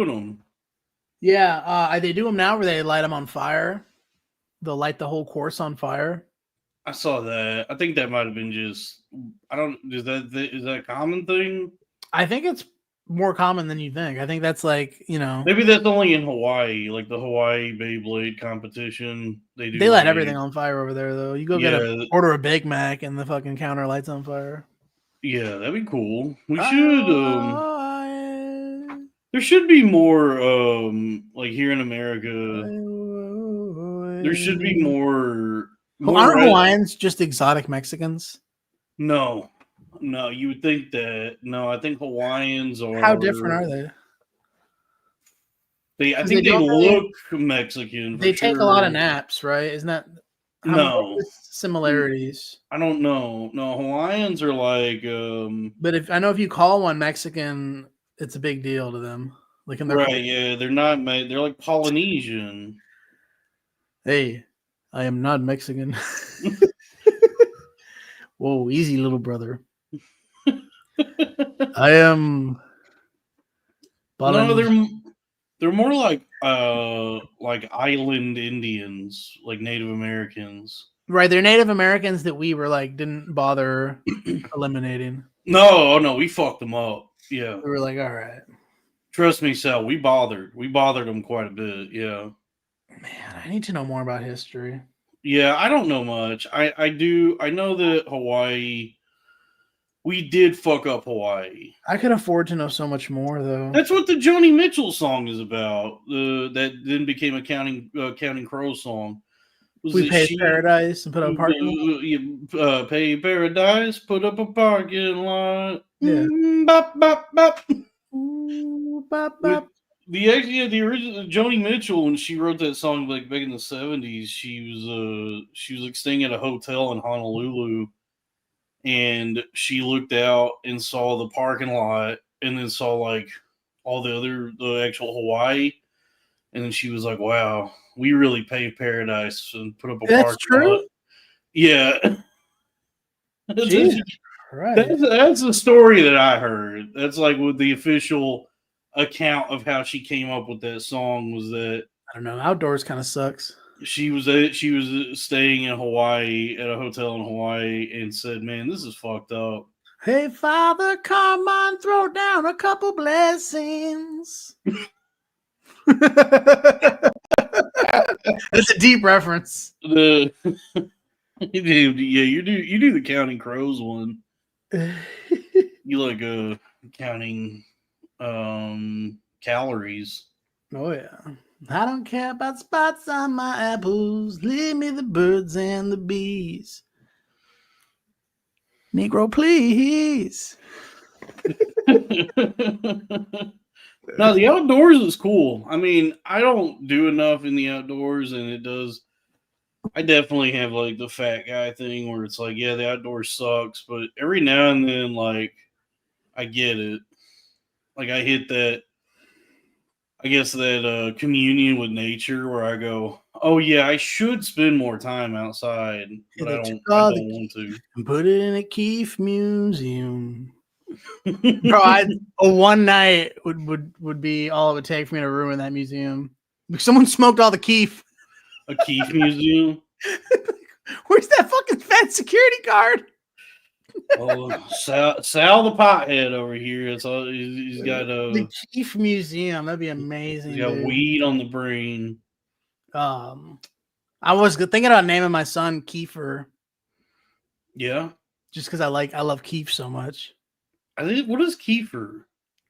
them. Yeah, they do them now where they light them on fire. They'll light the whole course on fire. I saw that. I think that might have been just. I don't. Is that a common thing? I think it's more common than you think. I think that's like, Maybe that's only in Hawaii, like the Hawaii Beyblade competition. They do. they light Like, everything on fire over there, though. You go yeah, order a Big Mac and the fucking counter lights on fire. yeah, that'd be cool. We should. I, There should be more. Like here in America, there should be more. Aren't Hawaiians just exotic Mexicans? No, no, you would think that. No, I think Hawaiians are. How different are they? I think they look Mexican. They take a lot of naps, right? Isn't that no similarities? I don't know. No, Hawaiians are like. But if you call one Mexican, it's a big deal to them. Like in their right, yeah, they're not. They're like Polynesian. Hey, I am not Mexican. Whoa, easy, little brother. I am. No, they're more like island Indians, like Native Americans. Right, they're Native Americans that we were like didn't bother eliminating. No, we fucked them up. Yeah, we were like, all right. Trust me, Sal. We bothered them quite a bit. Yeah. Man, I need to know more about history. Yeah, I don't know much. I do. I know that Hawaii. We did fuck up Hawaii. I could afford to know so much more, though. That's what the Joni Mitchell song is about. That then became a Counting Crows song. We pay paradise and put up a parking lot. Pay paradise, put up a parking lot. Yeah. Bop, bop, bop. Ooh, bop, bop. The original Joni Mitchell, when she wrote that song like back in the 70s, she was like staying at a hotel in Honolulu, and she looked out and saw the parking lot, and then saw like all the actual Hawaii, and then she was like, "Wow, we really paved paradise and put up a parking lot." Yeah, right. That's the story that I heard. That's like what the official account of how she came up with that song was. That I don't know. Outdoors kind of sucks. She was staying in Hawaii at a hotel in Hawaii and said, "Man, this is fucked up." Hey, Father, come on, throw down a couple blessings. That's a deep reference. Yeah, you do the Counting Crows one. You like counting calories. Oh yeah. I don't care about spots on my apples. Leave me the birds and the bees. Negro, please. No, the outdoors is cool. I mean, I don't do enough in the outdoors, and I definitely have like the fat guy thing where it's like, yeah, the outdoors sucks, but every now and then, like, I get it. Like, I hit that, I guess, that communion with nature where I go, oh yeah, I should spend more time outside, but I don't want to. Put it in a Keith museum. Bro, one night would be all it would take for me to ruin that museum. Someone smoked all the keef. A keef museum? Where's that fucking fat security guard? Oh, Sal the pothead over here. It's all he's got the keef museum. That'd be amazing. He's got weed on the brain. I was thinking about naming my son Kiefer. Yeah, just because I love Keef so much. I think, what is Kiefer?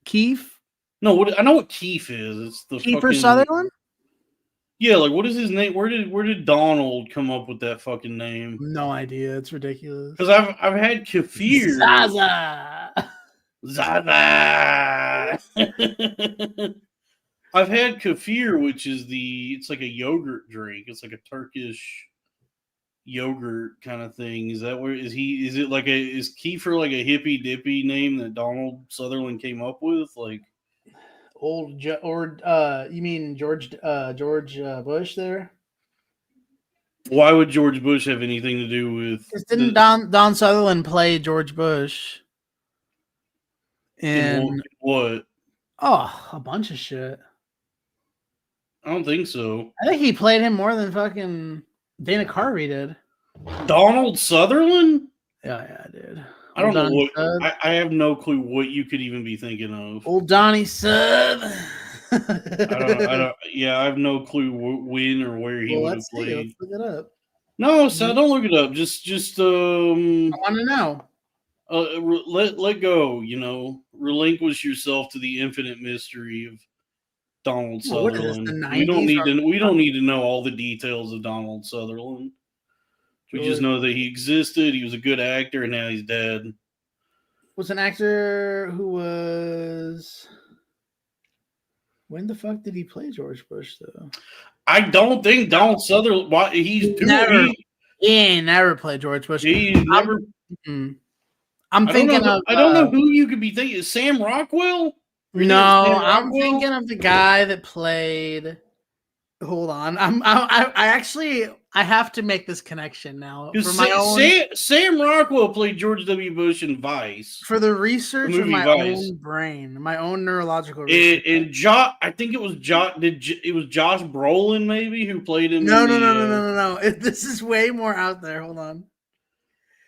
Keef? No, I know what Keef is. It's the Kiefer Sutherland. Yeah, like what is his name? Where did Donald come up with that fucking name? No idea. It's ridiculous. Because I've had Kefir. Zaza. I've had Kefir, which is it's like a yogurt drink. It's like a Turkish yogurt kind of thing. Is that where is it like is Kiefer like a hippy dippy name that Donald Sutherland came up with? Like you mean George Bush there? Why would George Bush have anything to do with? Didn't Don Sutherland play George Bush? And what? Oh, a bunch of shit. I don't think so. I think he played him more than fucking Dana Carvey did. Donald Sutherland? Yeah, dude. I don't know Donnie what. Sud. I have no clue what you could even be thinking of. Old Donnie Sud. I don't. Yeah, I have no clue when or where he would have Let's see. Let's played. look it up. No, so don't look it up. Just I want to know. let go. Relinquish yourself to the infinite mystery of Donald Well, what is this, Sutherland. the We don't 90s need or- to. We don't need to know all the details of Donald Sutherland. We just know that he existed. He was a good actor, and now he's dead. Was an actor who was. When the fuck did he play George Bush though? I don't think Donald Sutherland. Why he's Never. He ain't never played George Bush. He never. I'm thinking of. I don't know who you could be thinking. Sam Rockwell? No, I'm thinking of the guy that played. Hold on, I actually have to make this connection now for my own. Sam Rockwell played George W. Bush in Vice. For the research of my own brain, my own neurological research. And I think it was it was Josh Brolin maybe who played him. No. This is way more out there. Hold on.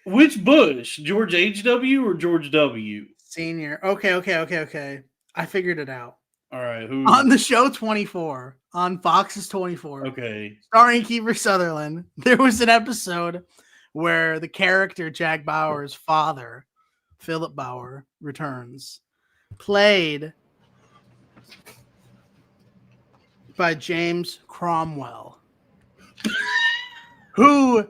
Which Bush? George H.W. or George W? Senior. Okay. I figured it out. All right. Who? On the show 24, on Fox's 24. Okay. Starring Kiefer Sutherland, there was an episode where the character Jack Bauer's father, Philip Bauer, returns, played by James Cromwell, who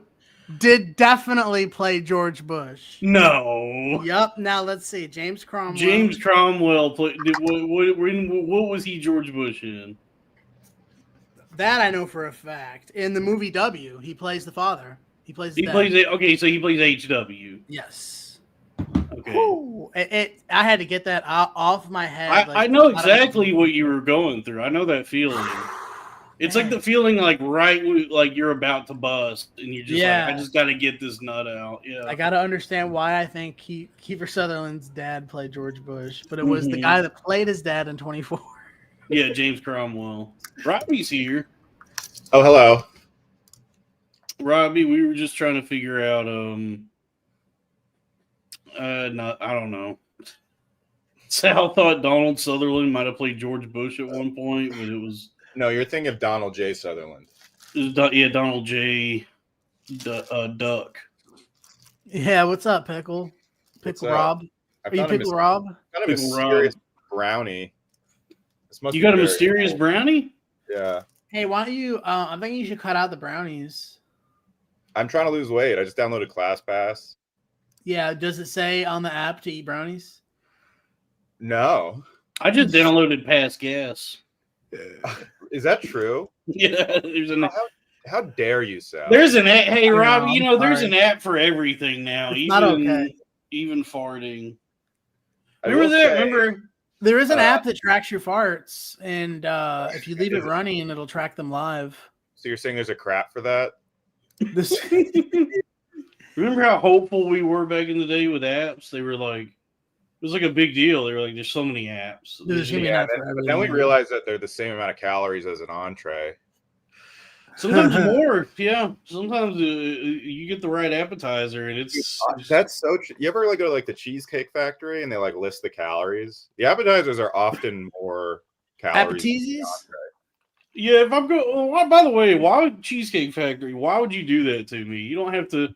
did definitely play George Bush. No. Yep. Now let's see. James Cromwell. James Cromwell played. What was he George Bush in? That I know for a fact. In the movie W, he plays the father. He plays. Okay, so he plays HW. Yes. Okay. Ooh, I had to get that off my head. I know exactly what you were going through. I know that feeling. It's like the feeling like you're about to bust and you're just like, I just got to get this nut out. Yeah. I got to understand why I think Kiefer Sutherland's dad played George Bush, but it was the guy that played his dad in 24. Yeah, James Cromwell. Robbie's here. Oh, hello. Robbie, we were just trying to figure out I don't know. Sal thought Donald Sutherland might have played George Bush at one point, but it was no, you're thinking of Donald J. Sutherland. Donald J. Duck. Yeah, what's up, Pickle? Pickle Rob? Are you Pickle Rob? Kind of a mysterious brownie. You got a mysterious brownie? Yeah. Hey, why don't you? I think you should cut out the brownies. I'm trying to lose weight. I just downloaded ClassPass. Yeah. Does it say on the app to eat brownies? No. I just downloaded Pass Gas. Is that true? Yeah. There's an. How dare you, Sal? There's an app. Hey, Rob. There's an app for everything now. Not okay. Even farting. Remember. There is an app that tracks your farts, and if you leave it running, it'll track them live. So you're saying there's a crap for that? Remember how hopeful we were back in the day with apps? They were like, it was like a big deal. They were like, there's so many apps. But then we realized that they're the same amount of calories as an entree. Sometimes more, yeah. Sometimes you get the right appetizer, and that's so. You ever go to the Cheesecake Factory and they list the calories? The appetizers are often more calories. Appetizers? Yeah, if I'm going. By the way, why would Cheesecake Factory? Why would you do that to me? You don't have to.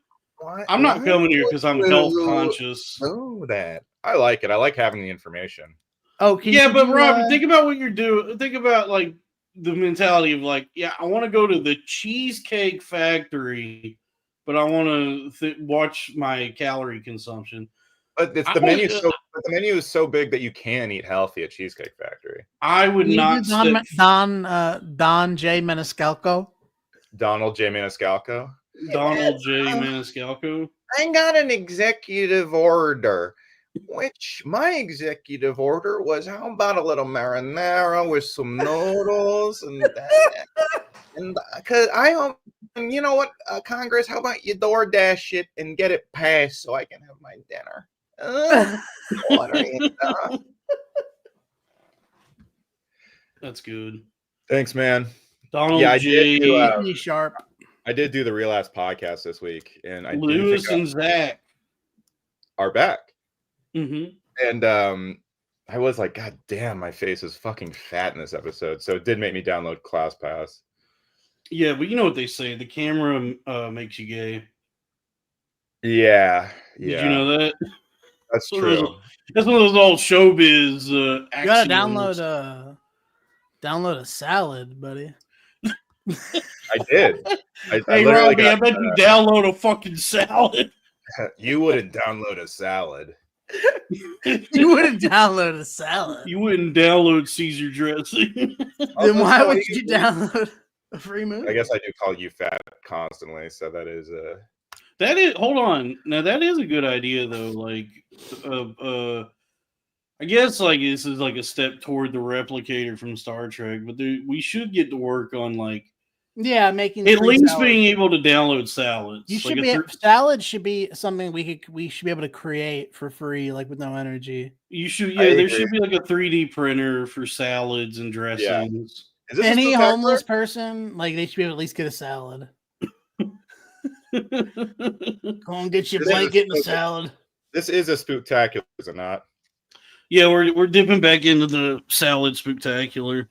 I'm not coming here because I'm health conscious. Oh, that I like it. I like having the information. Oh, yeah, but Rob, think about what you're doing. Think about the mentality of I want to go to the Cheesecake Factory, but I want to watch my calorie consumption. But the menu is so big that you can eat healthy at Cheesecake Factory. I would not. Don J. Maniscalco. Donald J. Maniscalco. Donald J. Maniscalco. I got an executive order. My executive order was, how about a little marinara with some noodles and that? And because you know what, Congress, how about you DoorDash it and get it passed so I can have my dinner? What are you doing? That's good. Thanks, man. Donald Yeah, J. Be sharp. I did do the Real Ass podcast this week, and I do Lewis think and Zach are back. Mm-hmm. And I was like, God damn, my face is fucking fat in this episode. So it did make me download ClassPass. Yeah, but you know what they say: the camera makes you gay. Yeah. Did you know that? That's So true. That's one of those old showbiz You gotta axioms. download a salad, buddy. I did. I Hey, literally Robbie, I bet you download a fucking salad. You wouldn't download a salad. You wouldn't download a salad. You wouldn't download Caesar dressing. Then why would you download a free movie? I guess I do call you fat constantly, so that is That is. Hold on. Now that is a good idea, though. Like, I guess like this is like a step toward the replicator from Star Trek, but we should get to work on like making at least salads. being able to download salads. You should like salads should be something we should be able to create for free, like with no energy. You should there should be like a 3D printer for salads and dressings. Yeah. Any homeless person, like they should be able to at least get a salad. Go and get your blanket and a salad. This is a spooktacular, is it not? Yeah, we're dipping back into the salad spooktacular.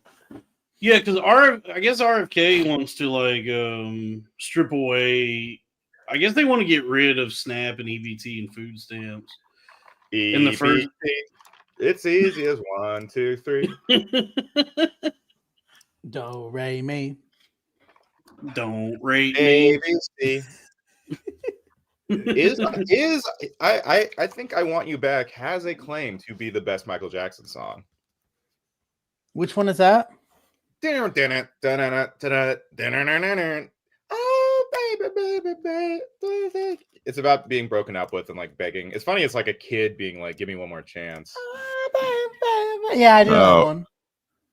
Yeah, because I guess RFK wants to like strip away. I guess they want to get rid of SNAP and EBT and food stamps. In the first, it's easy as 1, 2, 3. Do re mi. Don't rate me. ABC. I think I Want You Back has a claim to be the best Michael Jackson song. Which one is that? Oh, baby, baby. It's about being broken up with and like begging. It's funny. It's like a kid being like, "Give me one more chance." Yeah, I do know that one.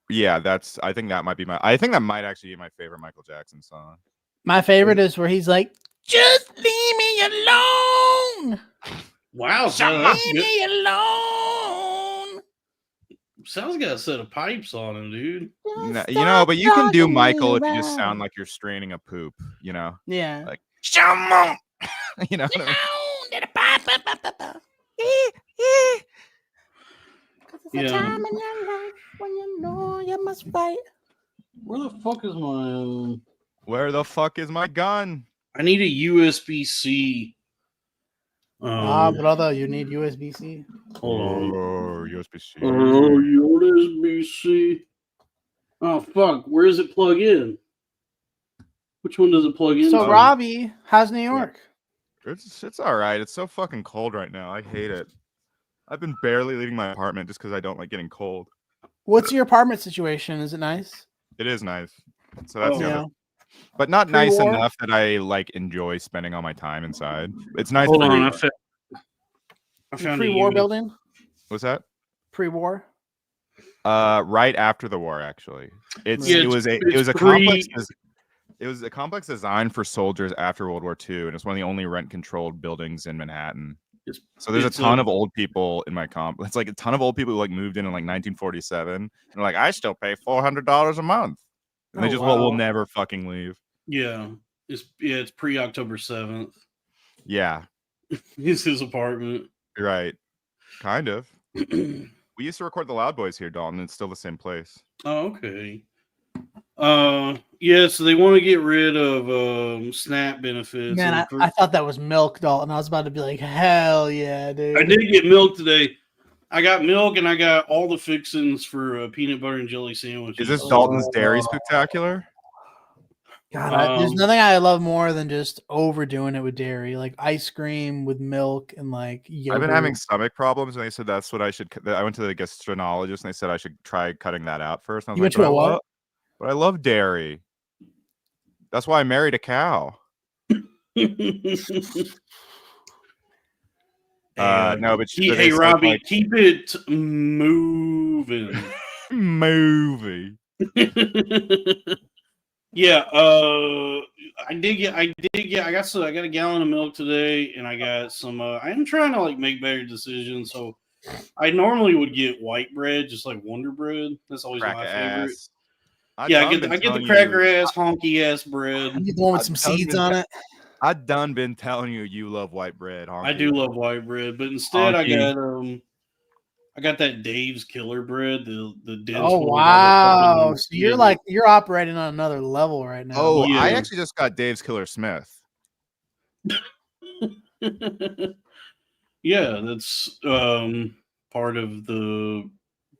Yeah, I think that might actually be my favorite Michael Jackson song. My favorite is where he's like, "Just leave me alone." Wow, leave me alone. Sounds got a set of pipes on him, dude. No, but you can do Michael if you just sound like you're straining a poop, you know? Yeah. Like, Shamon! You know what I mean? It's a time in your life when you know you must fight. Where the fuck is my Where the fuck is my gun? I need a USB-C. Brother, you need USB-C. Hold on. Oh, USB-C. Oh, USB-C. Oh, fuck. Where does it plug in? Which one does it plug in? So, Robbie, how's New York? It's all right. It's so fucking cold right now. I hate it. I've been barely leaving my apartment just because I don't like getting cold. What's your apartment situation? Is it nice? It is nice. So that's the other. Yeah. But not nice Pre-war? enough that I like enjoy spending all my time inside. It's nice. Hold on, I found pre-war building. What's that? Pre-war. Right after the war, actually. It was a complex designed for soldiers after World War II, and it's one of the only rent-controlled buildings in Manhattan. So there's a ton of old people in my comp. It's like a ton of old people who like moved in like 1947, and they're like, I still pay $400 a month. And they just will never fucking leave. Yeah. It's pre-October 7th. Yeah. It's his apartment. Right. Kind of. We used to record the Loud Boys here, Dalton. It's still the same place. Oh, okay. So they want to get rid of SNAP benefits. Man, I thought that was milk, Dalton. I was about to be like, hell yeah, dude. I did get milk today. I got milk and I got all the fixins for peanut butter and jelly sandwiches. Is this Dalton's Dairy Spectacular? God, there's nothing I love more than just overdoing it with dairy, like ice cream with milk and like yogurt. I've been having stomach problems, and they said that's what I should. I went to the gastroenterologist, and they said I should try cutting that out first. And I was went to a what? But I love dairy. That's why I married a cow. No, but hey, Robbie, keep it moving. Movie. Yeah, I got a gallon of milk today, and I got some. I am trying to like make better decisions, so I normally would get white bread, just like Wonder Bread. That's always my favorite. I get the cracker ass, honky ass bread. You get the one with some seeds on it. I've done been telling you love white bread. Honky. I do love white bread, but instead honky. I got that Dave's Killer Bread. The dense. Oh wow! So you're operating on another level right now. Oh, yeah. I actually just got Dave's Killer Smith. Yeah, that's part of the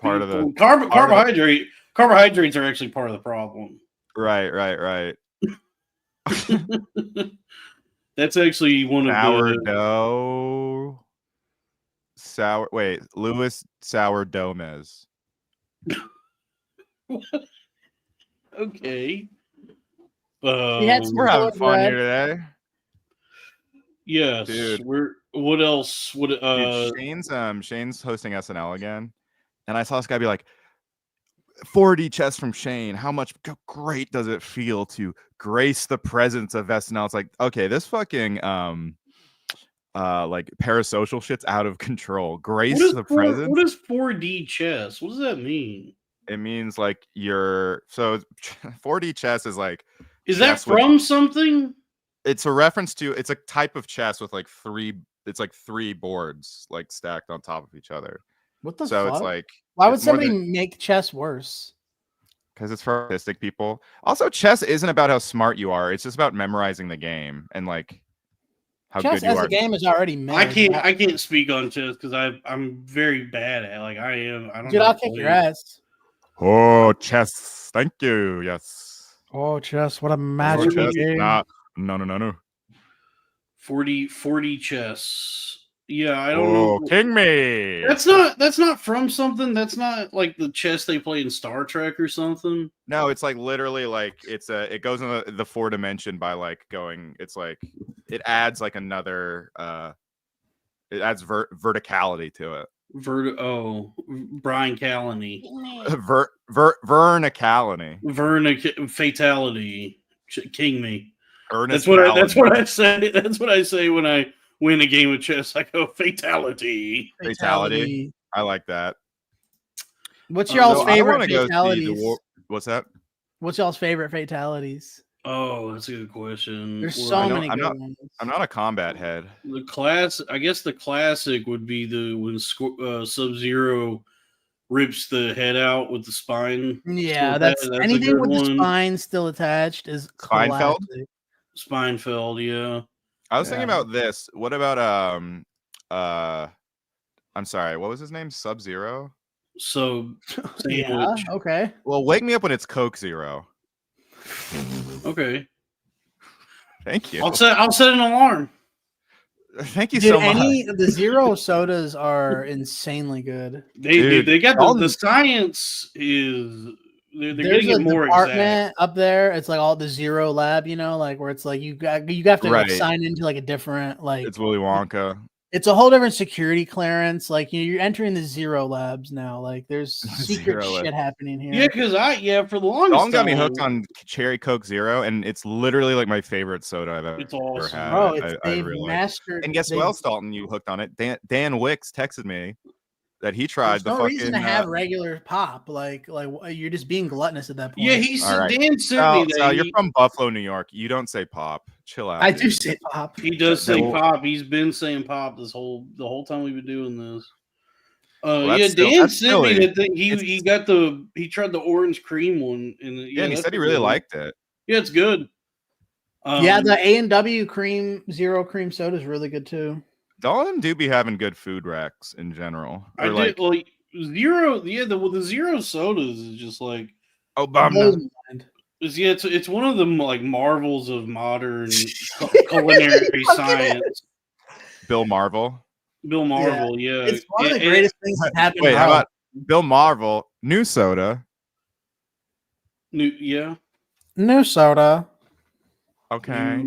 carbohydrate. Carbohydrates are actually part of the problem. Right. That's actually one of the Louis Sourdome. Okay. We're having fun here today. Yes, dude. What else? Dude, Shane's hosting SNL again, and I saw this guy be like, 4D chess from Shane. How great does it feel to grace the presence of SNL? It's like, okay, this fucking like parasocial shit's out of control. Grace the presence. What is 4D chess? What does that mean? It means like 4D chess is like. Is that from something? It's a reference to. It's a type of chess with like three. It's like 3 boards like stacked on top of each other. What the fuck? It's like. Why would somebody make chess worse? Because it's for artistic people. Also, chess isn't about how smart you are. It's just about memorizing the game and like how chess good you are. Chess as a game is already made. I can't speak on chess because I'm very bad at it. Like I am. I don't. Dude, I'll kick your ass. Oh, chess! Thank you. Yes. Oh, chess! What a magical game. No. 40 chess. Yeah, I don't know. King me. That's not from something. That's not like the chess they play in Star Trek or something. No, it's like literally like it goes in the 4-dimension by like going. It's like it adds like another. It adds verticality to it. Brian Calleney. Vernicality. Fatality. King me. Ernest that's what I say. That's what I say when I win a game of chess. I go fatality. I like that. What's y'all's favorite fatalities? What's that? What's y'all's favorite fatalities? Oh, that's a good question. There's so many good ones. I'm not a combat head. I guess the classic would be when Sub-Zero rips the head out with the spine. Yeah, that's anything with the spine still attached is Seinfeld. Seinfeld, yeah. I was thinking about this. What about I'm sorry, what was his name? Sub-Zero? Yeah, okay. Well, wake me up when it's Coke Zero. Okay. Thank you. I'll set an alarm. Thank you so much. The Zero sodas are insanely good. They got the science is they're getting it more exact up there. It's like all the Zero lab, like where it's like you have to sign into like a different like. It's Willy Wonka. It's a whole different security clearance. Like you're entering the Zero labs now. Like there's secret shit happening here. Yeah, because for the longest Dalton got me hooked on Cherry Coke Zero, and it's literally like my favorite soda I've ever had. Bro, they've mastered. And guess who else, Dalton? You hooked on it? Dan Wicks texted me that he tried There's no reason to have regular pop. Like you're just being gluttonous at that point. Yeah, Dan sent me that. You're from Buffalo, New York. You don't say pop. Chill out. I do say pop. He does say pop. He's been saying pop the whole time we've been doing this. Dan sent me that thing. He tried the orange cream one, and he said he really liked it. Yeah, it's good. The A&W Zero cream soda is really good too. Dalton do be having good food racks in general. Zero, the Zero sodas is just like it's one of the like marvels of modern culinary science. Bill Marvel, yeah. It's one of the greatest things that happened. Wait, how about Bill Marvel? New soda. New soda. Okay.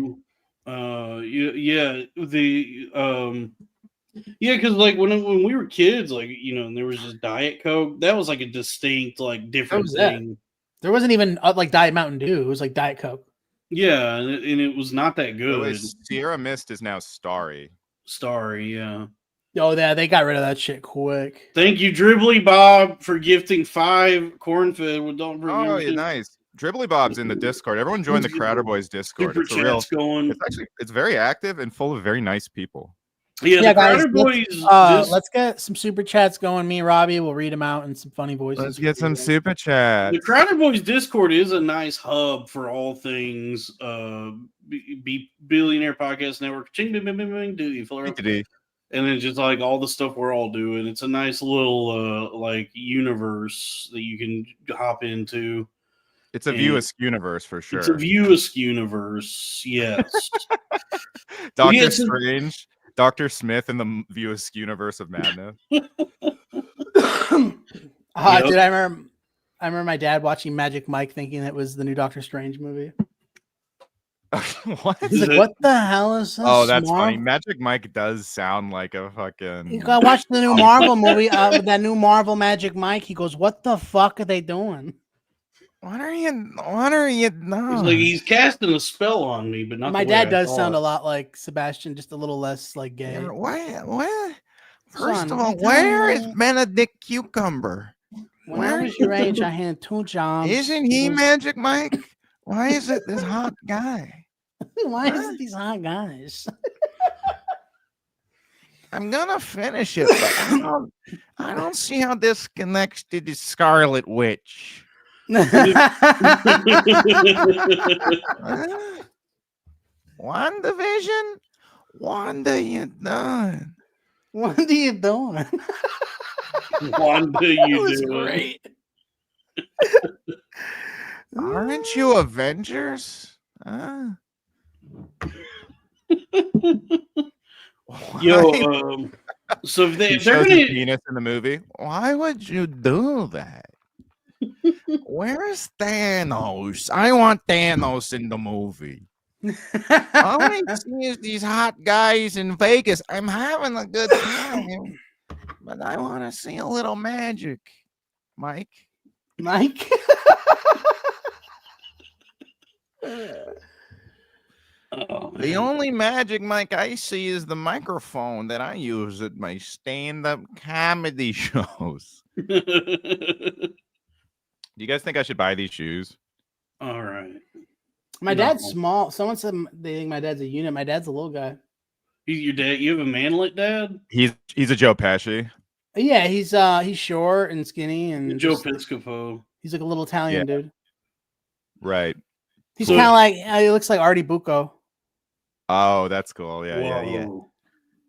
Because like when we were kids, like and there was just Diet Coke. That was like a distinct like different thing. There wasn't even like Diet Mountain Dew. It was like Diet Coke. Yeah, and it was not that good. Sierra Mist is now Starry. Yeah. Oh, yeah, they got rid of that shit quick. Thank you, Dribbly Bob, for gifting 5 cornfed. Well, don't Oh, yeah, nice. Dribbly Bob's in the Discord. Everyone join the Crowder Boys Discord. Super chats going. It's very active and full of very nice people. Yeah, the guys, Crowder Boys. Let's get some super chats going. Me and Robbie will read them out in some funny voices. Let's get some super chats. The Crowder Boys Discord is a nice hub for all things Billionaire Podcast Network. Ching, bing, bing, bing, bing, do you flare up? And then just like all the stuff we're all doing. It's a nice little like universe that you can hop into. It's a View-esque universe for sure. It's a View-esque universe, yes. Doctor Strange, Dr. Smith in the View-esque universe of madness. Dude, I remember my dad watching Magic Mike thinking it was the new Doctor Strange movie. What? He's like, what the hell is this? Oh, that's funny. Magic Mike does sound like a fucking... You gotta watch the new Marvel movie, that new Marvel Magic Mike. He goes, what the fuck are they doing? What are you doing? He's like, he's casting a spell on me, but not my dad does sound a lot like Sebastian, just a little less like gay. What? First of all, where is Benedict Cucumber? When I was your age, I had 2 jobs. Isn't he Magic Mike? Why is it this hot guy? Why is it these hot guys? I'm gonna finish it, but I don't see how this connects to the Scarlet Witch. WandaVision? Wanda, you done? What are you doing? Wanda, you doing? Great. Aren't you Avengers? Yo, so if they're gonna penis in the movie, why would you do that? Where's Thanos? I want Thanos in the movie. All I see is these hot guys in Vegas. I'm having a good time, but I want to see a little magic, Mike. The only magic, Mike, I see is the microphone that I use at my stand-up comedy shows. Do you guys think I should buy these shoes? All right. My dad's small. Someone said they think my dad's a unit. My dad's a little guy. He's your dad. You have a manlet dad? He's a Joe Pesci. Yeah, he's short and skinny and Joe Piscopo. He's like a little Italian dude. Right. He's kind of like he looks like Artie Bucco. Oh, that's cool. Yeah.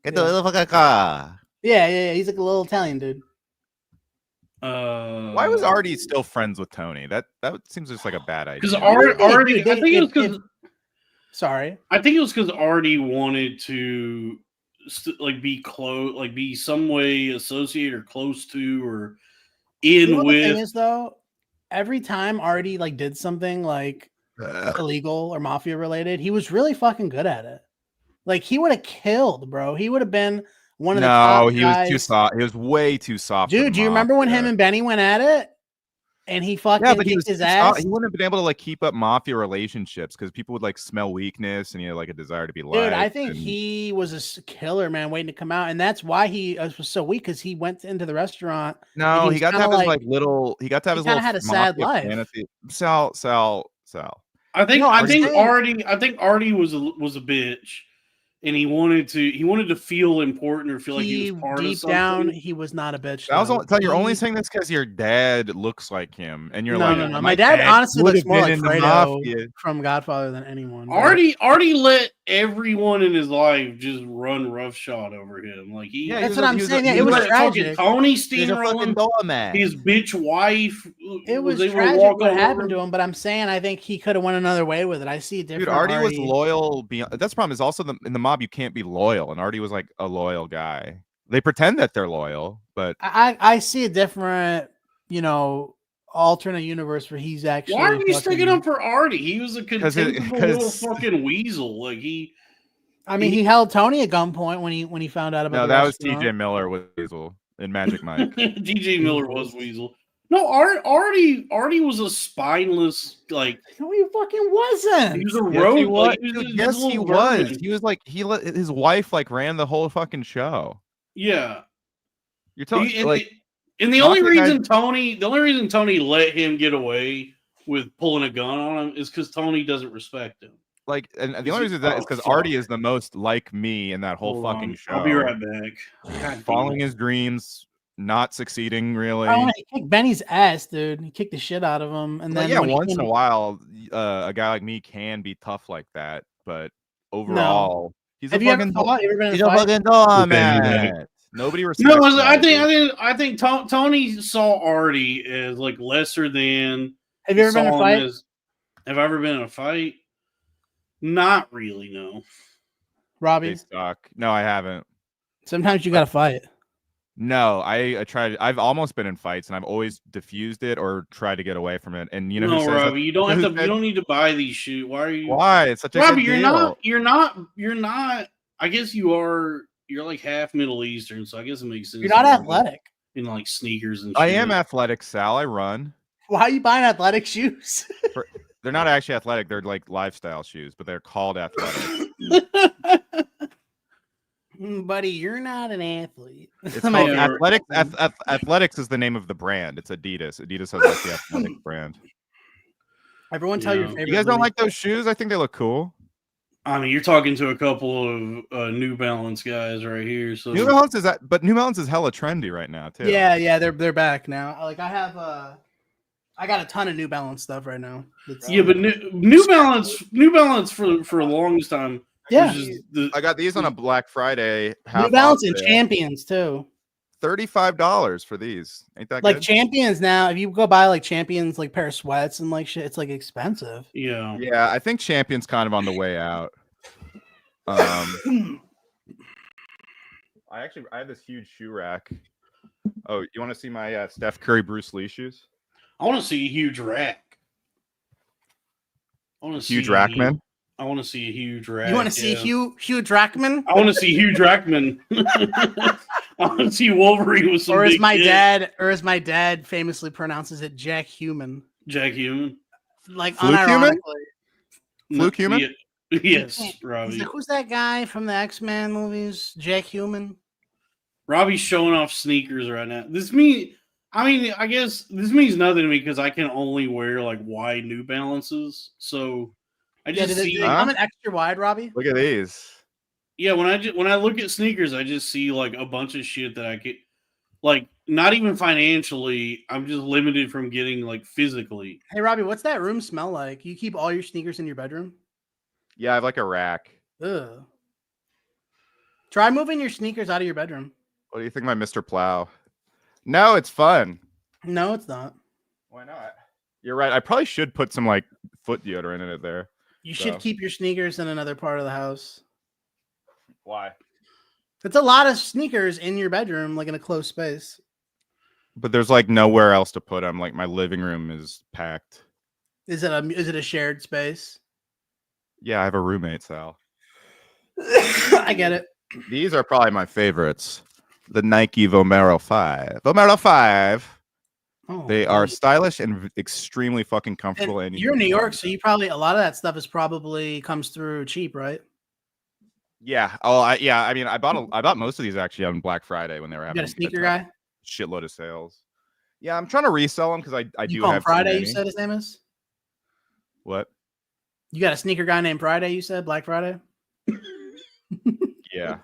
Get the little fucking car. Yeah. He's like a little Italian dude. Why was Artie still friends with Tony? That seems just like a bad idea. Because Artie, I think it was because. Sorry, I think it was because Artie wanted to be close, like be some way associated or close to or in with. The thing is, though, every time Artie did something illegal or mafia related, he was really fucking good at it. Like he would have killed, bro. He would have been one of the top guys. Was too soft. He was way too soft. Dude, do you remember when him and Benny went at it? And he fucking kicked his ass. He wouldn't have been able to keep up mafia relationships because people would smell weakness and he had a desire to be liked. Dude, I think he was a killer, man, waiting to come out, and that's why he was so weak because he went into the restaurant. No, he got to have his little. He got to have his little. Had a sad life. Fantasy. Sal. I think Artie was a bitch. And he wanted to feel important or feel like he was part of something. Deep down, he was not a bitch. You're only saying this because your dad looks like him, and you're no. My dad honestly looks more like Fredo from Godfather than anyone. Artie let everyone in his life just run roughshod over him. That's what I'm saying. It was tragic. Tony steamrolling his bitch wife. It was tragic what happened to him, but I'm saying I think he could have went another way with it. I see it different. Dude, Artie was loyal. That's the problem. Is also in the mob you can't be loyal, and Artie was a loyal guy. They pretend that they're loyal, but I see a different, alternate universe where he's actually. Why are you sticking up for Artie? He was a contemptible little fucking weasel. He held Tony at gunpoint when he found out about. No, that was T.J. Miller with Weasel in Magic Mike. T.J. Miller was Weasel. No, Artie was a spineless No, he fucking wasn't. He was a rogue. Yes, he was. He was his wife ran the whole fucking show. Yeah. You're talking like, and the only reason Tony let him get away with pulling a gun on him is because Tony doesn't respect him. Like, and the only reason that is because Artie is the most like me in that whole fucking show. I'll be right back. God, following his dreams, not succeeding really. Oh, he kicked Benny's ass, dude. He kicked the shit out of him, and then once in a while, a guy like me can be tough like that, but overall, he's a fucking man. Nobody respects. No, I think Tony saw Artie as like lesser than. Have you ever been in a fight? Have I ever been in a fight? Not really, no. Robbie? They suck. No, I haven't. Sometimes you gotta fight. No, I tried. I've almost been in fights, and I've always diffused it or tried to get away from it. And you know, no, Robbie, you don't have to. You don't need to buy these shoes. Why are you? Why? It's such a Robbie, good deal. You're not. I guess you are. You're like half Middle Eastern, so I guess it makes sense. You're not athletic. In like sneakers and. I am athletic, Sal. I run. Why are you buying athletic shoes? They're not actually athletic. They're like lifestyle shoes, but they're called athletic. Buddy, you're not an athlete. It's called athletics. Athletics is the name of the brand. It's Adidas. Adidas has like the athletic brand. Everyone tell your favorite. You guys don't like those shoes? I think they look cool. I mean, you're talking to a couple of New Balance guys right here. So New Balance New Balance is hella trendy right now too. Yeah, they're back now. Like I got a ton of New Balance stuff right now. But New Balance for the longest time. Yeah, I got these on a Black Friday. New Balance and Champions too. $35 for these. Ain't that like good? Champions now? If you go buy like Champions, like pair of sweats and like shit, it's like expensive. Yeah, I think Champions kind of on the way out. I have this huge shoe rack. Oh, you want to see my Steph Curry Bruce Lee shoes? I want to see a huge rack. Huge rackman. I want to see a huge rack. You want to see Hugh Jackman? I want to see Hugh Jackman. I want to see Wolverine with some. Or as my dad famously pronounces it, Jack Human. Jack Human. Like unironically. Fluke Human? Yes, Robbie. Like, who's that guy from the X-Men movies? Jack Human. Robbie's showing off sneakers right now. I guess this means nothing to me because I can only wear like wide New Balances. So I just see. I'm an extra wide, Robbie. Look at these. Yeah, when I look at sneakers, I just see like a bunch of shit that I get. Like not even financially, I'm just limited from getting like physically. Hey Robbie, what's that room smell like? You keep all your sneakers in your bedroom? Yeah, I have like a rack. Ugh. Try moving your sneakers out of your bedroom. What do you think, my Mr. Plow? No, it's fun. No, it's not. Why not? You're right. I probably should put some like foot deodorant in it there. You should keep your sneakers in another part of the house. Why? It's a lot of sneakers in your bedroom, like in a closed space. But there's like nowhere else to put them. Like my living room is packed. Is it a shared space? Yeah, I have a roommate, Sal. I get it. These are probably my favorites. The Nike Vomero 5. Vomero 5. Oh, they are stylish and extremely fucking comfortable. And you're in New York, so you probably a lot of that stuff is probably comes through cheap, right? Yeah. Oh, I mean, I bought most of these actually on Black Friday when they were having. You got a sneaker guy? Shitload of sales. Yeah, I'm trying to resell them because I do have. Friday, you said his name is. What? You got a sneaker guy named Friday? You said Black Friday. Yeah,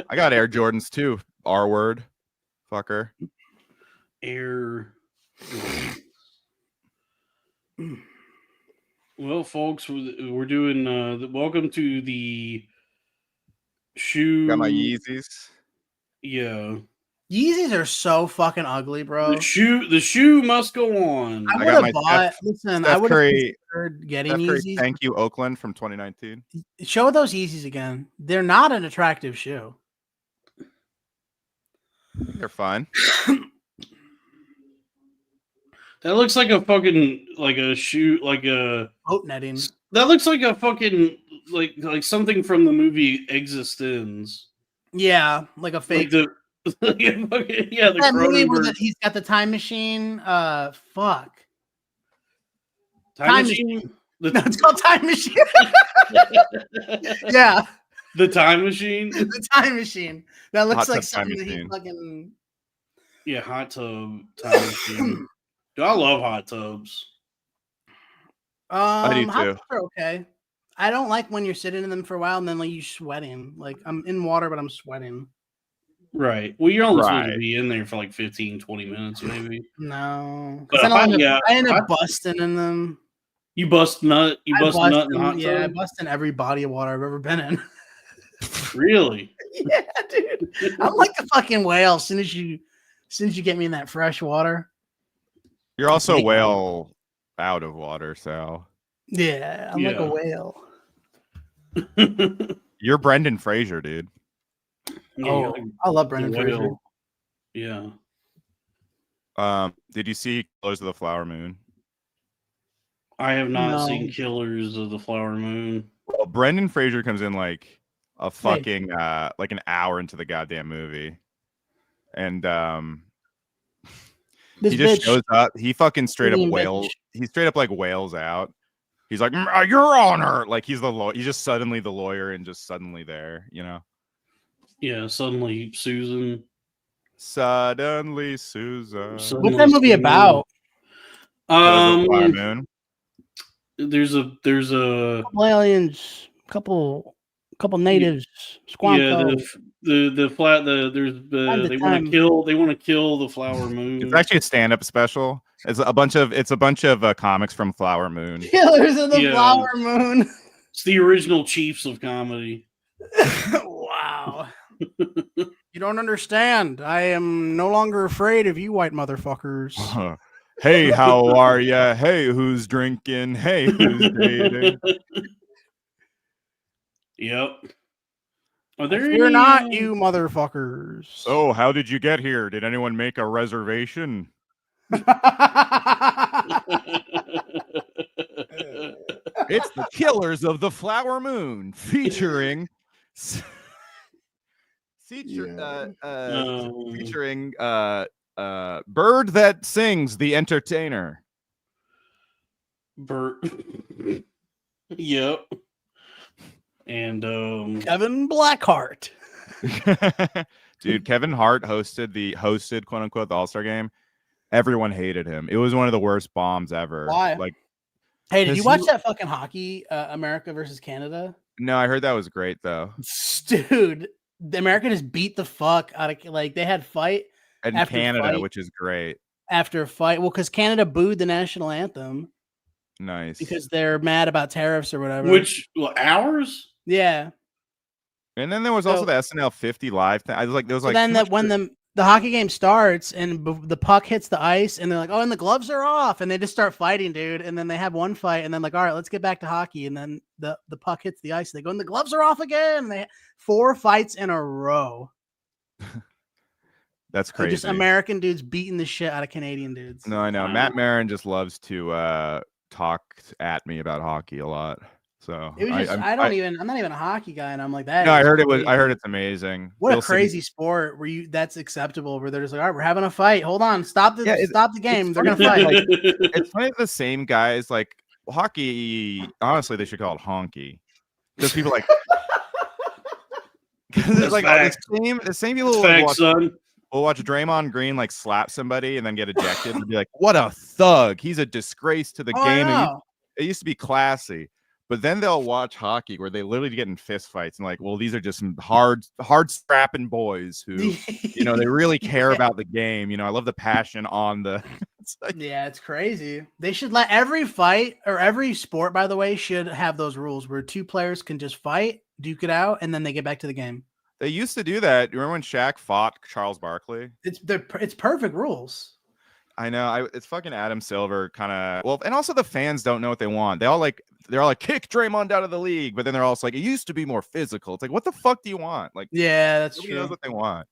I got Air Jordans too. R word, fucker. Air. Well, folks, we're doing. Welcome to the shoe. Got my Yeezys. Yeah. Yeezys are so fucking ugly, bro. The shoe must go on. I would have bought. Listen, I would have considered getting Yeezys. Thank you, Oakland from 2019. Show those Yeezys again. They're not an attractive shoe. They're fine. That looks like a fucking a shoe, like a boat netting. That looks like a fucking like something from the movie Existence. Yeah, like a fake. The movie where he's got the time machine. Fuck. Time machine. No, it's called Time Machine. Yeah. The time machine. The time machine. That looks Hot like tub time something that he machine. fucking. Yeah, hot tub time machine. Dude, I love hot tubs. I do Hot too. tubs are okay. I don't like when you're sitting in them for a while and then like you sweating. Like I'm in water, but I'm sweating. Right. Well, you're only supposed to Right. be in there for like 15, 20 minutes, maybe. No, But because I end up hot- busting in them. You bust nut. You bust nut in the hot Yeah, I tub. bust in every body of water I've ever been in. Really? Yeah, dude. I'm like a fucking whale. As soon as you get me in that fresh water. You're also well out of water, so Yeah, I'm like a whale. you're Brendan Fraser, dude. Yeah, I love Brendan Fraser. Yeah. Did you see Killers of the Flower Moon? I have not seen Killers of the Flower Moon. Well, Brendan Fraser comes in like a fucking like an hour into the goddamn movie, and he just shows up. He fucking straight up wails. He straight up like wails out. He's like, "Your Honor!" Like he's the lawyer. He's just suddenly the lawyer and just suddenly there. You know? Yeah. Suddenly, Susan. Suddenly, Susan. What's that movie about? There's a couple aliens, couple natives, Squamco. Yeah, they want to kill the Flower Moon. It's actually a stand-up special. It's a bunch of comics from Flower Moon. Killers of the Flower Moon. It's the original Chiefs of comedy. Wow. You don't understand. I am no longer afraid of you white motherfuckers. Hey, how are ya? Hey, who's drinking? Hey, who's dating? Yep. You're not you motherfuckers. So, how did you get here? Did anyone make a reservation? It's the Killers of the Flower Moon, featuring Bird That Sings, the Entertainer. Bird. Yep. And Kevin Blackheart. Dude, Kevin Hart hosted quote unquote the All-Star game. Everyone hated him. It was one of the worst bombs ever. Why? Like, hey, did you watch that fucking hockey, America versus Canada? No, I heard that was great though. Dude, America just beat the fuck out of they had fight and Canada, which is great. After a fight, well, because Canada booed the national anthem. Nice. Because they're mad about tariffs or whatever. Ours? Yeah. And then there was also the SNL 50 live thing. I was like, there was like. Then when the hockey game starts and the puck hits the ice and they're like, oh, and the gloves are off, and they just start fighting, dude. And then they have one fight, and then like, all right, let's get back to hockey. And then the puck hits the ice. And they go, and the gloves are off again. And they 4 fights in a row. That's crazy. Just American dudes beating the shit out of Canadian dudes. No, I know. Matt Maron just loves to talk at me about hockey a lot. So it was just, I'm not even a hockey guy, and I'm like that. No, I heard it's amazing. What a crazy sport where that's acceptable, where they're just like, all right, we're having a fight. Hold on, stop the game. They're gonna fight. Like, it's funny the same guys like hockey. Honestly, they should call it honky. Because people like it's like the same people will watch Draymond Green like slap somebody and then get ejected and be like, what a thug. He's a disgrace to the game. And it used to be classy. But then they'll watch hockey where they literally get in fist fights and like, well, these are just some hard strapping boys who, they really care about the game. I love the passion on the. It's crazy. They should let every fight or every sport, by the way, should have those rules where 2 players can just fight, duke it out, and then they get back to the game. They used to do that. You remember when Shaq fought Charles Barkley? It's perfect rules. I know. It's fucking Adam Silver kind of. Well, and also the fans don't know what they want. They're all like kick Draymond out of the league, but then they're also like, it used to be more physical. It's like, what the fuck do you want? Like, yeah, that's true. Knows what they want.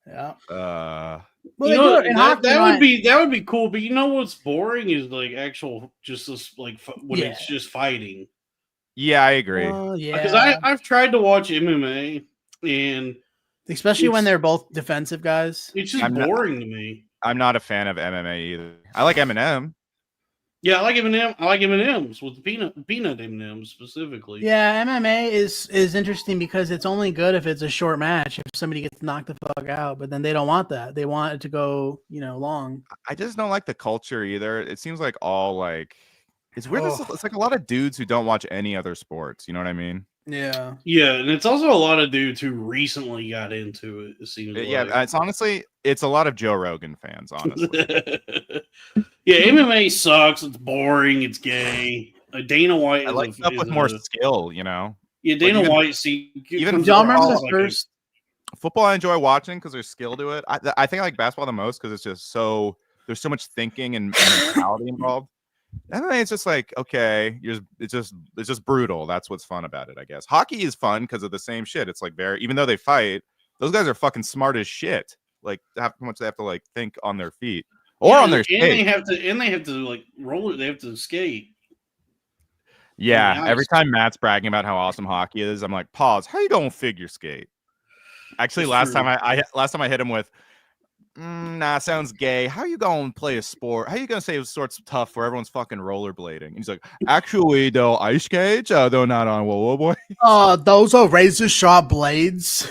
Yeah. Well, that would be cool. But you know what's boring is like actual just this like when it's just fighting. Yeah, I agree. Yeah, because I've tried to watch MMA and especially when they're both defensive guys. It's just boring to me. I'm not a fan of MMA either. I like Eminem. Yeah, I like M&Ms with the peanut M&Ms specifically. Yeah, MMA is interesting because it's only good if it's a short match. If somebody gets knocked the fuck out, but then they don't want that. They want it to go, long. I just don't like the culture either. It seems like all like it's weird. Oh. It's like a lot of dudes who don't watch any other sports. You know what I mean? Yeah. Yeah, and it's also a lot of dudes who recently got into it. It seems Yeah, like. it's a lot of Joe Rogan fans, honestly. Yeah, MMA sucks. It's boring. It's gay. Dana White. I like stuff with more skill, you know. Yeah, Dana even, White. Even y'all remember the first football? I enjoy watching because there's skill to it. I think I like basketball the most because it's just there's so much thinking and mentality involved. MMA it's just like okay, it's just brutal. That's what's fun about it, I guess. Hockey is fun because of the same shit. It's like even though they fight, those guys are fucking smart as shit. Like how much they have to like think on their feet or on their skate. And they have to like roll it. They have to skate. Yeah, every time Matt's bragging about how awesome hockey is, I'm like, pause. How you gonna figure skate? Actually, last time I hit him with, nah, sounds gay. How you gonna play a sport? How you gonna say sport's tough where everyone's fucking rollerblading? And he's like, actually, though, ice skates, they're not on whoa boy. Those are razor sharp blades.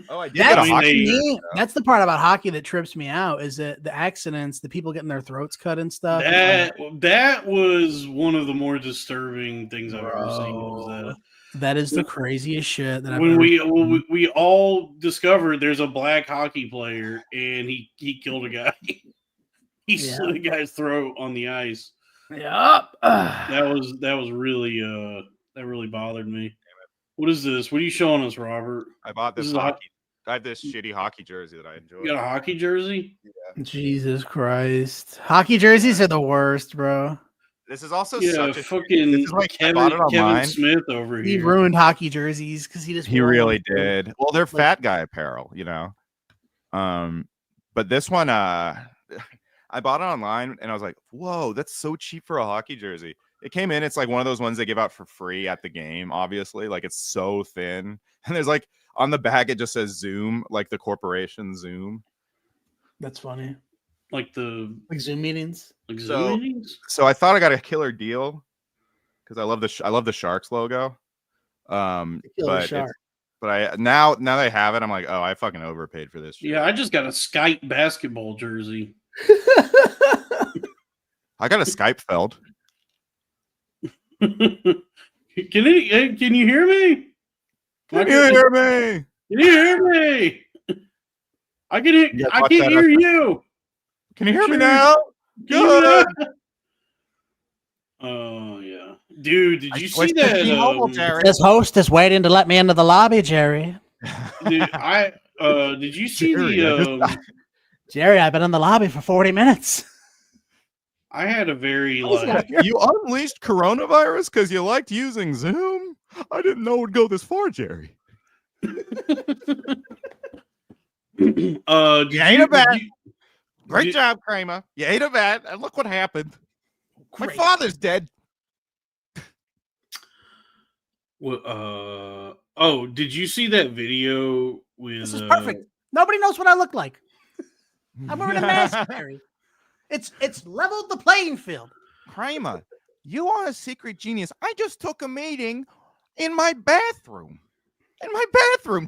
Oh, I did get a hockey. That's the part about hockey that trips me out is that the accidents, the people getting their throats cut and stuff. That was one of the more disturbing things I've ever seen. That is the craziest shit that we all discovered there's a black hockey player and he killed a guy. He slit a guy's throat on the ice. Yep. That was really that really bothered me. What is this? What are you showing us, Robert? I bought this hockey. I have this shitty hockey jersey that I enjoy. You got a hockey jersey? Yeah. Jesus Christ. Hockey jerseys are the worst, bro. This is also such a fucking this is like Kevin Smith over here. He ruined hockey jerseys because he really did. Well, they're fat guy apparel, you know. But this one I bought it online and I was like, whoa, that's so cheap for a hockey jersey. It came in, it's like one of those ones they give out for free at the game, obviously. Like it's so thin. And there's like on the back it just says Zoom, like the corporation Zoom. That's funny. Like Zoom meetings. So I thought I got a killer deal because I love the Sharks logo. But now that I have it, I'm like, oh, I fucking overpaid for this shit. Yeah, I just got a Skype basketball jersey. I got a Skypefeld. Can you hear me? Can you hear me? Can you hear me? I can't hear you. Can you hear me now? Good. Oh yeah, dude. Did you see that? This host is waiting to let me into the lobby, Jerry. Dude, did you see Jerry? I've been in the lobby for 40 minutes. I had a very you unleashed coronavirus because you liked using Zoom. I didn't know it would go this far, Jerry. You ain't a bat. Great job, Kramer. You ate a bat, and look what happened. My father's dead. Well, did you see that video with? This is perfect. Nobody knows what I look like. I'm wearing a mask, Jerry. It's leveled the playing field. Kramer, you are a secret genius. I just took a meeting in my bathroom.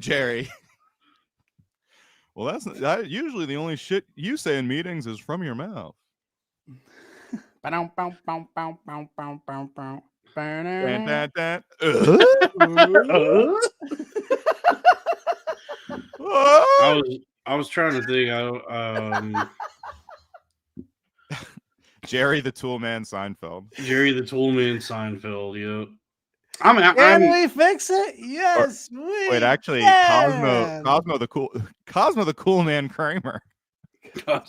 Jerry. Well, that's usually the only shit you say in meetings is from your mouth. I was trying to think. Jerry the Toolman Seinfeld. Yeah. Can we fix it? Yes. Wait, actually, Cosmo the Cool Man Kramer. Cool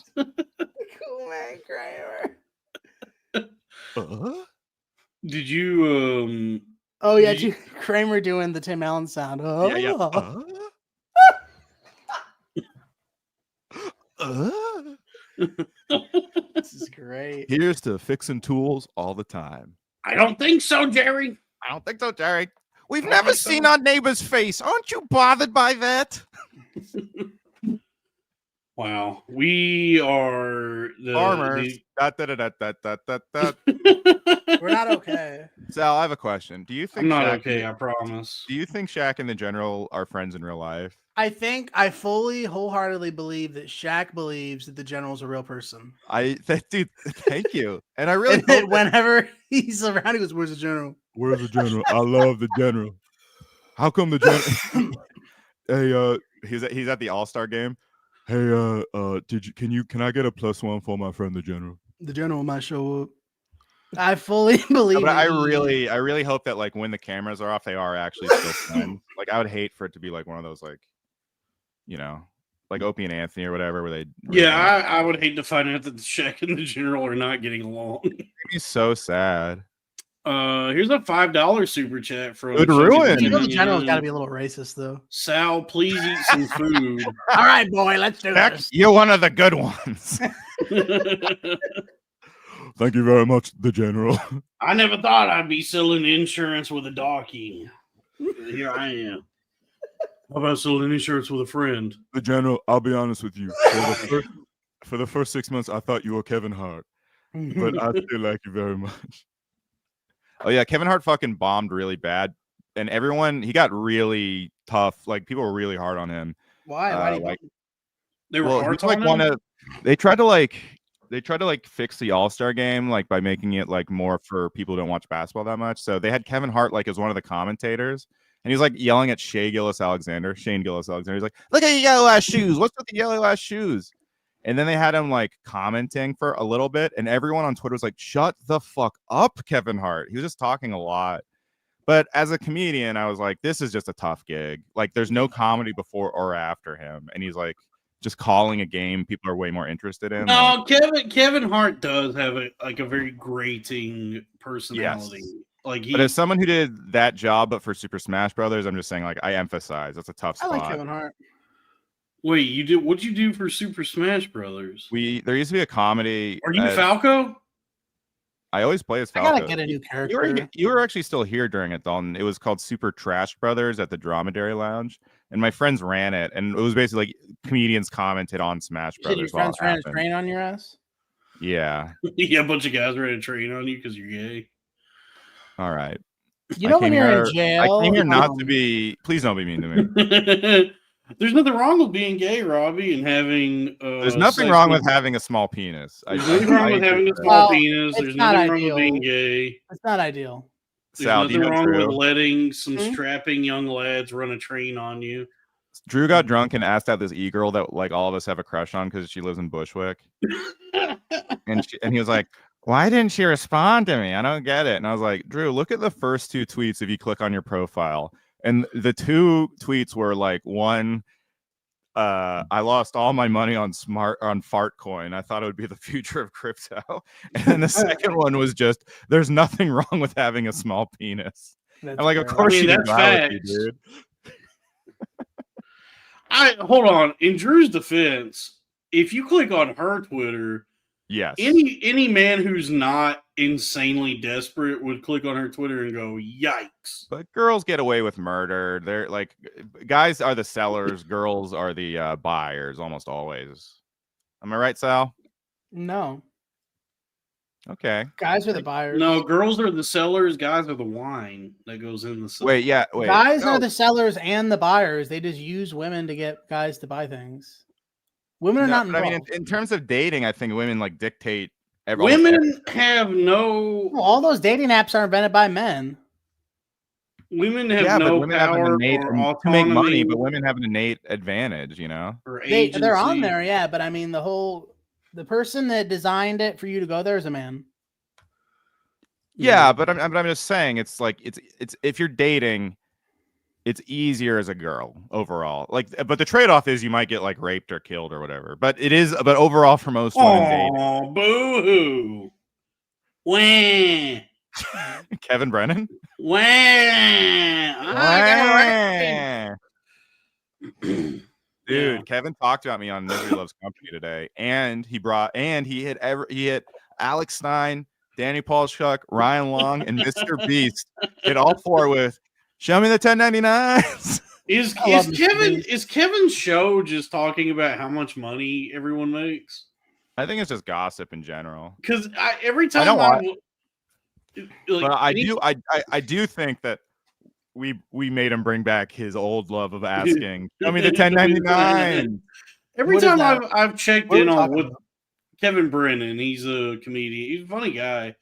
Man Kramer. Did you? Oh yeah, Kramer doing the Tim Allen sound. Oh. Yeah. This is great. Here's to fixing tools all the time. I don't think so, Jerry. We've never seen our neighbor's face. Aren't you bothered by that? Wow, we are the farmers. We're not okay. Sal, I have a question. Do you think I'm not Shaq okay? I promise. Do you think Shaq and the General are friends in real life? I think I fully, wholeheartedly believe that Shaq believes that the General's a real person. Dude, thank you. And I really and that whenever he's around, he goes, "Where's the General? Where's the General? I love the General. How come the General? Hey, he's at the All-Star game. Hey, can I get a +1 for my friend the General? The General might show up." I fully believe. But I really hope that like when the cameras are off, they are actually still friends. Like I would hate for it to be like one of those like, you know, like Opie and Anthony or whatever, where they. I would hate to find out that the Shaq and the General are not getting along. It'd be so sad. Here's a $5 super chat from Good ruin. You know the General's got to be a little racist though. Sal, please eat some food. All right, boy, let's do this. You're one of the good ones. Thank you very much, the General. I never thought I'd be selling insurance with a darkie. Here I am. How about selling insurance with a friend? The General, I'll be honest with you. For the first 6 months, I thought you were Kevin Hart. But I still like you very much. Oh, yeah. Kevin Hart fucking bombed really bad. And he got really tough. Like, people were really hard on him. Why? They were hard on him? They tried to fix the All-Star game like by making it like more for people who don't watch basketball that much. So they had Kevin Hart like as one of the commentators, and he was like yelling at Shane Gillis Alexander. He's like, "Look at your yellow ass shoes. What's with the yellow ass shoes?" And then they had him like commenting for a little bit, and everyone on Twitter was like, "Shut the fuck up, Kevin Hart." He was just talking a lot. But as a comedian, I was like, this is just a tough gig. Like, there's no comedy before or after him, and he's like just calling a game people are way more interested in. No, Kevin Hart does have a very grating personality. Yes. Like, but as someone who did that job, but for Super Smash Brothers, I'm just saying, like, I emphasize that's a tough spot. I like Kevin Hart. Wait, what'd you do for Super Smash Brothers? There used to be a comedy. Are you Falco? I always play as Falco. I gotta get a new character. You were actually still here during it, Dalton. It was called Super Trash Brothers at the Dromedary Lounge, and my friends ran it, and it was basically like comedians commented on Smash Brothers. Your friends ran a train on your ass? Yeah. Yeah, a bunch of guys ran a train on you because you're gay. All right. You know when you're in jail? I came here not to be. Please don't be mean to me. There's nothing wrong with being gay, Robbie, and having. There's nothing wrong with having a small penis. There's nothing wrong with having a small penis. There's nothing wrong with being gay. It's not ideal. There's nothing wrong with letting some strapping young lads run a train on you. Drew got drunk and asked out this e-girl that like all of us have a crush on because she lives in Bushwick, and he was like, "Why didn't she respond to me? I don't get it." And I was like, "Drew, look at the first two tweets if you click on your profile." And the two tweets were like, one, I lost all my money on Fartcoin. I thought it would be the future of crypto. And then the second one was just, there's nothing wrong with having a small penis. I'm like, of course you that's facts. dude. Hold on. In Drew's defense, if you click on her Twitter, yes, any man who's not insanely desperate would click on her Twitter and go, "Yikes!" But girls get away with murder. They're like, guys are the sellers, girls are the buyers almost always. Am I right, Sal? No. Okay. Guys are the buyers. No, girls are the sellers. Guys are the wine that goes in the cellar. Wait. Guys are the sellers and the buyers. They just use women to get guys to buy things. Women are not involved. I mean, in terms of dating, I think women like dictate. Women have no. Well, all those dating apps are invented by men. Women have no power or autonomy to make money, but women have an innate advantage, you know. They're on there, yeah. But I mean, the person that designed it for you to go there is a man. Yeah, but I'm just saying, it's like it's if you're dating, it's easier as a girl overall. Like, but the trade-off is you might get like raped or killed or whatever. But overall for most women dating. Oh, boo-hoo. Wah. Kevin Brennan? Wah. Dude, Kevin talked about me on Misery Loves Company today, and he hit Alex Stein, Danny Paulchuk, Ryan Long, and Mr. Beast. Hit all four with "Show me the 1099s." Is Kevin's show just talking about how much money everyone makes? I think it's just gossip in general. Because every time I do think that we made him bring back his old love of asking, "Show me the 1099." Every time I've checked in on Kevin Brennan, he's a comedian. He's a funny guy.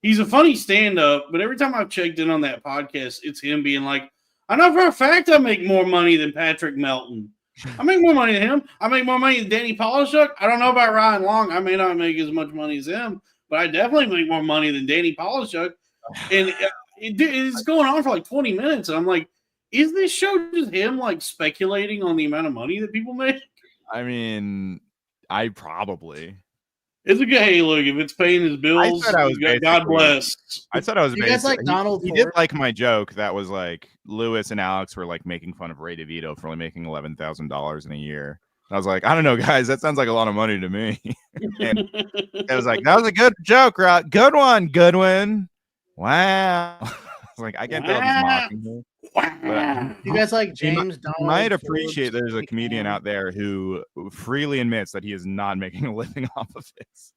He's a funny stand-up, but every time I've checked in on that podcast, it's him being like, I know for a fact I make more money than Patrick Melton. I make more money than him. I make more money than Danny Polishuk. I don't know about Ryan Long. I may not make as much money as him, but I definitely make more money than Danny Polishuk. And it's going on for like 20 minutes. And I'm like, is this show just him like speculating on the amount of money that people make? I mean, I probably. It's a good. Hey, look, if it's paying his bills, God bless. I thought I was. You guys like Donald? He did like my joke that was like Lewis and Alex were like making fun of Ray DeVito for only making $11,000 in a year. And I was like, I don't know, guys, that sounds like a lot of money to me. And I was like, that was a good joke, right? Good one, Goodwin. Wow. I was like, I can't tell if he's mocking me. But you guys like James Donald? You might appreciate there's a comedian out there who freely admits that he is not making a living off of this.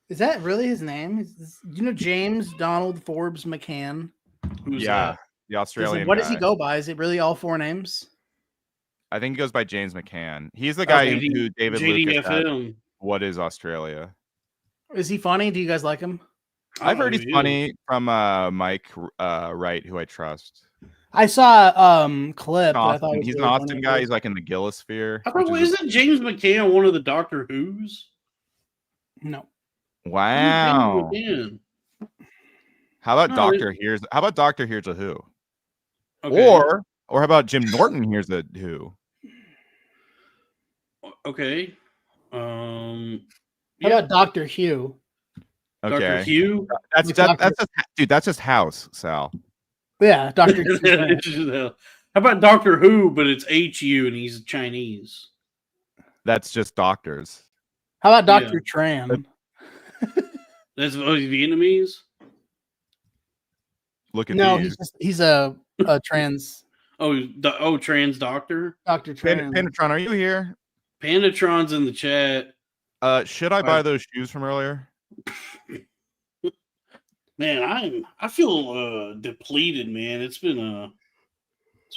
Is that really his name? You know James Donald Forbes McCann? Who's that? The Australian What guy. does he go by? Is it really all four names? I think he goes by James McCann. He's the guy who David Lucas asked, what is Australia? Is he funny? Do you guys like him? I've heard he's funny from Mike Wright, who I trust. I saw a clip. That I thought he's an Austin guy. He's like in the Gillisphere. Isn't James McCann one of the Doctor Who's? No. Wow. How about Doctor Here's? How about Doctor Here's a Who? Okay. Or how about Jim Norton Here's a Who? Okay. How about Dr. Hugh? Okay. Dr. Hugh? That's just House, Sal. Yeah, Dr. Hugh. How about Doctor Who, but it's HU and he's Chinese? That's just doctors. How about Dr. Tran? That's Vietnamese? Look at these. He's a trans. Trans doctor? Dr. Tran. Pandatron, are you here? Pandatron's in the chat. Should I buy those shoes from earlier? Man, I feel depleted, man. It's been a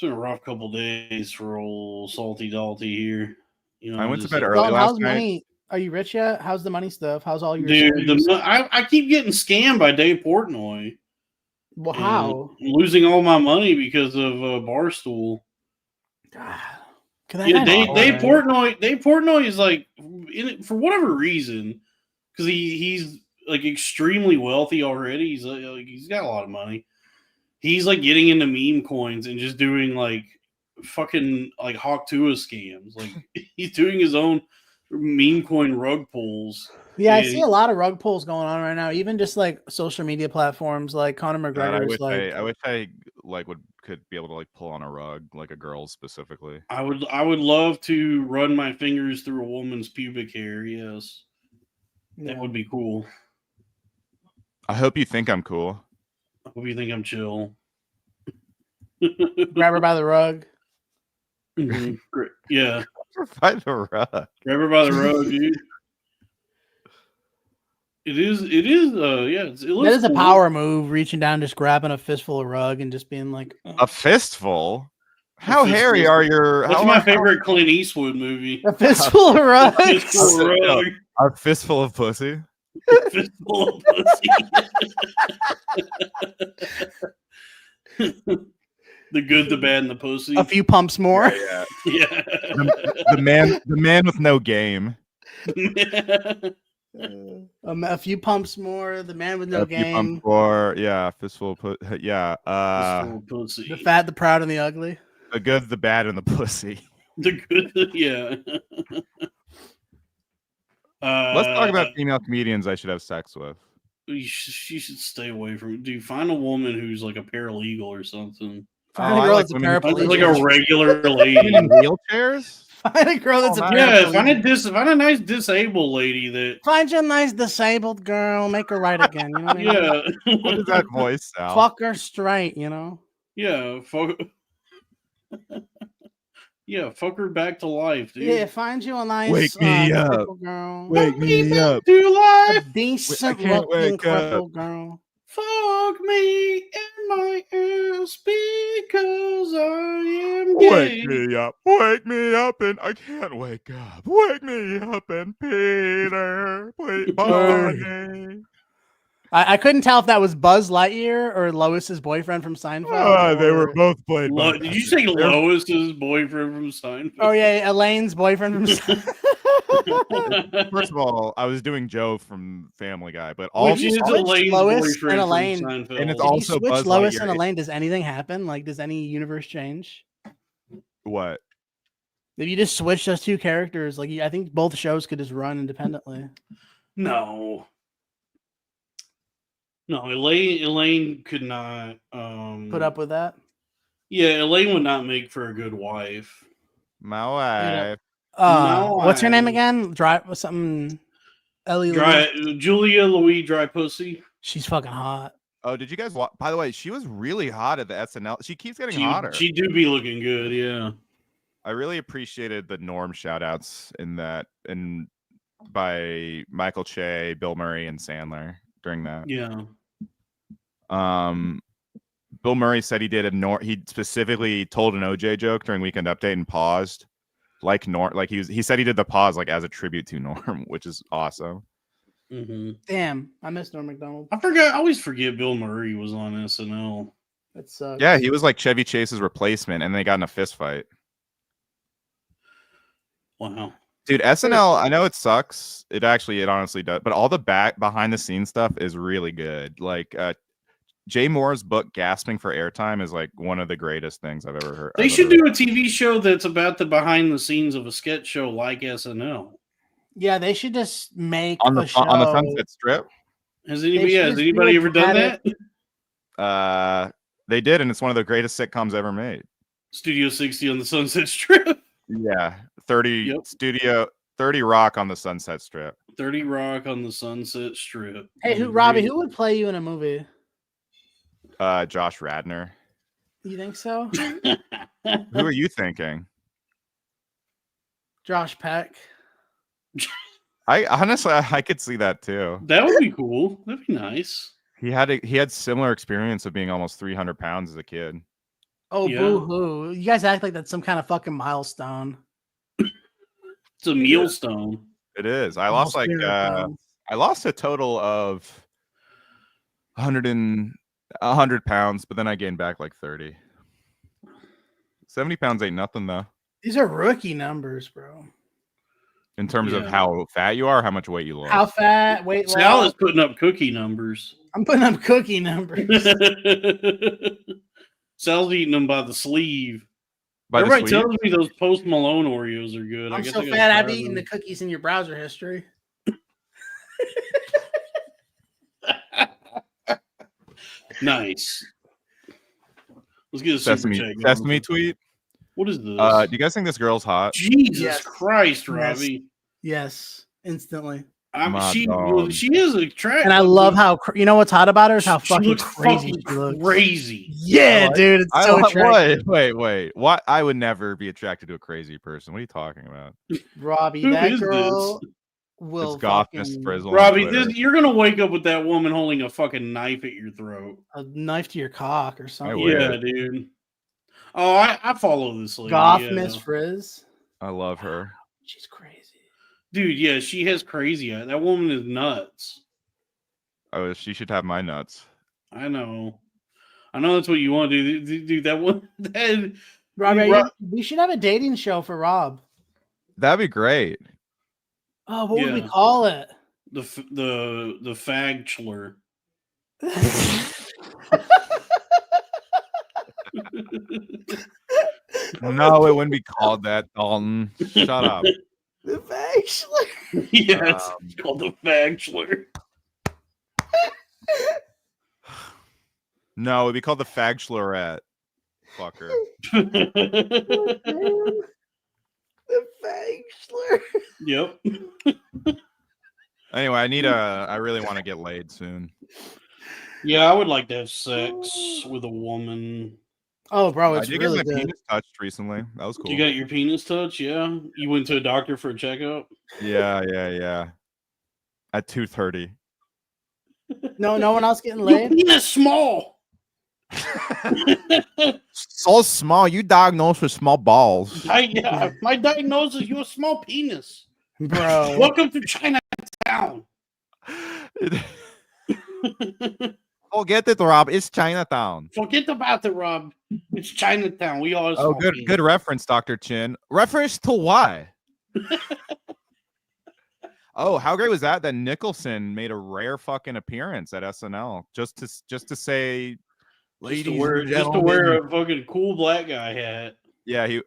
rough couple days for old Salty Dalty here. You know, I went to bed early last night. Money? Are you rich yet? How's the money stuff? How's all your I keep getting scammed by Dave Portnoy. Well, how? I'm losing all my money because of Barstool. Dave Portnoy is like, for whatever reason, because he's like extremely wealthy already. He's got a lot of money. He's like getting into meme coins and just doing like fucking like Hawk Tua scams. Like he's doing his own meme coin rug pulls. Yeah, I see a lot of rug pulls going on right now. Even just like social media platforms like Conor McGregor's. I wish I could be able to like pull on a rug, like a girl's specifically. I would love to run my fingers through a woman's pubic hair. Yes, that would be cool. I hope you think I'm cool. I hope you think I'm chill. Grab her by the rug. Mm-hmm. Yeah. By the rug. Grab her by the rug, dude. It is. Yeah. That is a power move. Reaching down, just grabbing a fistful of rug, and just being like, a fistful. How hairy are your? That's my favorite Clint Eastwood movie. A fistful of rug. A fistful of pussy. Fistful of pussy. The good, the bad, and the pussy. A few pumps more. Yeah. The man with no game. A few pumps more. The man with no game. Or fistful of yeah. Fistful of pussy. The fat, the proud, and the ugly. The good, the bad, and the pussy. The good, yeah. Let's talk about female comedians I should have sex with. You should stay away from it. Dude, find a woman who's like a paralegal or something. Find a girl that's a paraplegic. Like a regular lady. In wheelchairs? Find a girl that's a paraplegic. Find a nice disabled lady that. Find you a nice disabled girl. Make her right again. You know what I mean? Yeah. What is that voice, Sal? Fuck her straight, you know? Yeah. Yeah, fuck her back to life, dude. Yeah, find you a nice Wake me up. cripple girl. Wake me up. To A life. decent can't looking wake up. cripple girl. Fuck me in my ass because I am gay. Wake me up. Wake me up, and I can't wake up. Wake me up, and Peter, please, Bonnie. I couldn't tell if that was Buzz Lightyear or Lois's boyfriend from Seinfeld. They were both played by. Did you say Lois's boyfriend from Seinfeld? Oh yeah, Elaine's boyfriend from Seinfeld. First of all, I was doing Joe from Family Guy, but Which also is Elaine's Lois boyfriend and Elaine. from Seinfeld. And it's If also you switch Buzz Lois Lightyear. and Elaine, does anything happen? Like, does any universe change? What? If you just switch those two characters, like I think both shows could just run independently. No, Elaine could not Put up with that. Yeah, Elaine would not make for a good wife. My wife. What's her name again? Something. Julia Louis Dry Pussy. She's fucking hot. Oh, did you guys watch? By the way, she was really hot at the SNL. She keeps getting hotter. She do be looking good, yeah. I really appreciated the Norm shout-outs in that, and by Michael Che, Bill Murray, and Sandler during that. Yeah. Bill Murray said he did he specifically told an OJ joke during Weekend Update and paused, like Norm. Like he said he did the pause like as a tribute to Norm, which is awesome. Mm-hmm. Damn, I miss Norm Macdonald. I always forget Bill Murray was on SNL. That sucks. Yeah, he was like Chevy Chase's replacement, and they got in a fist fight. Wow. Dude, SNL, I know it sucks. It honestly does. But all the behind the scenes stuff is really good. Like Jay Moore's book, Gasping for Airtime, is like one of the greatest things I've ever heard. They should do a TV show that's about the behind the scenes of a sketch show like SNL. Yeah, they should just make on the Sunset Strip. Has anybody ever done that? They did, and it's one of the greatest sitcoms ever made. Studio 60 on the Sunset Strip. Yeah, 30 Rock on the Sunset Strip. 30 Rock on the Sunset Strip. Hey, Robbie, who would play you in a movie? Josh Radnor. You think so? Who are you thinking? Josh Peck. I could see that too. That would be cool. That'd be nice. He had similar experience of being almost 300 pounds as a kid. Oh, yeah. Boo-hoo. You guys act like that's some kind of fucking milestone. It's a millstone. It is. I lost a total of 100 pounds, but then I gained back like 30. 70 pounds ain't nothing though. These are rookie numbers, bro. In terms of how fat you are, how much weight you lost. How fat, weight loss. Sal is putting up cookie numbers. I'm putting up cookie numbers. Sal's eating them by the sleeve. Everybody tells me those Post Malone Oreos are good. I'm so fat, I've eaten the cookies in your browser history. Nice. Let's get a Sesame tweet. What is this? Do you guys think this girl's hot? Jesus Christ, Robbie. Yes, instantly. She is attractive. And I love how, you know what's hot about her is how fucking crazy she looks. Crazy. Yeah, dude. It's so attractive. Wait. What? I would never be attracted to a crazy person. What are you talking about? Robbie, that girl will Gothmas Frizzle. Robbie, you're going to wake up with that woman holding a fucking knife at your throat. A knife to your cock or something. Yeah, dude. Oh, I follow this lady. Gothmas Frizz. I love her. She's crazy. Dude, yeah, she has crazy eyes. That woman is nuts. Oh, she should have my nuts. I know that's what you want to do. Dude, that one. Rob, we should have a dating show for Rob. That'd be great. Oh, what would we call it? The Fagchler. No, it wouldn't be called that, Dalton. Shut up. The Fagchler. Yes, it's called the Fagchler. No, it'd be called the Fagchlerette. Fucker. The Fagchler. Yep. Anyway, I really want to get laid soon. Yeah, I would like to have sex with a woman. Oh, bro, I it's did really get my good. penis touched recently. That was cool. You got your penis touched? Yeah. You went to a doctor for a checkup? Yeah. At 2:30. No one else getting Your laid. penis small. So small. You diagnosed with small balls. My diagnosis: you a small penis. Bro. Welcome to Chinatown. Forget it, Rob. It's Chinatown. Forget about it, Rob. It's Chinatown. We all have small penis. Good reference, Dr. Chin. Reference to why? Oh, how great was that? That Nicholson made a rare fucking appearance at SNL just to say, just to wear a fucking cool black guy hat. Yeah,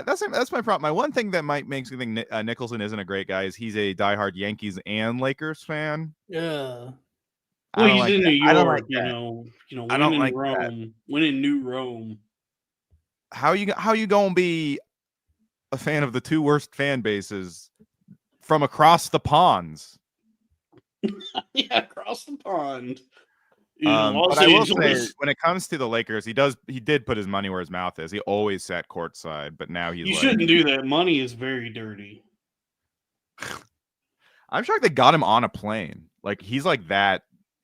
that's my problem. My one thing that makes me think Nicholson isn't a great guy is he's a diehard Yankees and Lakers fan. Yeah. Well, he's in New York, you know, I don't like Rome, when in New Rome. How you gonna be a fan of the two worst fan bases from across the ponds? Yeah, across the pond. But I will say, when it comes to the Lakers, he did put his money where his mouth is. He always sat courtside, but now he's. You shouldn't do that. Money is very dirty. I'm shocked they got him on a plane. Like he's like that,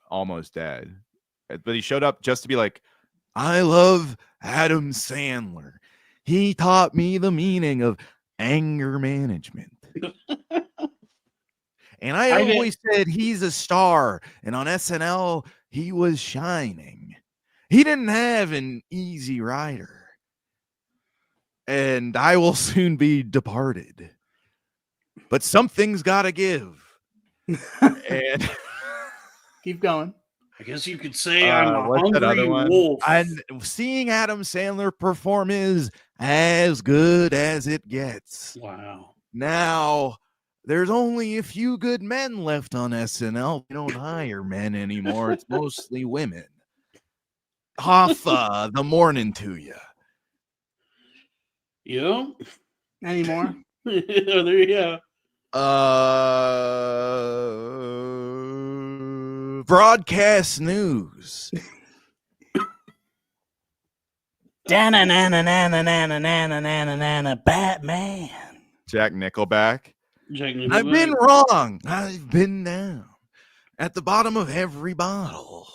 almost dead, but he showed up just to be like, I love Adam Sandler. He taught me the meaning of anger management. And I always said he's a star, and on SNL he was shining. He didn't have an easy rider, and I will soon be departed. But something's got to give. And keep going. I guess you could say I'm a hungry wolf. And seeing Adam Sandler perform is as good as it gets. Wow. Now, there's only a few good men left on SNL. They don't hire men anymore. It's mostly women. Hoffa, the morning to you. Yeah. Anymore? Yeah. Broadcast news. Batman. Jack Nickelback. I've been wrong. I've been down at the bottom of every bottle.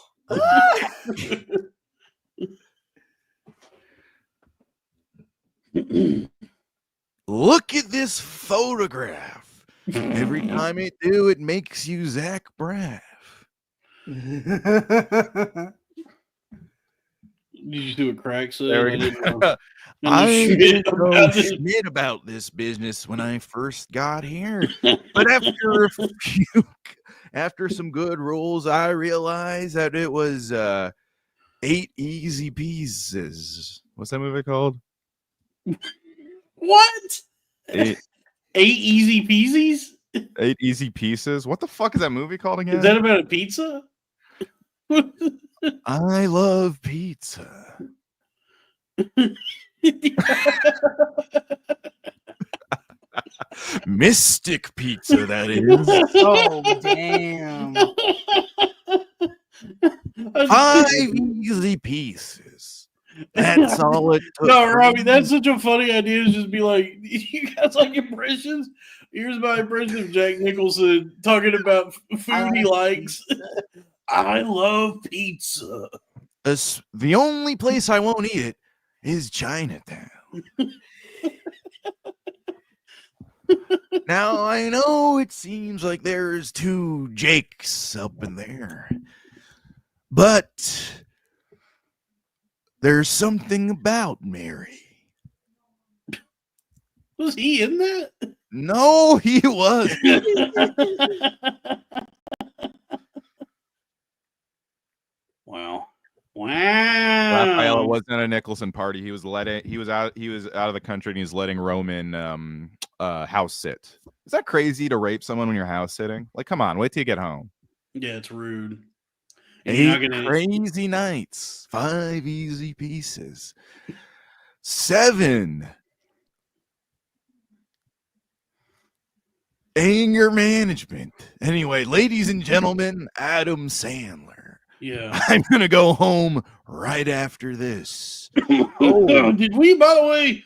Look at this photograph. Every time it do, it makes you Zach Braff. Did you do a crack set? I didn't know shit about this business when I first got here, but after some good rules, I realized that it was 8 easy pieces. What's that movie called? What? 8 easy peasies? 8 easy pieces? What the fuck is that movie called again? Is that about a pizza? I love pizza. Mystic pizza, that is. Oh, damn. 5 easy pieces. That's all it took. No, Robbie, that's such a funny idea to just be like, you guys like impressions? Here's my impression of Jack Nicholson talking about food he likes. I love pizza. The only place I won't eat it is Chinatown. Now, I know it seems like there's 2 Jakes up in there, but there's something about Mary. Was he in that? No, he was. Wow. Raphael wasn't at a Nicholson party. He was out of the country, and he's letting Roman house sit. Is that crazy to rape someone when you're house sitting? Like, come on, wait till you get home. Yeah, it's rude. 8 crazy nights, 5 easy pieces, 7 anger management. Anyway, ladies and gentlemen, Adam Sandler. Yeah. I'm gonna go home right after this. Did we, by the way?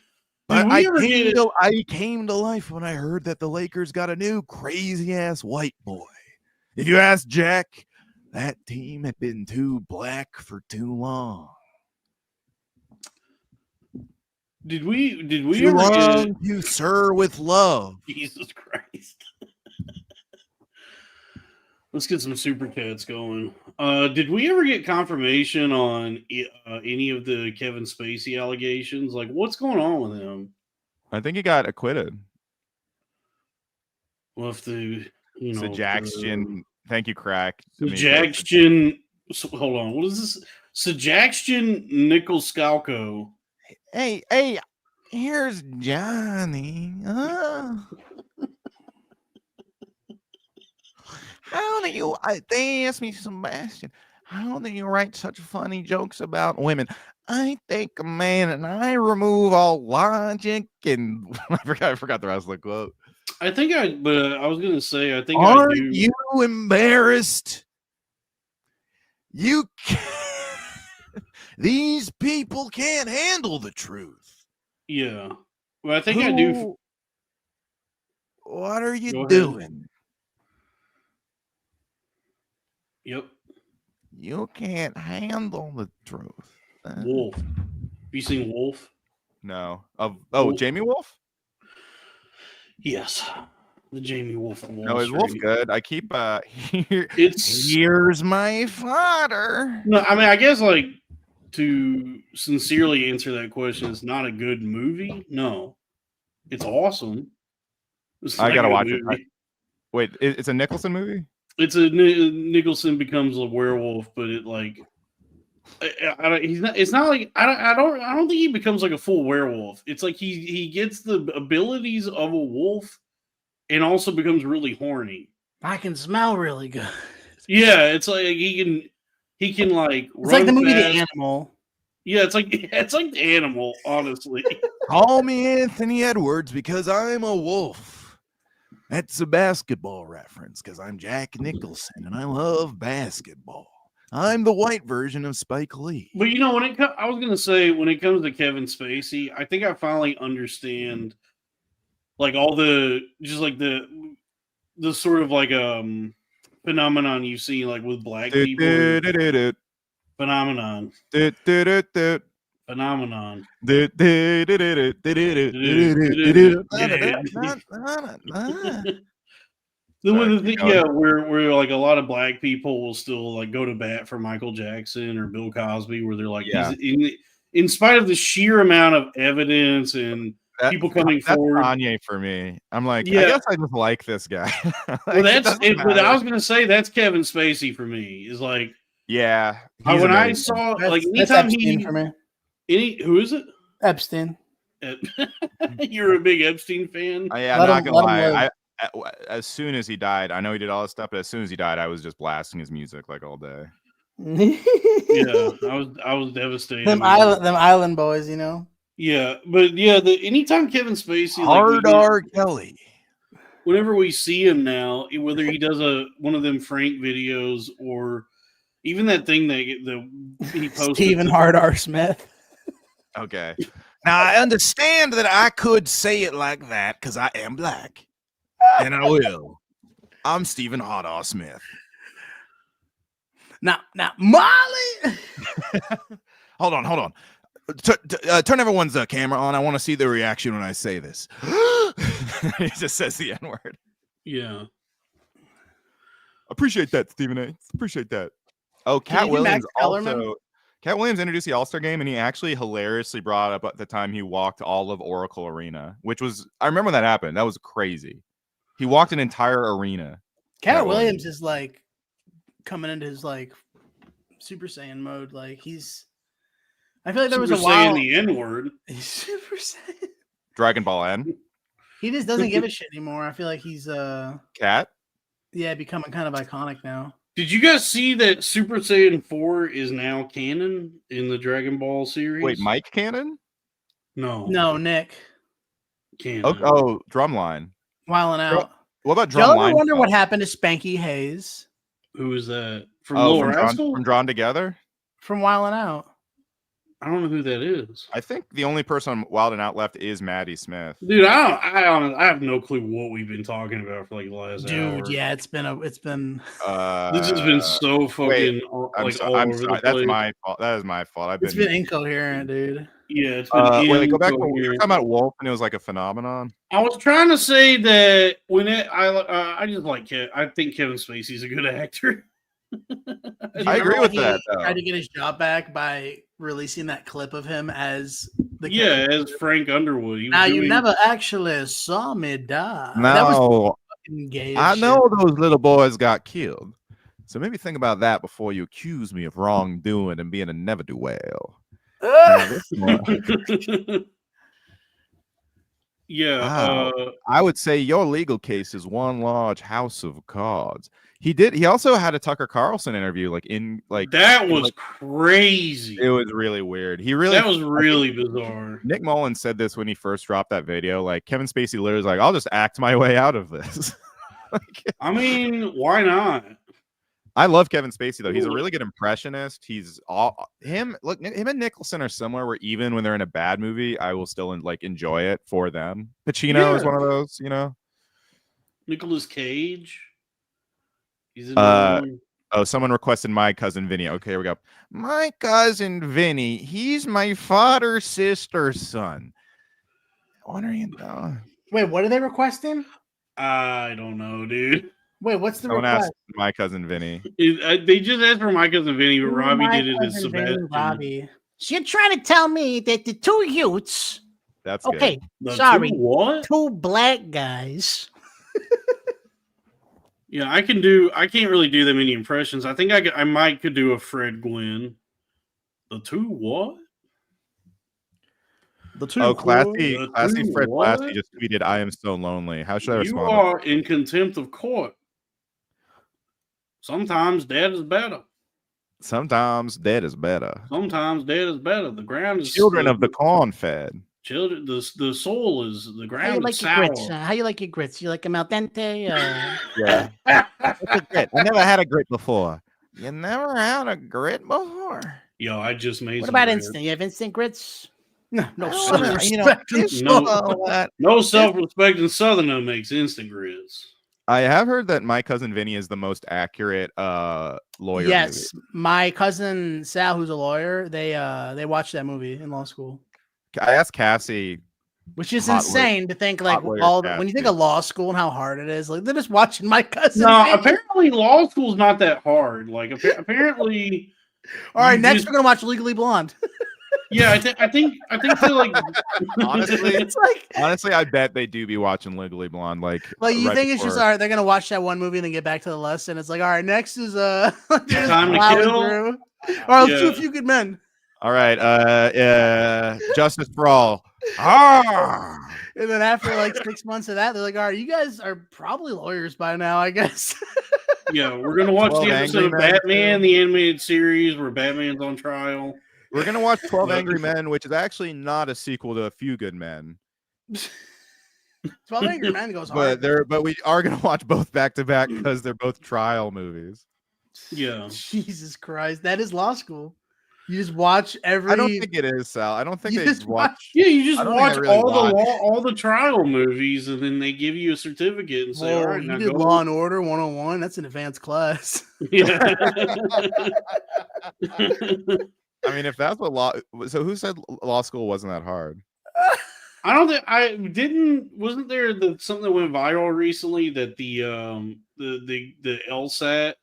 I came to life when I heard that the Lakers got a new crazy ass white boy. If you ask Jack, that team had been too black for too long. Did we Too ever long to sir with love? Jesus Christ. Let's get some super cats going. Did we ever get confirmation on any of the Kevin Spacey allegations? Like, what's going on with him? I think he got acquitted. Well, if the Sajaxian, thank you, Crack. Sajaxian, hold on, what is this? Sajaxian Nicholscalco. Hey, here's Johnny. How do you? They asked me, Sebastian, how do you write such funny jokes about women? I take a man and I remove all logic and I forgot the rest of the quote. I was gonna say, I think Aren't I do. you embarrassed? You can't. These people can't handle the truth. Yeah. Well, I think I do. What are you doing? Yep. You can't handle the truth. Wolf. Have you seen Wolf? No. Wolf? Jamie Wolf? Yes. The Jamie Wolf from Wall No, is Wolf good? I keep here's my fodder. No, I mean, I guess like to sincerely answer that question, it's not a good movie. No. It's awesome. I gotta watch it. Wait, it's a Nicholson movie? It's a Nicholson becomes a werewolf, but it like he's not. It's not like I don't think he becomes like a full werewolf. It's like he gets the abilities of a wolf, and also becomes really horny. I can smell really good. Yeah, it's like he can like. It's like the movie The Animal. Yeah, it's like The Animal. Honestly, call me Anthony Edwards because I'm a wolf. That's a basketball reference because I'm Jack Nicholson and I love basketball. I'm the white version of Spike Lee. But I was gonna say when it comes to Kevin Spacey, I think I finally understand like all the just like the sort of like phenomenon you see like with black people. Phenomenon. Phenomenon. Where like a lot of black people will still like go to bat for Michael Jackson or Bill Cosby, where they're like, in spite of the sheer amount of evidence and people coming forward. Kanye for me. I'm like, I guess I just like this guy. Well, that's it. But I was gonna say that's Kevin Spacey for me. Is like, yeah. When I saw like anytime for me. Who is it? Epstein. You're a big Epstein fan? I'm not gonna lie. As soon as he died, I know he did all this stuff, but as soon as he died, I was just blasting his music like all day. Yeah, I was devastated. Them island boys, you know. Yeah, but yeah, anytime Kevin Spacey, Hard R. Kelly. Whenever we see him now, whether he does one of them Frank videos or even that thing that he posted, Stephen Hard R. Smith. Okay. Now I understand that I could say it like that because I am black, and I will. I'm Stephen Hard R. Smith. Now, Molly. Hold on. Turn everyone's camera on. I want to see the reaction when I say this. He just says the N-word. Yeah. Appreciate that, Stephen A. Appreciate that. Oh, Cat Williams also. Cat Williams introduced the All-Star Game, and he actually hilariously brought up at the time he walked all of Oracle Arena, which was, I remember when that happened. That was crazy. He walked an entire arena. Cat Williams is like coming into his like Super Saiyan mode. Like I feel like there was a while. The N-word. Super Saiyan. Dragon Ball N. He just doesn't give a shit anymore. I feel like he's Cat. Yeah, becoming kind of iconic now. Did you guys see that Super Saiyan 4 is now canon in the Dragon Ball series? Wait, Mike Cannon? No, Nick. Cannon. Oh, Drumline. Wilding out. What about Drumline? Y'all ever wonder what happened to Spanky Hayes? Who is that? From Lower Rascal? From Drawn Together? From Wild 'N Out. I don't know who that is. I think the only person on Wild 'N Out left is Maddie Smith. Dude, I have no clue what we've been talking about for like the last hour. Dude, yeah, it's been this has been so fucking all over the place. That's my fault. That is my fault. It's been incoherent, dude. Yeah, it's been wait, go back to we were talking about Wolf, and it was like a phenomenon. I was trying to say that I just like I think Kevin Spacey's a good actor. I agree with that. He tried to get his job back by releasing that clip of him as as Frank Underwood. Now you never actually saw me die. No, that was fucking gay. I know those little boys got killed, so maybe think about that before you accuse me of wrongdoing and being a never do well. Yeah, I would say your legal case is one large house of cards. He also had a Tucker Carlson interview that was crazy. It was really weird. That was really bizarre. Nick Mullen said this when he first dropped that video. Like, Kevin Spacey literally was like, I'll just act my way out of this. I mean, why not? I love Kevin Spacey though. He's a really good impressionist. Him and Nicholson are similar where even when they're in a bad movie, I will still enjoy it for them. Pacino is one of those, Nicolas Cage. He's someone requested My Cousin Vinny. Okay, here we go. My cousin Vinny, he's my father's sister's son. What are you doing? Wait, what are they requesting? I don't know, dude. Wait, what's the Someone request? asked My Cousin Vinny. They just asked for My Cousin Vinny, but Robbie did it as Sebastian. Robbie. So you're trying to tell me that the two youths. That's okay. Good. Sorry, two black guys. Yeah, I can't really do that many impressions. I think I might could do a Fred Gwynn. The two what? The two classy Fred Classy just tweeted, "I am so lonely. How should I respond?" You are in contempt of court. Sometimes dad is better. Sometimes dad is better. Sometimes dad is better. The ground is children of the corn-fed. Children, the soul is the ground. How you like is your sour. grits? How you like your grits? You like them al dente? Yeah. What's a grit? I never had a grit before. You never had a grit before? Yo, I just made. What about instant? You have instant grits? No self-respect. No self-respecting Southerner makes instant grits. I have heard that My Cousin Vinny is the most accurate lawyer. Yes, movie. My cousin Sal, who's a lawyer, they watched that movie in law school. I asked Cassie, which is insane to think when you think of law school and how hard it is, like they're just watching My Cousin. No, Vinny. apparently law school's not that hard. Like apparently. All right, next we're gonna watch Legally Blonde. Yeah, I think they like honestly, I bet they do be watching Legally Blonde. Like you think it's just all right? They're gonna watch that one movie and then get back to the lesson. It's like, all right, next is Time to Kill. All right, let's do A Few Good Men. All right, Justice for All. And then after like 6 months of that, they're like, all right, you guys are probably lawyers by now, I guess. Yeah, we're gonna watch the episode of Batman, the animated series where Batman's on trial. We're gonna watch 12 Angry Men, which is actually not a sequel to A Few Good Men. 12 Angry Men goes hard. But we are gonna watch both back to back because they're both trial movies. Yeah. Jesus Christ, that is law school. You just watch every. I don't think it is, Sal. I don't think they just watch. Yeah, you just watch all the trial movies, and then they give you a certificate and say, "All right, you now did go." Law and Order 101. That's an advanced class. Yeah. I mean, if that's what law. So who said law school wasn't that hard? I don't think Wasn't there something that went viral recently that the LSAT,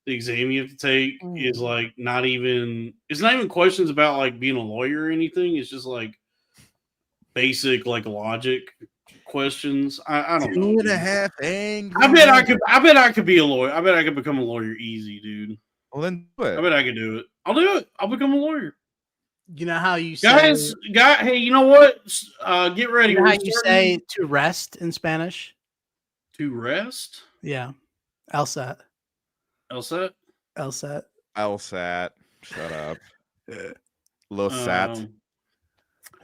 the exam you have to take, is like not even. It's not even questions about like being a lawyer or anything. It's just like basic like logic questions. I don't know. 2.5 angry. I bet I could be a lawyer. I bet I could become a lawyer easy, dude. Well, then do it. I bet I could do it. I'll do it. I'll become a lawyer. You know how you say, hey, you know what? Get ready. You know how you say to rest in Spanish? To rest? Yeah. LSAT. LSAT? LSAT. LSAT. Shut up. LSAT.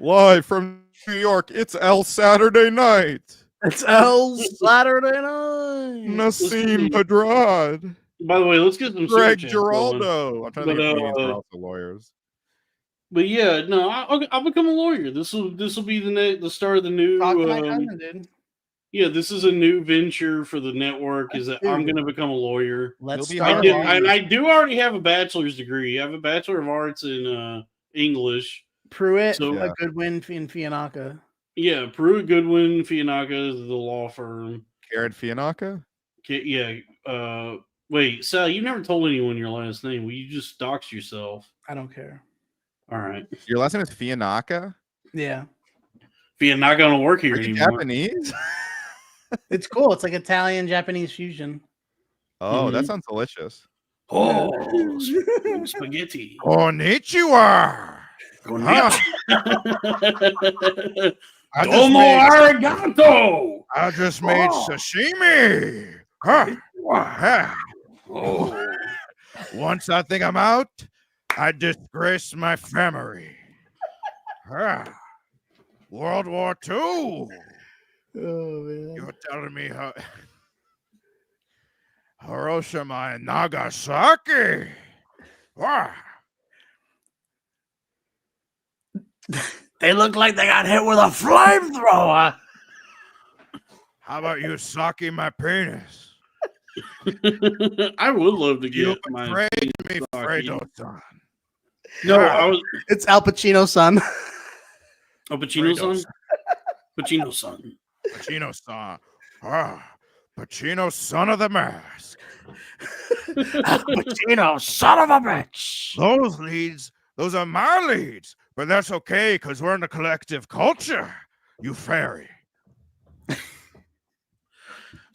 Live from New York, it's L Saturday night. It's L Saturday night. Nassim Pedrad. By the way, let's get some Greg super chats going. Giraldo. I'm trying to think of comedians who are also lawyers. But yeah, no, I'll become a lawyer. This will be the start of the new. Talk to my cousin, dude. Yeah, this is a new venture for the network. Is that I'm going to become a lawyer. Let's start. I do already have a bachelor's degree. I have a Bachelor of Arts in English. Pruitt, Goodwin, in Fiannaca. Yeah, Pruitt, Goodwin, Fiannaca is the law firm. Karen Fiannaca? Yeah. Wait, Sal, you never told anyone your last name. Will you just dox yourself? I don't care. All right. Your last name is Fiannaca? Yeah. Fiannaca don't work here anymore. Japanese? It's cool. It's like Italian Japanese fusion. Oh, that sounds delicious. Oh, spaghetti. Konnichiwa. Domo arigato. I just made sashimi. Once I think I'm out, I disgrace my family. World War II. Oh man! You're telling me Hiroshima and Nagasaki? They look like they got hit with a flamethrower. How about you sucking my penis? I would love to get my me, Fredo-san. No, It's Al Pacino's son. Oh, Pacino's son? Pacino's son. Pacino's son. Pacino, son of the mask. Pacino, son of a bitch. Those leads, those are my leads. But that's okay, because we're in the collective culture, you fairy.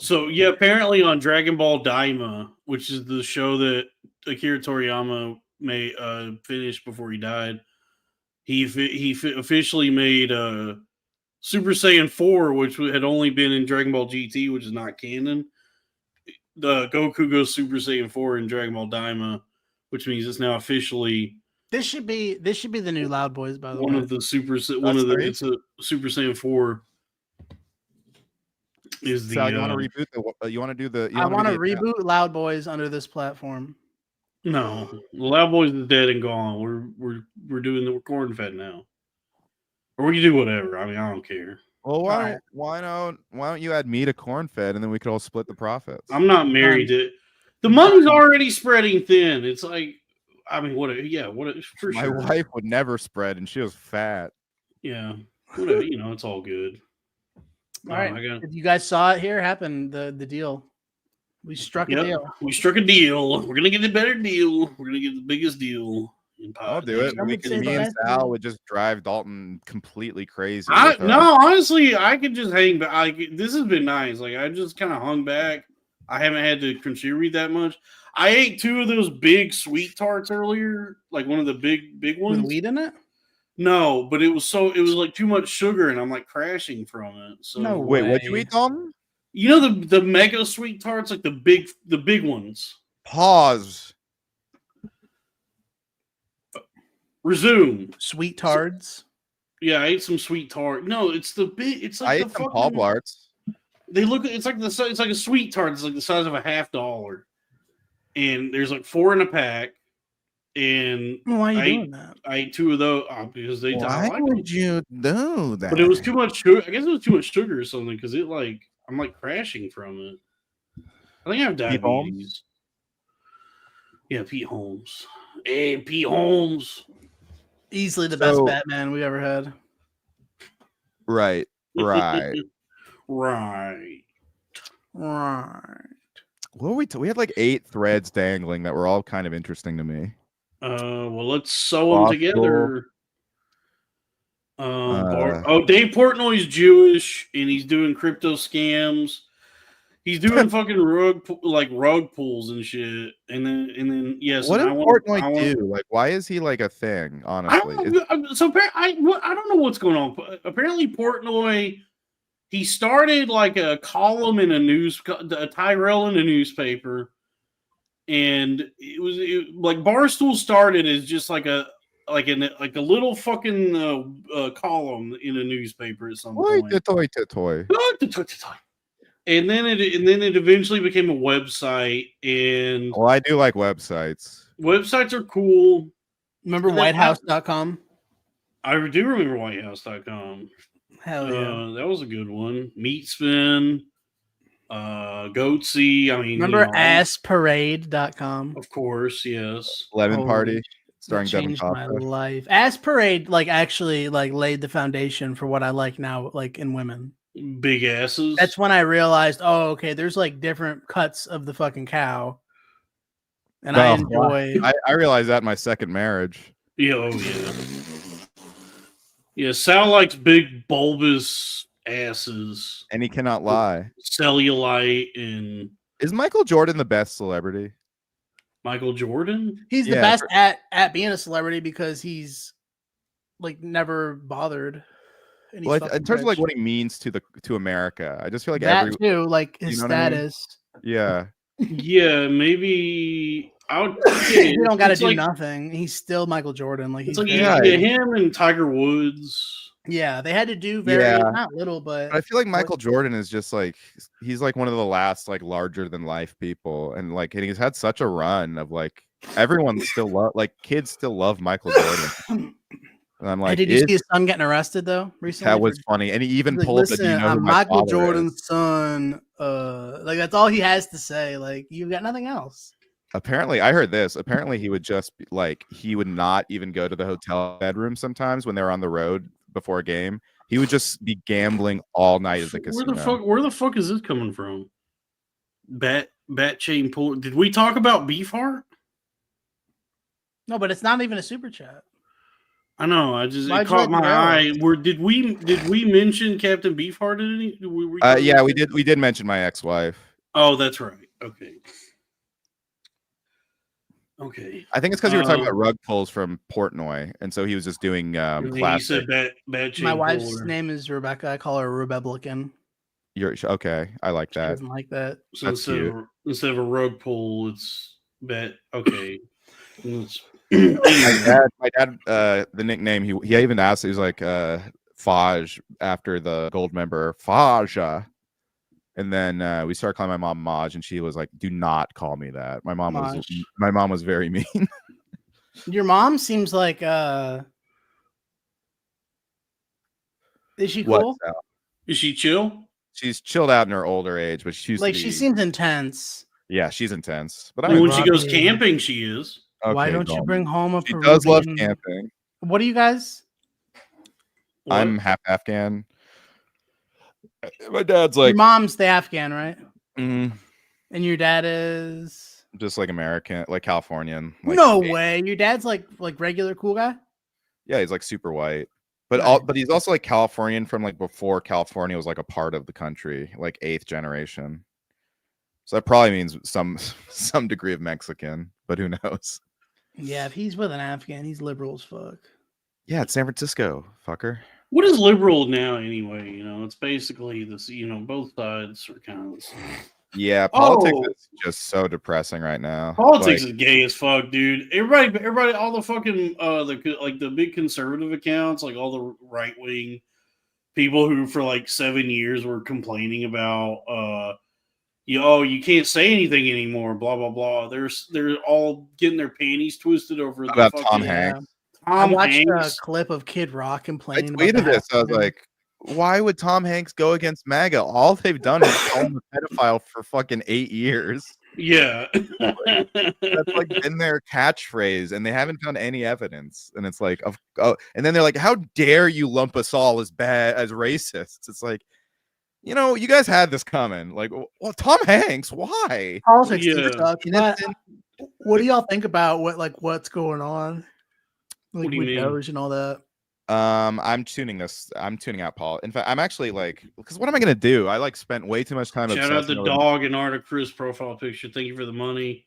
So, yeah, apparently on Dragon Ball Daima, which is the show that Akira Toriyama finished before he died, he officially made Super Saiyan 4, which had only been in Dragon Ball GT, which is not canon. The Goku goes Super Saiyan 4 in Dragon Ball Daima, which means it's now officially... This should be the new Loud Boys, by the way. It's a Super Saiyan 4. Is the so you want to reboot you want to do the? I want to reboot Loud Boys under this platform. No, Loud Boys is dead and gone. We're doing the Cornfed now, or we can do whatever. I mean, I don't care. Well, why don't you add me to Cornfed and then we could all split the profits? I'm not married to. The money's already spreading thin. It's like. I mean, for my sure. wife would never spread, and she was fat. Yeah, it's all good. All right, you guys saw it here happen. The deal, we struck a deal. We struck a deal. We're gonna get a better deal. We're gonna get the biggest deal. I'll do it. Me and Sal would just drive Dalton completely crazy. Honestly, I could just hang back. This has been nice. Like I just kind of hung back. I haven't had to contribute that much. I ate 2 of those big sweet tarts earlier, like one of the big ones. With weed in it? No, but it was like too much sugar, and I'm like crashing from it. So no wait, what'd you eat, Dalton? You know the mega sweet tarts, like the big ones. Pause. Resume. Sweet tarts. Yeah, I ate some sweet tart. No, it's the big. It's like I ate some Paul Blarts. They look. It's like a sweet tart. It's like the size of a $50, and there's like 4 in a pack. And why are you doing that? I ate 2 of those because they. Why would you do that? But it was too much sugar. I guess it was too much sugar or something because I'm like crashing from it. I think I have diabetes. Yeah, Pete Holmes. Hey, Pete Holmes. Easily the best Batman we ever had. Right. Right. What we had like 8 threads dangling that were all kind of interesting to me. Well, let's sew them together. Dave Portnoy's Jewish, and he's doing crypto scams. He's doing fucking rug pulls and shit. And then yes. What did Portnoy do? Like, why is he like a thing? Honestly, I don't know what's going on. Apparently, Portnoy. He started like a column in a Tyrell in a newspaper, and it was like Barstool started as just like a little fucking column in a newspaper at some point. And then it eventually became a website, and Well, I do like websites. Websites are cool. Remember whitehouse.com? I do remember whitehouse.com. Hell yeah. That was a good one. Meat Spin, Goatsy. I mean, remember assparade.com? Of course, yes. Lemon Party, starring Devin changed my Costa. life. Ass Parade, actually, laid the foundation for what I like now, in women. Big asses. That's when I realized, oh, okay, there's different cuts of the fucking cow. And I enjoy. I realized that in my second marriage. Yeah, oh yeah. Yeah, Sal likes big bulbous asses. And he cannot lie. Cellulite and is Michael Jordan the best celebrity? Michael Jordan? He's the best at being a celebrity because he's never bothered. Well, in terms of what he means to America, I just feel like that too, his status. I mean? Yeah. Yeah, maybe he don't got to do nothing. He's still Michael Jordan. It's him and Tiger Woods. Yeah, they had to do not little, but I feel like Michael Jordan is just he's one of the last larger than life people, and and he's had such a run of everyone still kids still love Michael Jordan. And I'm did you see his son getting arrested though recently? That was funny, and he even pulled the I'm Michael Jordan's son. That's all he has to say. You got nothing else. Apparently, I heard this. Apparently, he would just he would not even go to the hotel bedroom sometimes when they were on the road before a game. He would just be gambling all night at the casino. Where the fuck is this coming from? Bat chain pull. Did we talk about Beefheart? No, but it's not even a super chat. I know. It caught my eye. Did we mention Captain Beefheart? Yeah, we did. We did mention my ex-wife. Oh, that's right. Okay. I think it's because you were talking about rug pulls from Portnoy, and so he was just doing plastic. My wife's name is Rebecca. I call her Rebeblican. You're okay. I like that. She doesn't like that. So instead of a rug pull, it's bet. Okay. my dad, the nickname he even asked, he was like Faj after the gold member Faja, and then we started calling my mom Maj, and she was like, "Do not call me that." My mom was very mean. Your mom seems like is she cool? Is she chill? She's chilled out in her older age, but she seems intense. Yeah, she's intense. But when she goes camping, she is. Okay, why don't you bring home a Peruvian? She does love camping. What are you guys? I'm half Afghan. My dad's your mom's the Afghan, right? Mm-hmm. And your dad is just American, Californian. No way. Your dad's regular cool guy? Yeah, he's super white. But he's also Californian from before California was a part of the country, 8th generation. So that probably means some degree of Mexican, but who knows? Yeah, if he's with an Afghan, he's liberal as fuck. Yeah, it's San Francisco, fucker. What is liberal now anyway? It's basically this, both sides are kind of the same. Yeah, politics is just so depressing right now. Politics is gay as fuck, dude. Everybody, all the fucking the big conservative accounts, all the right wing people who for 7 years were complaining about you can't say anything anymore, blah blah blah. They're all getting their panties twisted over about Tom Hanks. I watched a clip of Kid Rock complaining. I tweeted this. I was like, why would Tom Hanks go against MAGA? All they've done is call him a pedophile for fucking 8 years. Yeah. That's been their catchphrase, and they haven't found any evidence. And it's and then they're like, how dare you lump us all as bad as racists? It's you guys had this coming. Well, Tom Hanks, why? Politics sucks. What do y'all think about what's going on? What do you mean? Doge and all that. I'm tuning out Paul. In fact, I'm actually because what am I gonna do? I spent way too much time. Shout out the dog and Art of Chris profile picture. Thank you for the money.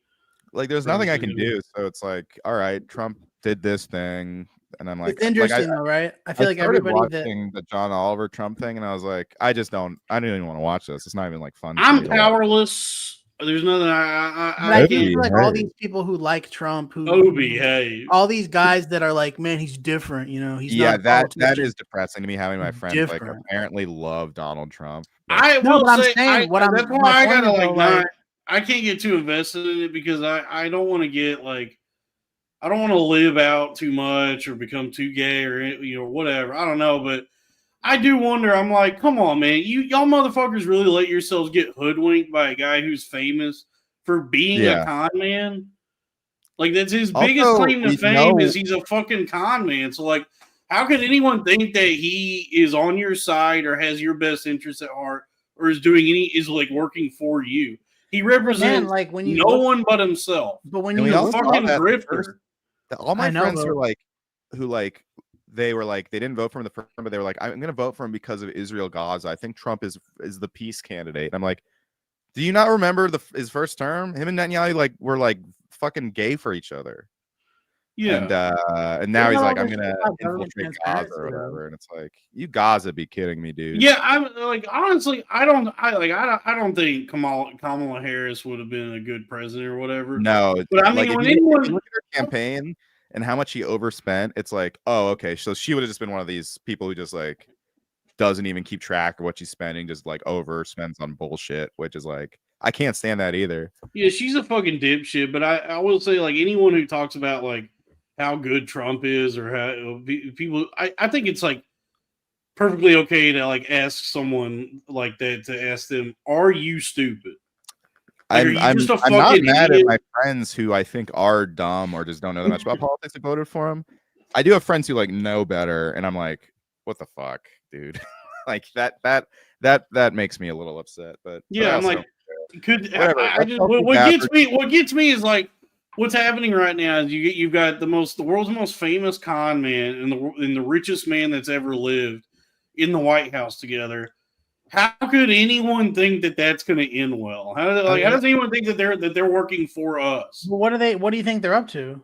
There's nothing I can do. So it's all right, Trump did this thing, and I'm it's interesting though, right? I feel everybody watching the John Oliver Trump thing, and I was I don't even want to watch this. It's not even fun. I'm powerless. There's nothing I feel all these people who like Trump, all these guys that are man, he's different, he's that is depressing to me having my friends apparently love Donald Trump. I will say that's why I gotta I can't get too invested in it because I don't want to get like I don't want to live out too much or become too gay or whatever. I don't know, but I do wonder. I'm like, come on, man, y'all motherfuckers really let yourselves get hoodwinked by a guy who's famous for being a con man? Like that's his biggest claim to fame is he's a fucking con man. So like, how can anyone think that he is on your side or has your best interests at heart or is like working for you? He represents no one but himself. But when you a fucking grifter, all my friends were like, they were like, they didn't vote for him the first time, but they were like, I'm going to vote for him because of Israel Gaza. I think Trump is the peace candidate. And I'm like, do you not remember his first term? Him and Netanyahu were like fucking gay for each other. Yeah. And now he's like, I'm gonna infiltrate Gaza or whatever. And it's like, you Gaza be kidding me, dude. Yeah, I'm like honestly, I don't think Kamala Harris would have been a good president or whatever. No, but I mean, when anyone if you look at her campaign and how much she overspent, it's like, oh, okay, so she would have just been one of these people who just like doesn't even keep track of what she's spending, just like overspends on bullshit, which is like, I can't stand that either. Yeah, she's a fucking dipshit. But I will say, like, anyone who talks about like how good Trump is or how people, I think it's like perfectly okay to like ask someone like that to ask them, "Are you stupid?" Like, I'm not mad at my friends who I think are dumb or just don't know that much about politics and voted for him. I do have friends who like know better, and I'm like, what the fuck, dude? Like that makes me a little upset. But yeah, I'm like, what gets me is like what's happening right now is you've got the world's most famous con man and the richest man that's ever lived in the White House together. How could anyone think that that's going to end well? How does anyone think that they're working for us? Well, what do you think they're up to?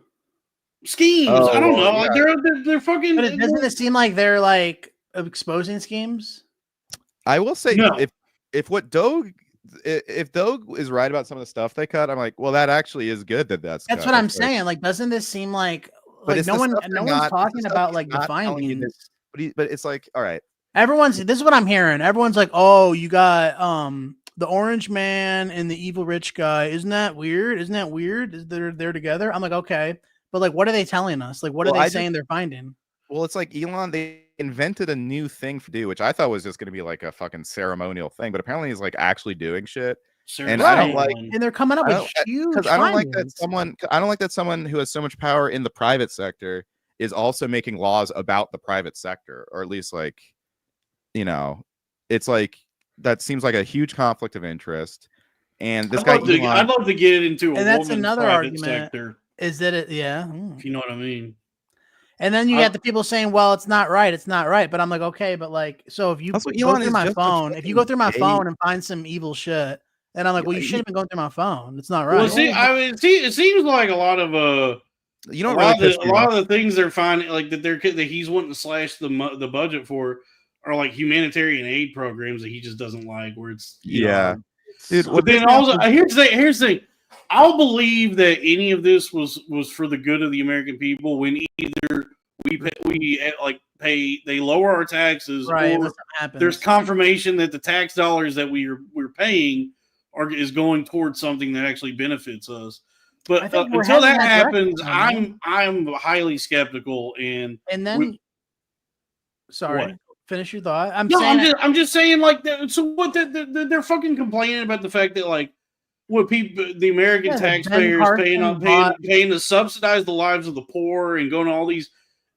Schemes. I don't know. Yeah. Like they're fucking. But doesn't it seem like they're like exposing schemes? I will say no. if Doug is right about some of the stuff they cut, I'm like, well, that actually is good that's cut. What I'm saying. Like, doesn't this seem like no one's talking about like the findings? But it's like, all right. This is what I'm hearing. Everyone's like, oh, you got the orange man and the evil rich guy. Isn't that weird? They're together? I'm like, okay. But like, what are they telling us? Like, what are they saying they're finding? Well, it's like Elon, they invented a new thing to do, which I thought was just going to be like a fucking ceremonial thing, but apparently he's like actually doing shit. And I don't like, and they're coming up with huge. Because I don't like that someone who has so much power in the private sector is also making laws about the private sector, or at least like, it's like that seems like a huge conflict of interest. And this guy, I'd love to get into and that's another argument. Sector, is that it? Yeah, if you know what I mean. And then you got the people saying, "Well, it's not right. It's not right." But I'm like, okay, but like, so if you go through my phone, and find some evil shit, and I'm like, well, you shouldn't have been going through my phone. It's not right. Well, see, it seems like a lot of a lot of the things they're finding, like that he's wanting to slash the budget for, are like humanitarian aid programs that he just doesn't like. Where it's dude. But then also, here's the thing. I'll believe that any of this was for the good of the American people when either they lower our taxes, right, or there's confirmation that the tax dollars that we're paying is going towards something that actually benefits us. But until that happens, I'm highly skeptical. And then, finish your thought. I'm just saying, like, so what? They're fucking complaining about the fact that like. What the American taxpayers paying to subsidize the lives of the poor and going to all these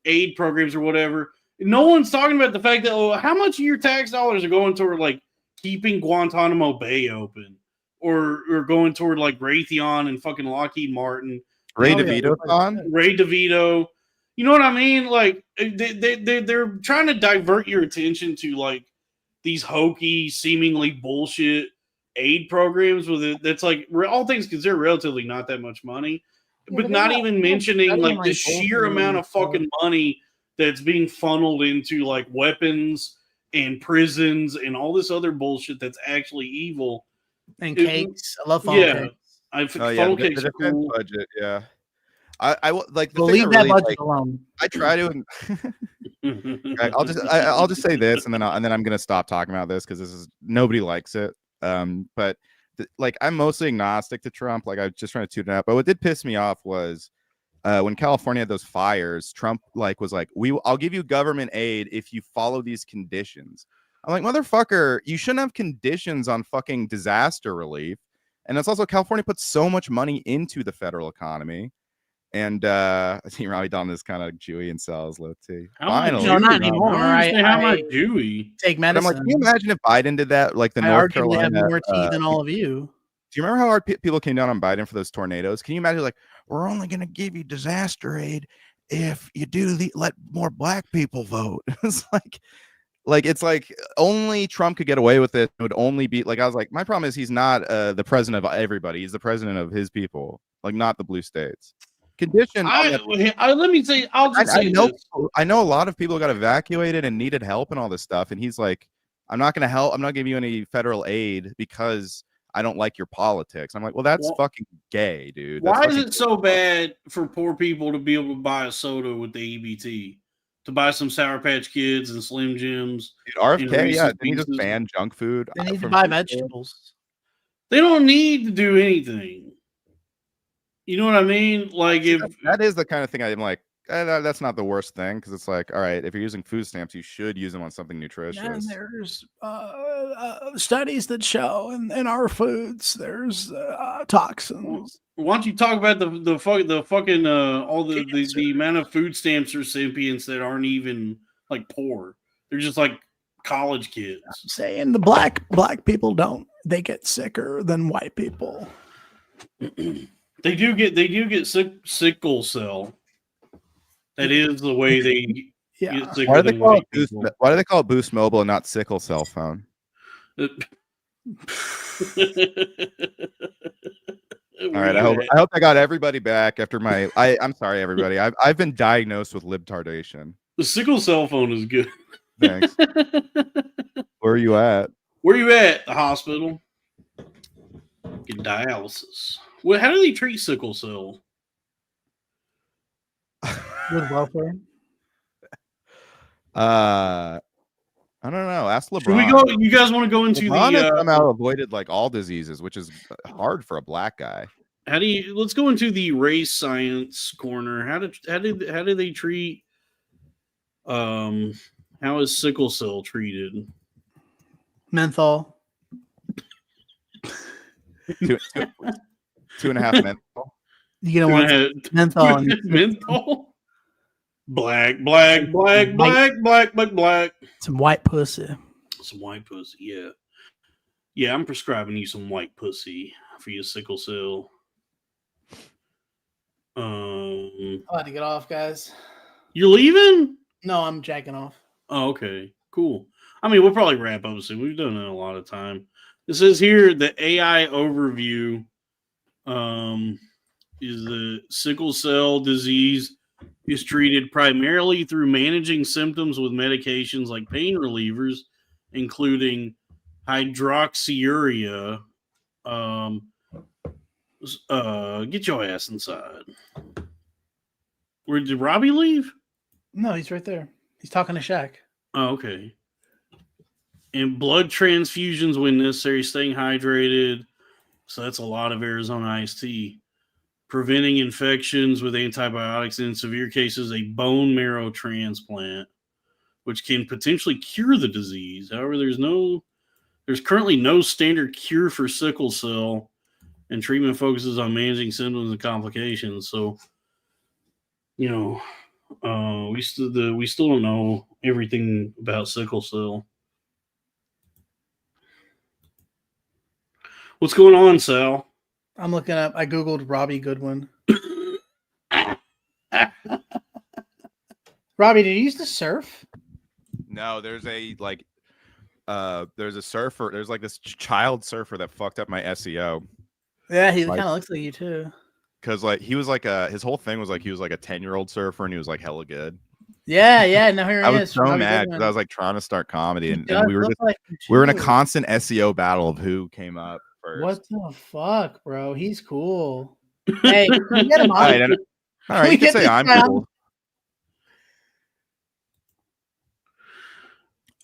aid programs or whatever. No one's talking about the fact that how much of your tax dollars are going toward like keeping Guantanamo Bay open, or going toward like Raytheon and fucking Lockheed Martin, Ray DeVito. You know what I mean? Like they're trying to divert your attention to like these hokey, seemingly bullshit aid programs with it that's like all things considered relatively not that much money, but not even mentioning like the sheer amount of fucking money that's being funneled into like weapons and prisons and all this other bullshit that's actually evil. And cakes. I love funnel cakes. Funnel cakes are cool. Budget, yeah. I like leave that budget alone. I try to I'll just say this, and then I'm gonna stop talking about this because nobody likes it. But like I'm mostly agnostic to Trump. Like I was just trying to tune it out. But what did piss me off was when California had those fires. Trump was like, I'll give you government aid if you follow these conditions. I'm like, motherfucker, you shouldn't have conditions on fucking disaster relief. And it's also California puts so much money into the federal economy. And I think Robbie Don is kind of Jewy and sells low tea. Finally, no, not anymore. How much Jewy? Take medicine. I'm like, can you imagine if Biden did that? Like the North Carolina have more tea than all of you. Do you remember how hard people came down on Biden for those tornadoes? Can you imagine, like, we're only going to give you disaster aid if you let more black people vote? It's like only Trump could get away with it. It would only be like, I was like, my problem is he's not the president of everybody. He's the president of his people, like not the blue states. Condition. Let me say, I know a lot of people got evacuated and needed help and all this stuff. And he's like, I'm not going to help. I'm not giving you any federal aid because I don't like your politics. I'm like, well, that's fucking gay, dude. Why is it so bad for poor people to be able to buy a soda with the EBT? To buy some Sour Patch Kids and Slim Jims? Dude, RFK, yeah. Didn't he just ban junk food? They need to buy vegetables. They don't need to do anything. You know what I mean? Like, if that is the kind of thing I'm like, that's not the worst thing, because it's like, all right, if you're using food stamps, you should use them on something nutritious. And there's studies that show in our foods there's toxins. Why don't you talk about the fucking all the amount of food stamps recipients that aren't even like poor? They're just like college kids. I'm saying the black people they get sicker than white people. They do get sickle cell. That is the way they get sicker. Why do they call it Boost Mobile and not Sickle Cell Phone? All right, I hope I got everybody back after my. I'm sorry, everybody. I've been diagnosed with libtardation. The sickle cell phone is good. Thanks. Where are you at? Where are you at? The hospital. Get dialysis. Well, how do they treat sickle cell? With welfare? I don't know. Ask LeBron. Should we go? You guys want to go into LeBron has somehow avoided like all diseases, which is hard for a black guy. Let's go into the race science corner. How do they treat how is sickle cell treated? Menthol. 2.5 menthol. You know what? Menthol. Menthol. Black. Some white pussy. Yeah. Yeah, I'm prescribing you some white pussy for your sickle cell. I'm about to get off, guys. You're leaving? No, I'm jacking off. Oh, okay. Cool. I mean, we'll probably wrap up soon. We've done it a lot of time. It says here the AI overview is the sickle cell disease is treated primarily through managing symptoms with medications like pain relievers, including hydroxyurea. Get your ass inside. Where did Robbie leave? No, he's right there. He's talking to Shaq. Oh, okay. And blood transfusions when necessary, staying hydrated. So that's a lot of Arizona iced tea. Preventing infections with antibiotics, in severe cases, a bone marrow transplant, which can potentially cure the disease. However, there's currently no standard cure for sickle cell, and treatment focuses on managing symptoms and complications. So, we still don't know everything about sickle cell. What's going on, Sal? I'm looking up. I googled Robbie Goodwin. Robbie, did you used to surf? No, there's a surfer. There's like this child surfer that fucked up my SEO. Yeah, he kind of looks like you too. Because like he was like his whole thing was like he was like a 10-year-old surfer and he was like hella good. Yeah. Now here I he was is. so mad because I was like trying to start comedy and we were in a constant SEO battle of who came up first. What the fuck, bro? He's cool. Hey, can we get him on? All right, you can say I'm cool.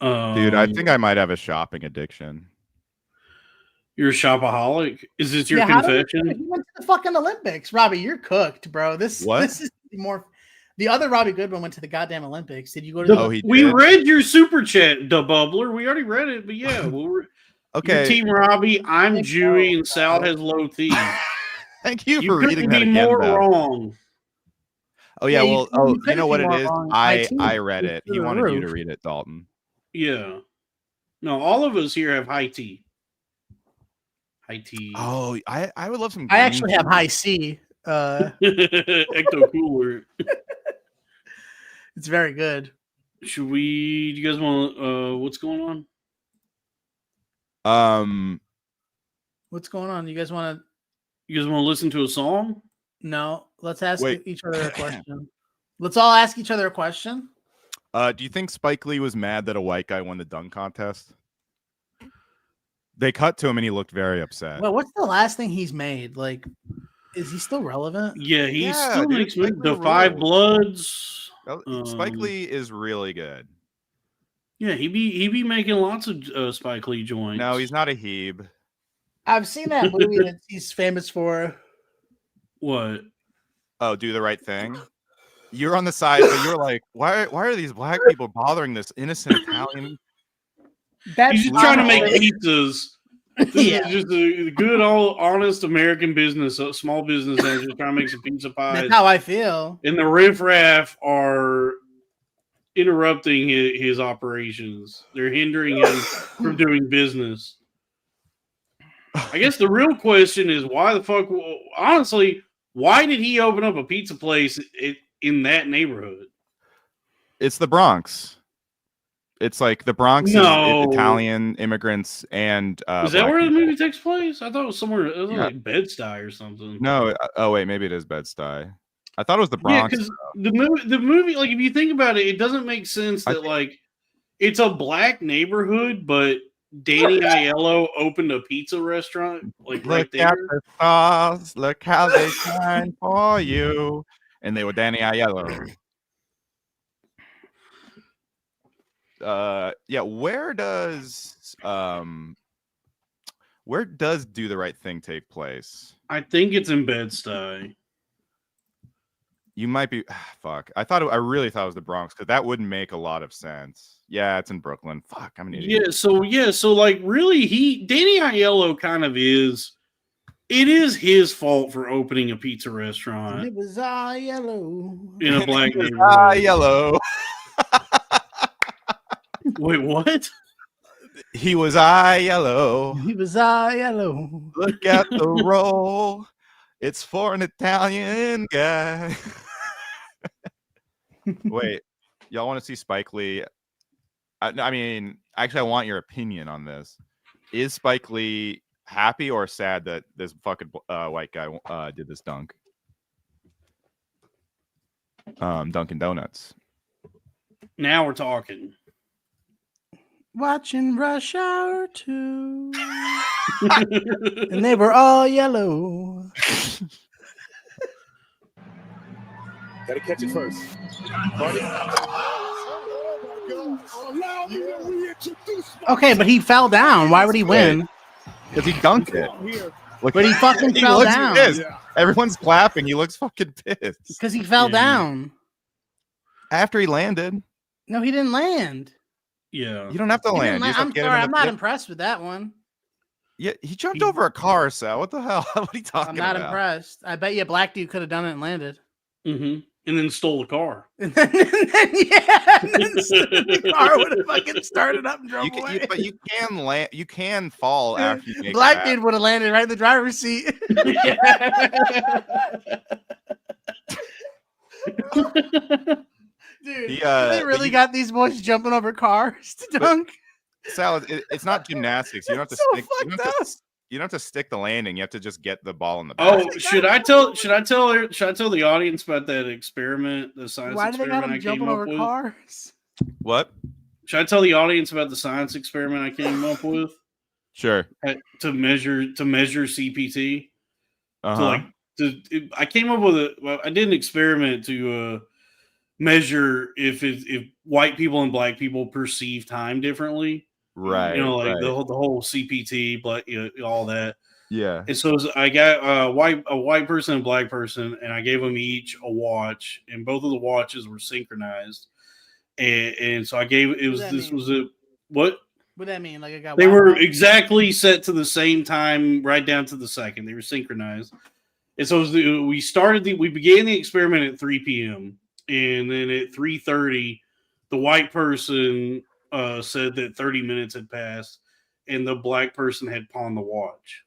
Dude, I think I might have a shopping addiction. You're a shopaholic? Is this your He confession? went to the fucking Olympics. Robbie, you're cooked, bro. This is more. The other Robbie Goodwin went to the goddamn Olympics. Did you go to we read your super chat, the bubbler. We already read it, but yeah, okay. You're Team Robbie. I'm Jewy, and Sal has low T. Thank you for reading that again. More wrong. Oh yeah, well, you know what it is? I read it. He wanted you to read it, Dalton. Yeah. No, all of us here have high T. High T. Oh, I would love some. I actually have high C. Ecto Cooler. It's very good. Should we? Do you guys want? What's going on? What's going on? You guys want to listen to a song? No. Let's ask each other a question. Let's all ask each other a question. Do you think Spike Lee was mad that a white guy won the dunk contest? They cut to him and he looked very upset. Well, what's the last thing he's made? Like, is he still relevant? Yeah, he still makes the Five Bloods. Spike Lee is really good. Yeah, he be making lots of Spike Lee joints. No, he's not a Hebe. I've seen that movie that he's famous for. What? Oh, Do the Right Thing. You're on the side, but you're like, why are these black people bothering this innocent Italian? He's just trying to make pizzas. Yeah, just a good, old, honest American business, a small business owner just trying to make some pizza pies. That's how I feel. And the riffraff are interrupting his operations. They're hindering him from doing business. I guess the real question is why the fuck? Honestly, why did he open up a pizza place in that neighborhood? It's the Bronx. It's like the Bronx is Italian immigrants and is that where the movie takes place? I thought it was somewhere. It was like Bed-Stuy or something. No, oh wait, maybe it is Bed-Stuy. I thought it was the Bronx. Yeah, because the movie, like if you think about it, it doesn't make sense that like it's a black neighborhood, but Danny Aiello opened a pizza restaurant like right there. Look at the stars, look how they shine for you, and they were Danny Aiello. Yeah, where does Do the Right Thing take place? I think it's in Bed-Stuy. You might be fuck. I really thought it was the Bronx because that wouldn't make a lot of sense. Yeah, it's in Brooklyn. Fuck, I'm an idiot. So like really Danny Aiello kind of is. It is his fault for opening a pizza restaurant. It was Aiello in a black neighborhood. Aiello. Wait, what? He was Aiello. He was Aiello. Look at the roll. It's for an Italian guy. Wait, y'all want to see Spike Lee? I mean, actually, I want your opinion on this. Is Spike Lee happy or sad that this fucking white guy did this dunk? Dunkin' Donuts. Now we're talking. Watching Rush Hour 2. And they were all yellow. Gotta catch it first. Okay, but he fell down. Why would he win? Because he dunked it. But he fucking fell down. Pissed. Everyone's clapping. He looks fucking pissed. Because he fell down. After he landed. No, he didn't land. Yeah. You don't have to land. I'm sorry. I'm not impressed with that one. Yeah, he jumped over a car, Sal. What the hell? What are you talking about? I'm not impressed. I bet you a black dude could have done it and landed. Mm-hmm. And then stole the car. And then the car would have fucking started up and drove away. But you can land. You can fall after you make black dude would have landed right in the driver's seat. Dude, they really got these boys jumping over cars to dunk. Sal, it's not gymnastics. You don't have to stick. You don't have to stick the landing. You have to just get the ball in the back. Oh, should I tell the audience about that experiment, the science experiment I came up with? Cars? What? Should I tell the audience about the science experiment I came up with? Sure. To measure CPT. Uh-huh. I came up with I did an experiment to measure if white people and black people perceive time differently. Right. You know, like right. the whole CPT, but all that. Yeah. And so I got a white person and a black person, and I gave them each a watch, and both of the watches were synchronized. And so I gave it was this mean? was a what? What that mean? Like I got They were exactly set to the same time, right down to the second. They were synchronized. And so we began the experiment at 3 p.m. and then at 3:30, the white person said that 30 minutes had passed, and the black person had pawned the watch.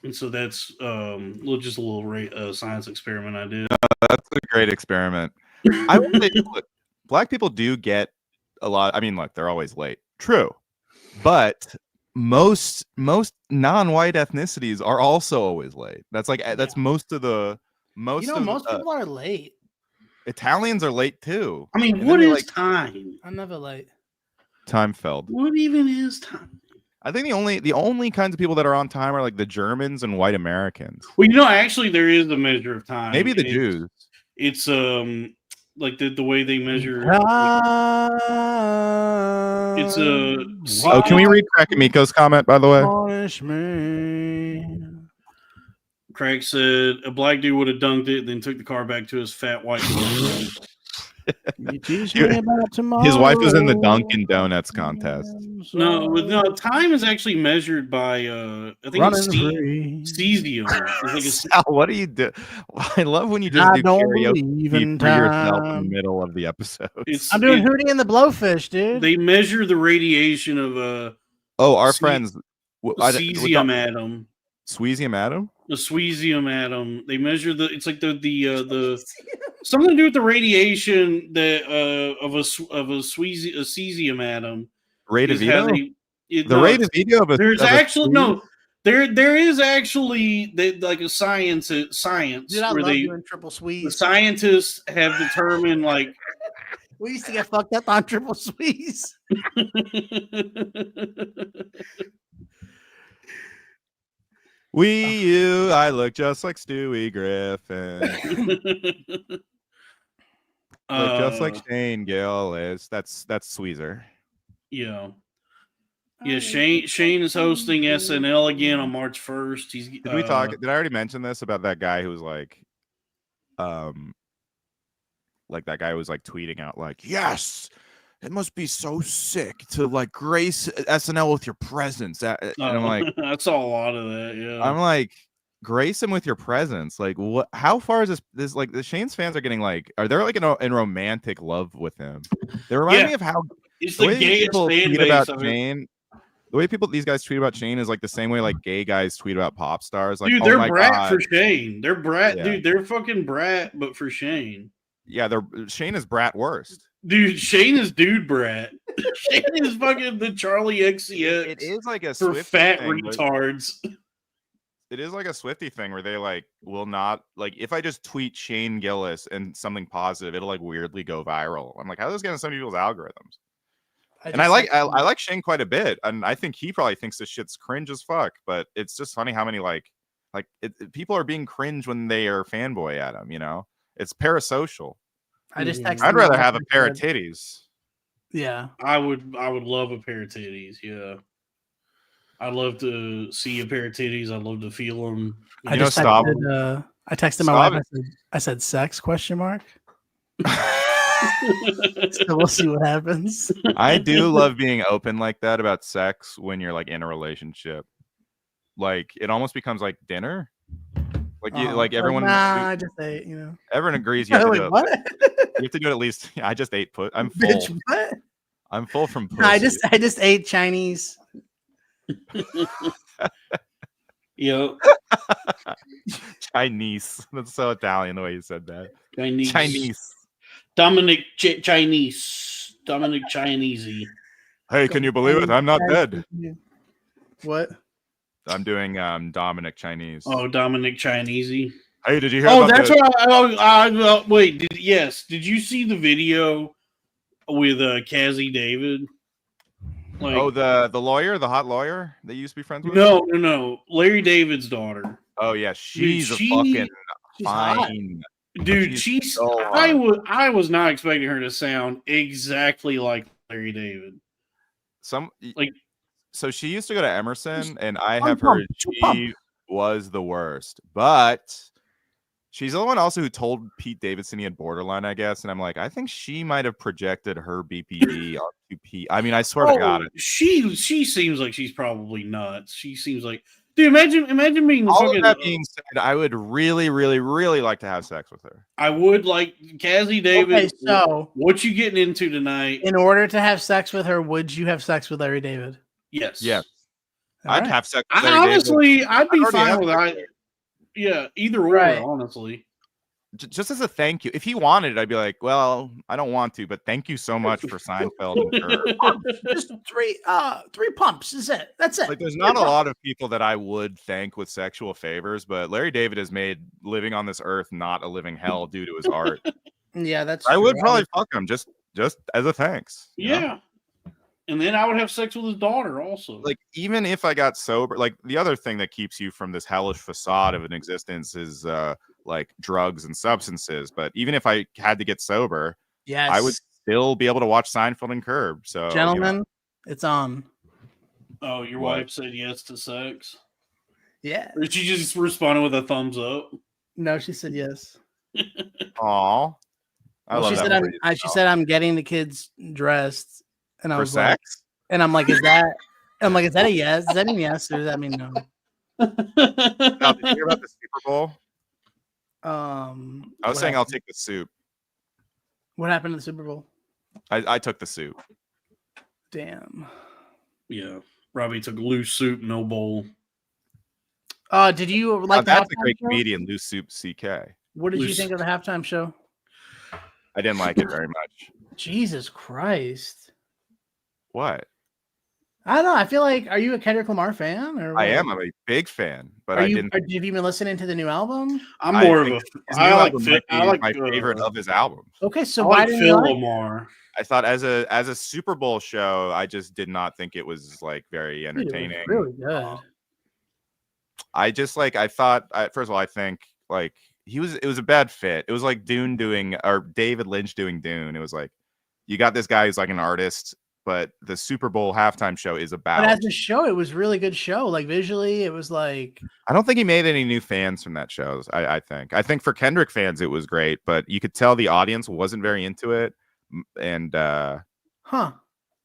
And so that's just a little science experiment I did. That's a great experiment. I would say, look, black people do get a lot. I mean, look, they're always late. True, but most non-white ethnicities are also always late. That's most of the most. Most people are late. Italians are late too. I mean, what is time? I'm never late. Timefeld. What even is time? I think the only kinds of people that are on time are like the Germans and white Americans. Well, actually, there is a measure of time. Maybe the Jews. It's like the way they measure. It's a. Oh, can we read Craig Miko's comment, by the way? Punish me. Craig said a black dude would have dunked it, then took the car back to his fat white girlfriend. You teach me about tomorrow. His wife was in the Dunkin' Donuts contest. No, time is actually measured by I think it's cesium. Sal, what do you do? I love when you just do karaoke for yourself in the middle of the episode. I'm doing Hootie and the Blowfish, dude. They measure the radiation of our friends cesium atom. Sweezium atom? The Sweezium atom. They measure it's like the something to do with the radiation that of a cesium atom. Rate of veto? The rate of veto of a there's actually no. There is actually like a science Dude, where Triple Sweeze. The scientists have determined like we used to get fucked up on Triple Sweeze. I look just like Stewie Griffin. Look just like Shane Gillis. That's Sweezer. Yeah. Yeah, Shane is hosting SNL again on March 1st. Did we talk? Did I already mention this about that guy who was like that guy who was like tweeting out like, yes, it must be so sick to like grace SNL with your presence. And I'm like, I saw a lot of that. Yeah, I'm like, grace him with your presence. Like, what? How far is this? Like, the Shane's fans are getting like, are they like in romantic love with him? They remind me of how it's the gayest fan base about Shane. The way these guys tweet about Shane is like the same way like gay guys tweet about pop stars. Like, dude, they're brat for Shane. They're brat, dude. They're fucking brat, but for Shane. Yeah, Shane is brat worst. Dude, Shane is dude brat. Shane is fucking the Charlie XCX. It is like a for fat retards. It is like a Swifty thing where they like will not like if I just tweet Shane Gillis and something positive, it'll like weirdly go viral. I'm like, how is this getting some people's algorithms? I like Shane quite a bit, and I think he probably thinks this shit's cringe as fuck. But it's just funny how many people are being cringe when they are fanboy at him. You know, it's parasocial. I'd rather have a pair of titties. Yeah, I would love a pair of titties. Yeah, I'd love to see a pair of titties. I'd love to feel them. I texted my wife. I said sex question mark. So we'll see what happens. I do love being open like that about sex when you're like in a relationship. Like it almost becomes like dinner. Like everyone. I just ate. You know, everyone agrees you have to do it. What? You have to do it at least. I just ate. I'm full. Bitch, what? I'm full from pussy. I just ate Chinese. Yep. Chinese. That's so Italian the way you said that. Chinese. Dominic Chinese. Dominic Chinesey. Hey, can you believe it? I'm not dead. What? I'm doing Dominic Chinese. Oh, Dominic Chinesey. Hey, did you hear? Oh, that's what. Wait. Did you see the video with Kazzy David? Like, the lawyer, the hot lawyer that you used to be friends with? No. Larry David's daughter. Oh yeah, she's a fucking fine. Dude, so I was not expecting her to sound exactly like Larry David. So she used to go to Emerson, and I have heard she was the worst. But she's the one also who told Pete Davidson he had borderline, I guess. And I'm like, I think she might have projected her BPD onto Pete. I mean, I swear to God, she seems like she's probably nuts. She seems like, dude, imagine being the all fucking. Of that being said, I would really, really, really like to have sex with her. I would like Cassie David. Okay, so what you getting into tonight? In order to have sex with her, would you have sex with Larry David? Yes. Yes. I'd have sex with Larry honestly, David. I'd be fine with that. Yeah, either or, honestly. Just as a thank you. If he wanted it, I'd be like, well, I don't want to, but thank you so much for Seinfeld and Curb. Just three pumps is it. That's it. Like, there's not a lot of people that I would thank with sexual favors, but Larry David has made living on this earth not a living hell due to his art. Yeah, that's I would probably fuck him just as a thanks. Yeah. Know? And then I would have sex with his daughter also. Like, even if I got sober, like the other thing that keeps you from this hellish facade of an existence is like drugs and substances. But even if I had to get sober, I would still be able to watch Seinfeld and Curb. So, gentlemen, it's on. Oh, your wife said yes to sex? Yeah. Or she just responded with a thumbs up? No, she said yes. Aw. She said I'm getting the kids dressed. And I was sex? Like, and I'm like, is that a yes? Does that mean yes or does that mean no? Now, did you hear about the Super Bowl? I was saying I'll take the soup. What happened in the Super Bowl? I took the soup. Damn. Yeah. Robbie took loose soup, no bowl. Did you like that's a great comedian, Loose Soup CK. What did you think of the halftime show? I didn't like it very much. Jesus Christ. What? I don't know. I feel like, are you a Kendrick Lamar fan? Or I am. I'm a big fan, but have you been listening to the new album? I'm more of a. I like my favorite of his albums. Okay, so why didn't you like Lamar? I thought as a Super Bowl show, I just did not think it was like very entertaining. It was really good. I thought first of all, I think like it was a bad fit. It was like David Lynch doing Dune. It was like you got this guy who's like an artist. But the Super Bowl halftime show is about. But as a show, it was a really good show. Like visually, it was like. I don't think he made any new fans from that show. I think for Kendrick fans, it was great, but you could tell the audience wasn't very into it. And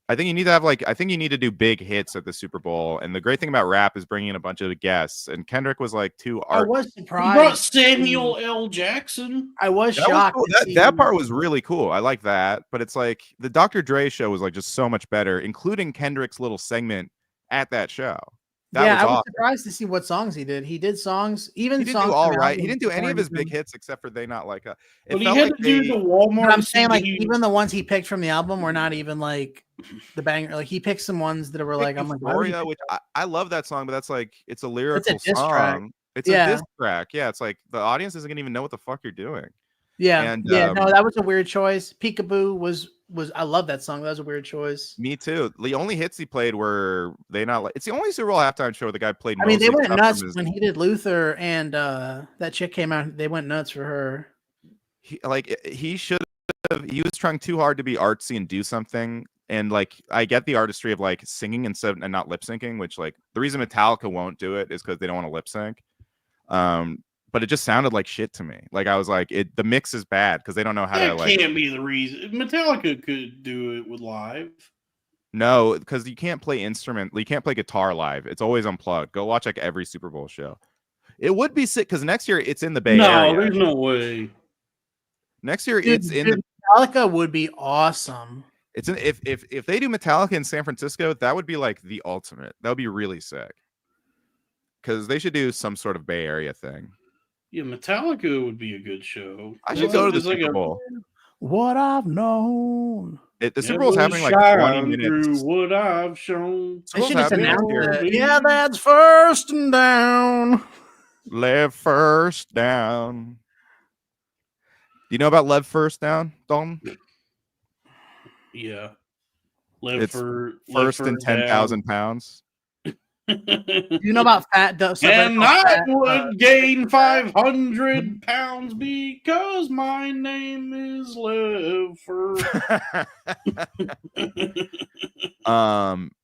I think you need to do big hits at the Super Bowl. And the great thing about rap is bringing in a bunch of guests. And Kendrick was like I was surprised. He brought Samuel L. Jackson. I was shocked. That part was really cool. I like that. But it's like the Dr. Dre show was like just so much better, including Kendrick's little segment at that show. I was surprised to see what songs he did. He did songs, even he songs. Do all right. He didn't do any of his big hits except for They Not Like Us. But he had to do the Walmart. I'm saying like even the ones he picked from the album were not even like the banger. Like he picked some ones that were like, I'm like, Gloria, which I love that song, but that's like it's a lyrical song. It's a diss track. Yeah, it's like the audience isn't gonna even know what the fuck you're doing. Yeah, no, that was a weird choice. Peekaboo was I love that song. That was a weird choice. Me too. The only hits he played were They Not Like. It's the only Super Bowl halftime show the guy played. I mean, they went nuts when he did Luther, and that chick came out. They went nuts for her. He should have. He was trying too hard to be artsy and do something. And like, I get the artistry of like singing instead and not lip syncing, which like the reason Metallica won't do it is because they don't want to lip sync. But it just sounded like shit to me. Like I was like, the mix is bad because they don't know how to like. That can't be the reason. Metallica could do it with live. No, because you can't play instrument. You can't play guitar live. It's always unplugged. Go watch like every Super Bowl show. It would be sick because next year it's in the Bay Area. No, there's no way. Next year it's in Metallica would be awesome. It's if they do Metallica in San Francisco, that would be like the ultimate. That would be really sick. Because they should do some sort of Bay Area thing. Yeah, Metallica would be a good show. I should go to the Super Bowl. What I've known. The Super Bowl's happening like 20 minutes. What I've shown. They should just announce it. Yeah, that's first and down. Left first down. Do you know about Lev First Down, Dalton? Yeah. First and 10,000 pounds. You know about fat dust? And I would gain 500 pounds because my name is Lever.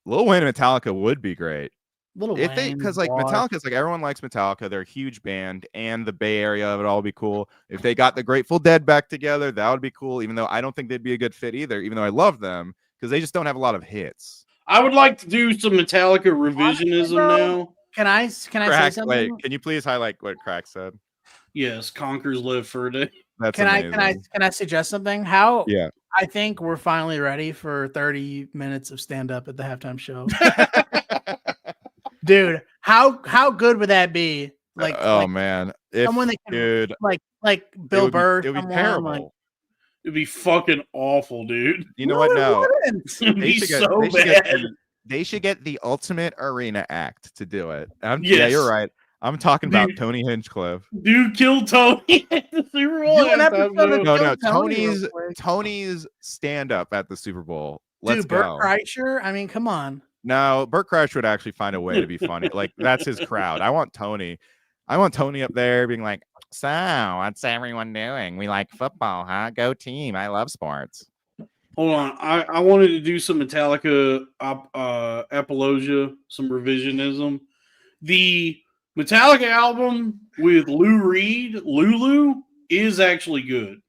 Lil Wayne and Metallica would be great. Little If they, Wayne, because like Metallica's like everyone likes Metallica, they're a huge band, and the Bay Area of it all would be cool. If they got the Grateful Dead back together, that would be cool. Even though I don't think they'd be a good fit either. Even though I love them because they just don't have a lot of hits. I would like to do some Metallica revisionism now. Can I say something? Wait, can you please highlight what Crack said? Yes, Conquerors live for a day. That's can amazing. I suggest something? How? Yeah. I think we're finally ready for 30 minutes of stand up at the halftime show. Dude, how good would that be? Like, man, someone that can, like Bill Burr. It would be terrible. Like, it'd be fucking awful, dude. You know what? No, they should get the Ultimate Arena Act to do it. Yeah, you're right. I'm talking about Tony Hinchcliffe. Dude, kill Tony at the Super Bowl. No, Tony's stand up at the Super Bowl. Let's go. Bert Kreischer. I mean, come on. No, Bert Kreischer would actually find a way to be funny. Like that's his crowd. I want Tony up there being like, "So, what's everyone doing? We like football, huh? Go team! I love sports." Hold on, I wanted to do some Metallica apologia, some revisionism. The Metallica album with Lou Reed, Lulu, is actually good.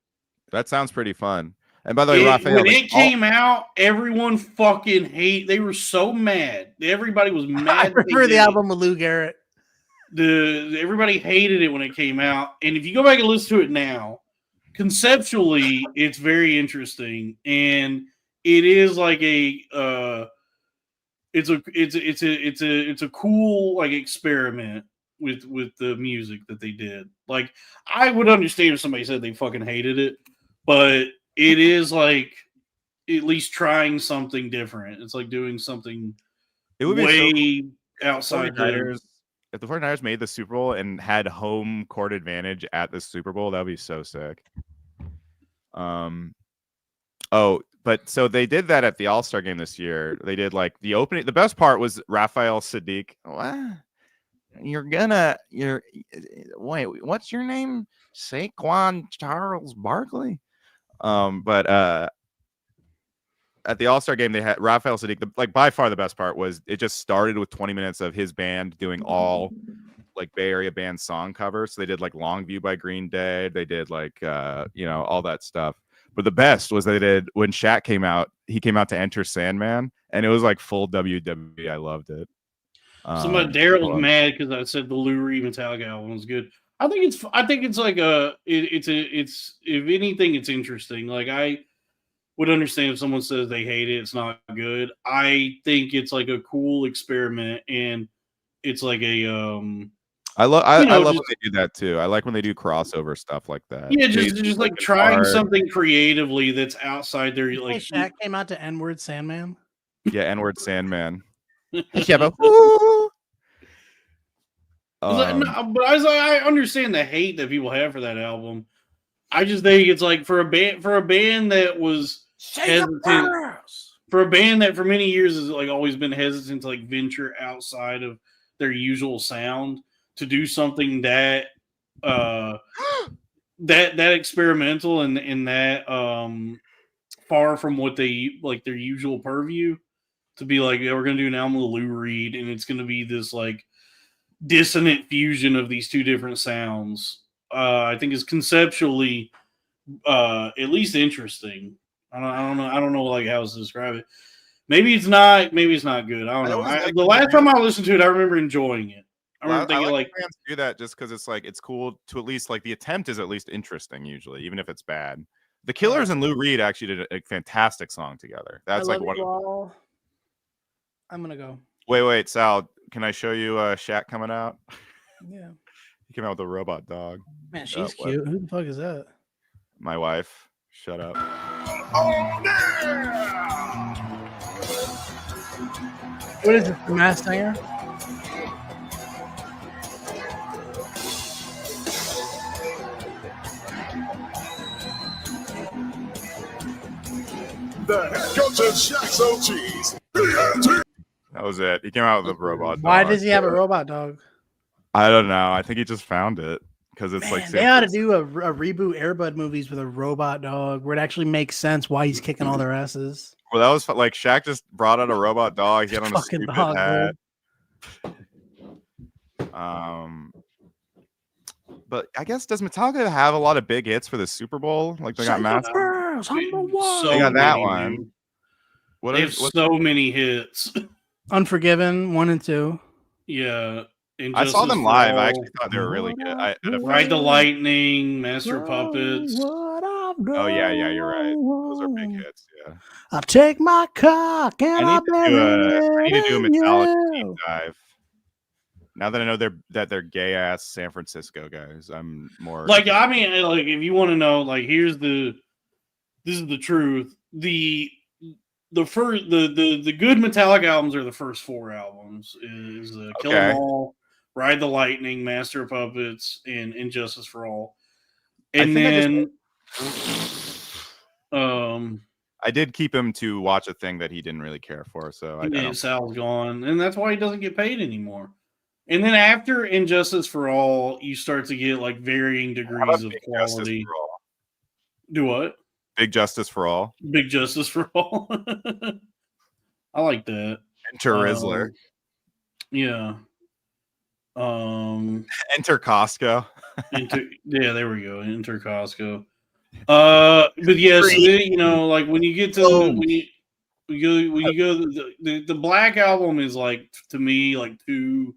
That sounds pretty fun. And by the way, Raphael, when it came out, everyone fucking they were so mad. Everybody was mad. I prefer the album with Lou Garrett. Everybody hated it when it came out. And if you go back and listen to it now, conceptually, it's very interesting. And it is like it's a cool like experiment with the music that they did. Like I would understand if somebody said they fucking hated it, but it is like at least trying something different. It's like doing something way outside there. If the 49ers made the Super Bowl and had home court advantage at the Super Bowl, that would be so sick. But so they did that at the All-Star game this year. They did like the opening. The best part was Raphael Sadiq. What? Wait, what's your name? Saquon Charles Barkley. But at the All-Star game, they had Raphael Sadiq. By far the best part was it just started with 20 minutes of his band doing all like Bay Area band song covers. So they did like Longview by Green Day. They did like all that stuff. But the best was they did when Shaq came out. He came out to Enter Sandman, and it was like full WWE. I loved it. Daryl was mad because I said the Lou Reed Metallica album was good. I think it's like it's if anything, it's interesting. Like I would understand if someone says they hate it, it's not good. I think it's like a cool experiment, and it's like a I love when they do that too. I like when they do crossover stuff like that. Yeah, just like trying something creatively that's outside their like. Shaq came out to N-word Sandman. Yeah, N-word Sandman. But I understand the hate that people have for that album. I just think it's like for a band that was hesitant, for a band that for many years has like always been hesitant to like venture outside of their usual sound to do something that that experimental and that far from what they like their usual purview, to be like, yeah, we're gonna do an album with Lou Reed and it's gonna be this like dissonant fusion of these two different sounds. I think is conceptually at least interesting. I don't know like how else to describe it. Maybe it's not good. I don't know. The last time I listened to it, I remember enjoying it. I remember thinking like fans do that just because it's like it's cool to at least like the attempt is at least interesting usually, even if it's bad. The Killers and Lou Reed actually did a fantastic song together. That's like what I'm gonna go. Wait, Sal, can I show you Shaq coming out? Yeah. He came out with a robot dog. Man, she's cute. Who the fuck is that? My wife. Shut up. Oh, yeah! What is it? The Masked Singer? The head coach of Shaq's OGs. That That was it. He came out with a robot dog. Why does he have a robot dog? I don't know. I think he just found it because it's like they ought to do a reboot Airbud movies with a robot dog where it actually makes sense why he's kicking all their asses. Well, that was like Shaq just brought out a robot dog. He had on a Fucking stupid dog, hat. dude. But I guess does Metallica have a lot of big hits for the Super Bowl? Like they got Master. They got that one. They have so many hits. Unforgiven 1 and 2. Yeah. I saw them live. I actually thought they were really good. Ride the Lightning, Master of Puppets. Oh yeah, you're right. Those are big hits. Yeah. I'll take my cock and I need to do a Metallica deep you. dive. Now that I know they're gay ass San Francisco guys, I'm more like. I mean, like if you want to know, like this is the truth. The first the good Metallica albums are the first 4 albums. Is Kill 'Em All, Ride the Lightning, Master of Puppets, and Injustice for All. And then I did keep him to watch a thing that he didn't really care for, so Sal's gone, and that's why he doesn't get paid anymore. And then after Injustice for All, you start to get like varying degrees of quality. Do what? Big Justice for All. Big Justice for All. I like that. Enter Rizzler. Yeah. Enter Costco. Yeah, there we go. Enter Costco. But yes, like when you get to the Black Album is like to me like too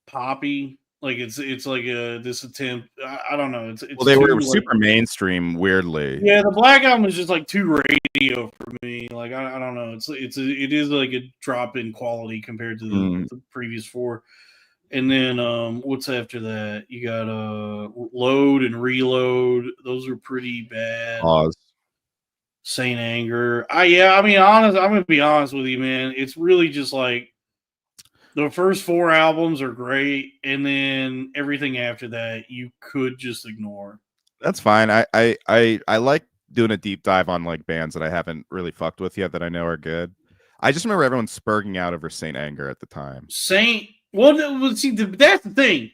poppy. Like it's like this attempt. I don't know. It's well, they were super mainstream. Weirdly, yeah. The Black Album is just like too radio for me. Like I don't know. It is like a drop in quality compared to the previous 4. And then what's after that? You got Load and Reload. Those are pretty bad. Saint Anger. I mean, I'm gonna be honest with you, man. It's really just like the first 4 albums are great, and then everything after that you could just ignore. That's fine. I like doing a deep dive on like bands that I haven't really fucked with yet that I know are good. I just remember everyone spurging out over Saint Anger at the time. Well, see, that's the thing.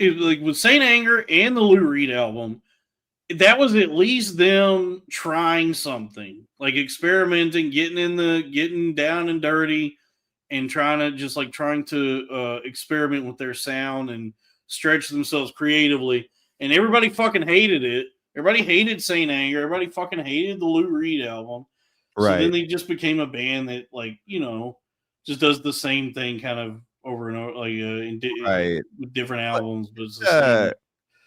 Like with Saint Anger and the Lou Reed album, that was at least them trying something, like experimenting, getting down and dirty, and trying to experiment with their sound and stretch themselves creatively. And everybody fucking hated it. Everybody hated Saint Anger. Everybody fucking hated the Lou Reed album. Right. So then they just became a band that, like, just does the same thing kind of over and over, like with different albums. But it's the same.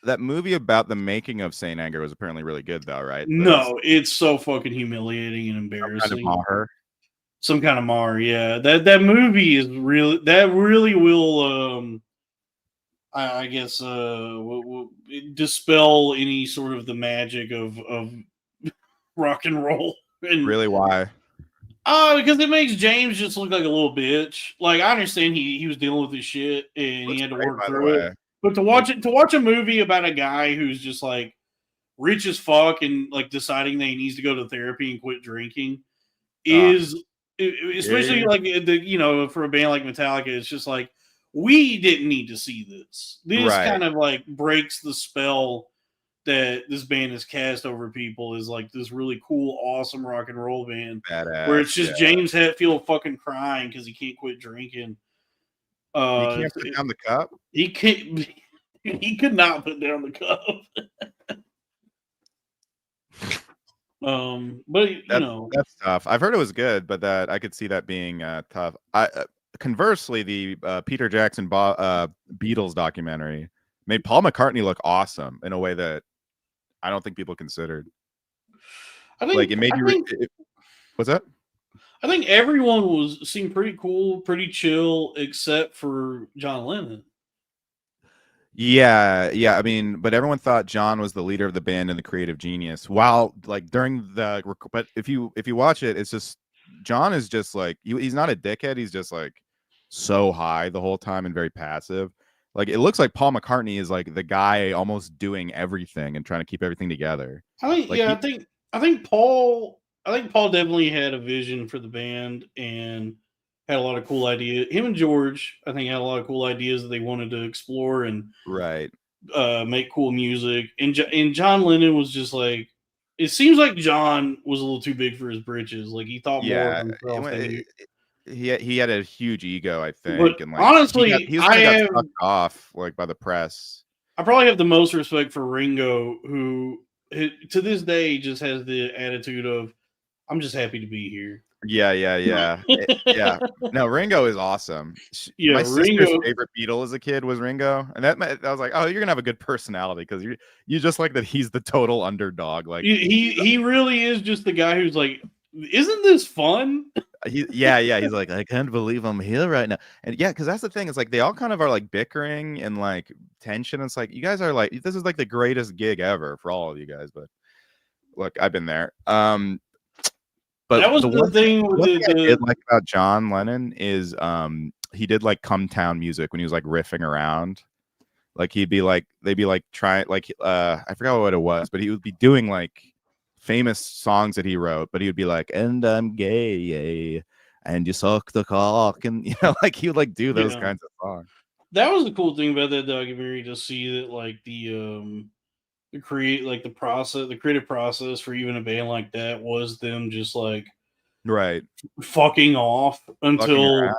That movie about the making of Saint Anger was apparently really good, though, right? No, it's so fucking humiliating and embarrassing. Some kind of mar, yeah. That movie is really will, I guess, will dispel any sort of the magic of rock and roll. And, really, why? Because it makes James just look like a little bitch. Like, I understand he was dealing with his shit and he had to work through it. But to watch a movie about a guy who's just like rich as fuck and like deciding that he needs to go to therapy and quit drinking is, especially like for a band like Metallica, it's just like, we didn't need to see this. This kind of like breaks the spell that this band has cast over people is like this really cool, awesome rock and roll band. Badass, where it's just James Hetfield fucking crying because he can't quit drinking. He can't put down the cup. He can't. He could not put down the cup. But that's tough. I've heard it was good, but that I could see that being tough. Conversely, the Peter Jackson Beatles documentary made Paul McCartney look awesome in a way that I don't think people considered. I think, like it made you. What's that? I think everyone seemed pretty cool, pretty chill, except for John Lennon. Yeah. I mean, but everyone thought John was the leader of the band and the creative genius. While like during the, but if you watch it, it's just John is just like he's not a dickhead. He's just like so high the whole time and very passive. Like it looks like Paul McCartney is like the guy almost doing everything and trying to keep everything together. I think Paul definitely had a vision for the band, and had a lot of cool ideas. Him and George, I think, had a lot of cool ideas that they wanted to explore and make cool music. And John Lennon was just like, it seems like John was a little too big for his britches. Like he thought more of himself than he had a huge ego, I think. But and like honestly, he got sucked off like by the press. I probably have the most respect for Ringo, who to this day just has the attitude of, I'm just happy to be here. Yeah. No, Ringo is awesome. Yeah, my sister's favorite Beatle as a kid was Ringo, and I was like, oh, you're gonna have a good personality because you just like that he's the total underdog. Like he really is just the guy who's like, isn't this fun? He's like, I can't believe I'm here right now. And yeah, because that's the thing. It's like they all kind of are like bickering and like tension. It's like you guys are like, this is like the greatest gig ever for all of you guys. But look, I've been there. But that was the thing I did like about John Lennon is he did like come town music when he was like riffing around. Like they'd be like trying like I forgot what it was, but he would be doing like famous songs that he wrote, but he would be like, and I'm gay, and you suck the cock, and like he would like do those kinds of songs. That was the cool thing about that documentary, to see that like the creative process for even a band like that was them just like fucking off until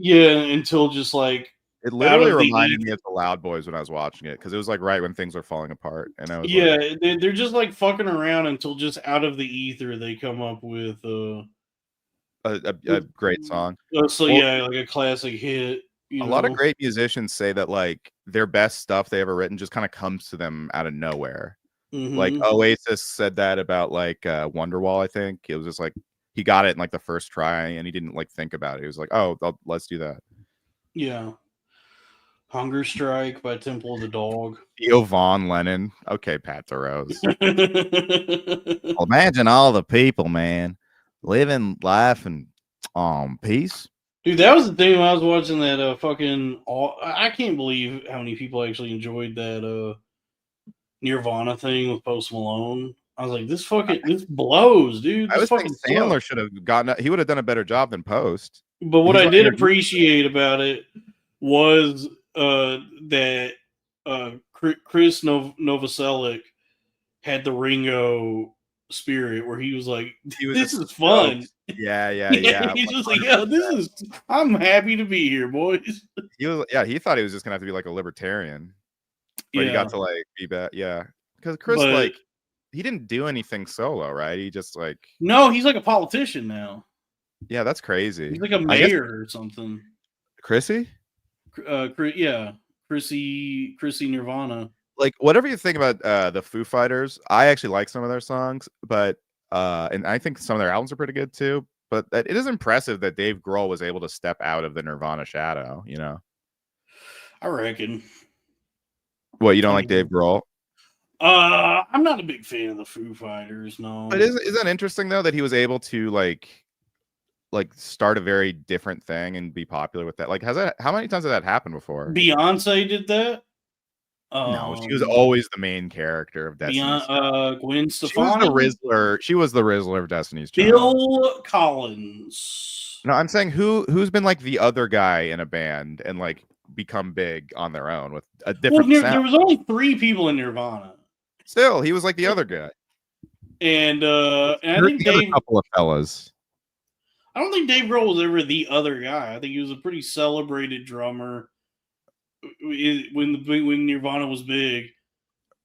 until just like it literally reminded me of the Loud Boys when I was watching it, because it was like right when things were falling apart, and I was they're just like fucking around until just out of the ether they come up with a great song. Like a classic hit. A lot of great musicians say that like their best stuff they ever written just kind of comes to them out of nowhere. Like Oasis said that about like Wonderwall. I think it was just like he got it in like the first try and he didn't like think about it. He was like, oh, let's do that. Yeah. Hunger Strike by Temple of the Dog. Theo Von Lennon. Okay, Pat DeRose. Well, imagine all the people, man, living life in peace. Dude, that was the thing when I was watching that I can't believe how many people actually enjoyed that Nirvana thing with Post Malone. I was like, this blows, dude. I was thinking Sandler should have gotten he would have done a better job than Post. But what I did appreciate about it was that Chris Novoselic had the Ringo spirit where he was like, this is fun. Yeah. He's just like, I'm happy to be here, boys. He thought he was just gonna have to be like a libertarian. But he got to like be back. Yeah. Because Chris like he didn't do anything solo, right? He just like no, he's like a politician now. Yeah, that's crazy. He's like a mayor or something. Chrissy? Chrissy Nirvana. Like whatever you think about the Foo Fighters, I actually like some of their songs, but and I think some of their albums are pretty good too. But it is impressive that Dave Grohl was able to step out of the Nirvana shadow, I reckon. What, you don't like Dave Grohl? I'm not a big fan of the Foo Fighters, no. But isn't that interesting though that he was able to like start a very different thing and be popular with that? Like how many times has that happened before? Beyonce did that? No, she was always the main character of Destiny's Child. Gwen Stefani. She was the Rizzler of Destiny's Child. Bill Child. Collins. No, I'm saying who's been like the other guy in a band and like become big on their own with a different sound. There was only 3 people in Nirvana. Still, he was like the other guy. And I think a couple of fellas. I don't think Dave Grohl was ever the other guy. I think he was a pretty celebrated drummer when Nirvana was big.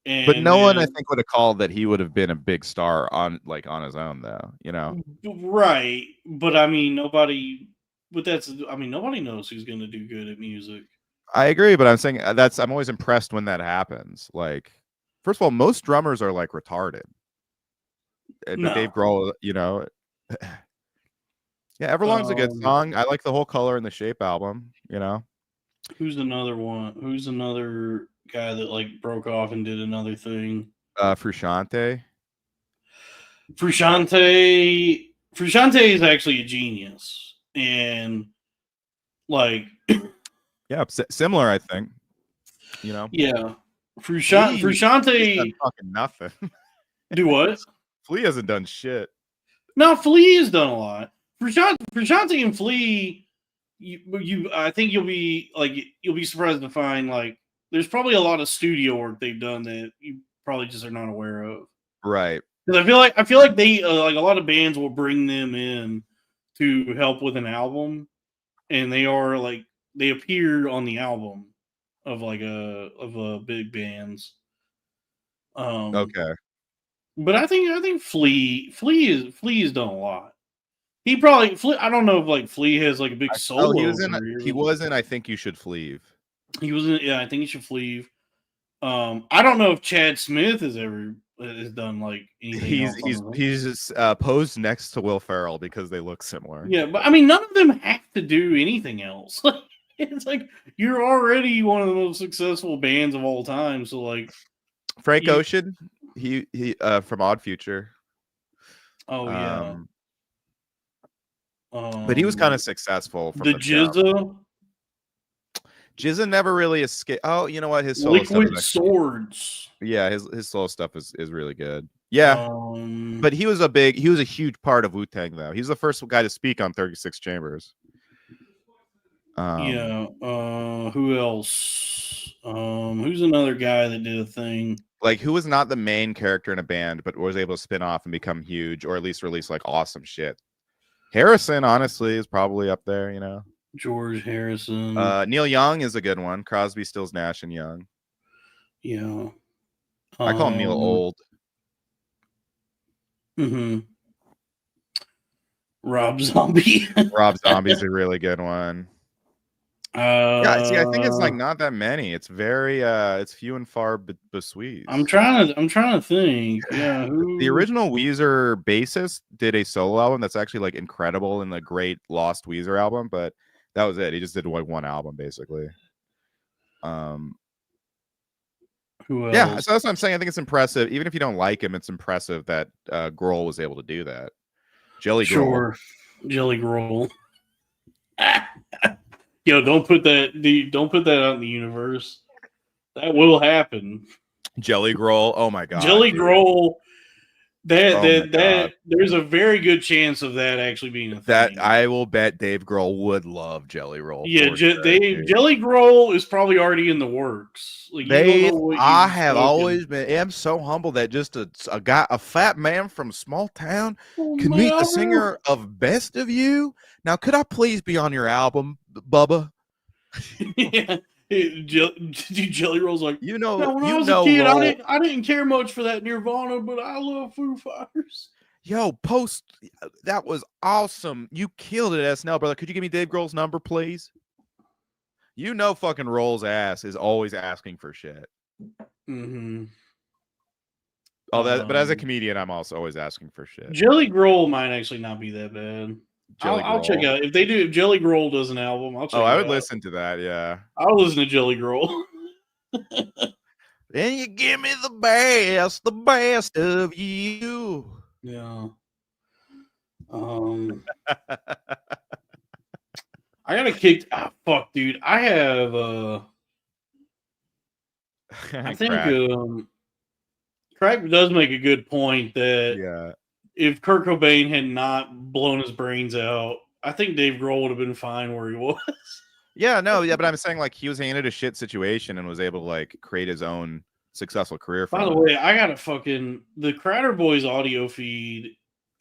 But no one, I think, would have called that he would have been a big star on his own, though. Right, but I mean, nobody knows who's going to do good at music. I agree, but I'm saying I'm always impressed when that happens. Like, first of all, most drummers are like retarded. And Dave Grohl, yeah, Everlong's a good song. I like the Whole Color and the Shape album. Who's another one? Who's another guy that like broke off and did another thing? Frusciante. Frusciante is actually a genius, and like yeah, similar, I think. Yeah, Frusciante fucking nothing. Do what? Flea hasn't done shit. No, Flea has done a lot. Frusciante and Flea, I think you'll be surprised to find like there's probably a lot of studio work they've done that you probably just are not aware of. Right. Because I feel like they like a lot of bands will bring them in to help with an album, and they appeared on the album of big bands. Okay. But I think Flea has done a lot. He probably I don't know if like Flea has like a big solo. He was in I Think You Should Flee. He was in I Think You Should Flee. I don't know if Chad Smith has done like anything. He's posed next to Will Ferrell because they look similar. Yeah, but I mean none of them have to do anything else. It's like you're already one of the most successful bands of all time. So like Frank Ocean, he from Odd Future. Oh yeah. But he was kind of successful from the Jizza. Jizza never really escaped. Oh, you know what? His solo Liquid Swords. Yeah, his solo stuff is really good. Yeah, but he was a huge part of Wu-Tang though. He's the first guy to speak on 36 Chambers. Who else? Who's another guy that did a thing? Like who was not the main character in a band, but was able to spin off and become huge, or at least release like awesome shit. Harrison, honestly, is probably up there, you know. George Harrison. Neil Young is a good one. Crosby, Stills, Nash, and Young. Yeah. I call him Neil old. Mm-hmm. Rob Zombie. Rob Zombie's a really good one. Yeah, see, I think it's like not that many. It's very it's few and far between. I'm trying to think. Yeah, the original Weezer bassist did a solo album that's actually like incredible in the great Lost Weezer album, but that was it. He just did like one album basically. Who else? Yeah, so that's what I'm saying. I think it's impressive. Even if you don't like him, it's impressive that Grohl was able to do that. Jelly Grohl. Jelly Grohl. Yo, don't put that out in the universe. That will happen. Jelly Grohl. Oh my god. Jelly Grohl. There's a very good chance of that actually being a thing. That I will bet Dave Grohl would love Jelly Roll. Yeah, Jelly Grohl is probably already in the works. Like, I have always been. I'm so humble that just a fat man from small town can meet the singer of Best of You. Now, could I please be on your album, Bubba? Yeah. Jelly Roll's like, when I was a kid, I didn't care much for that Nirvana, but I love Foo Fighters. Yo, Post, that was awesome. You killed it, SNL, brother. Could you give me Dave Grohl's number, please? You know, fucking Roll's ass is always asking for shit. Mm-hmm. Oh, but as a comedian, I'm also always asking for shit. Jelly Grohl might actually not be that bad. I'll check out if Jelly Grohl does an album. I'll check. I would listen to that. Yeah, I'll listen to Jelly Grohl. And you give me the best of you. Yeah. I got kicked. Fuck, dude. I have. I think Crack does make a good point that if Kurt Cobain had not blown his brains out, I think Dave Grohl would have been fine where he was. But I'm saying like he was handed a shit situation and was able to like create his own successful career. By the way, I got the Crowder Boys audio feed.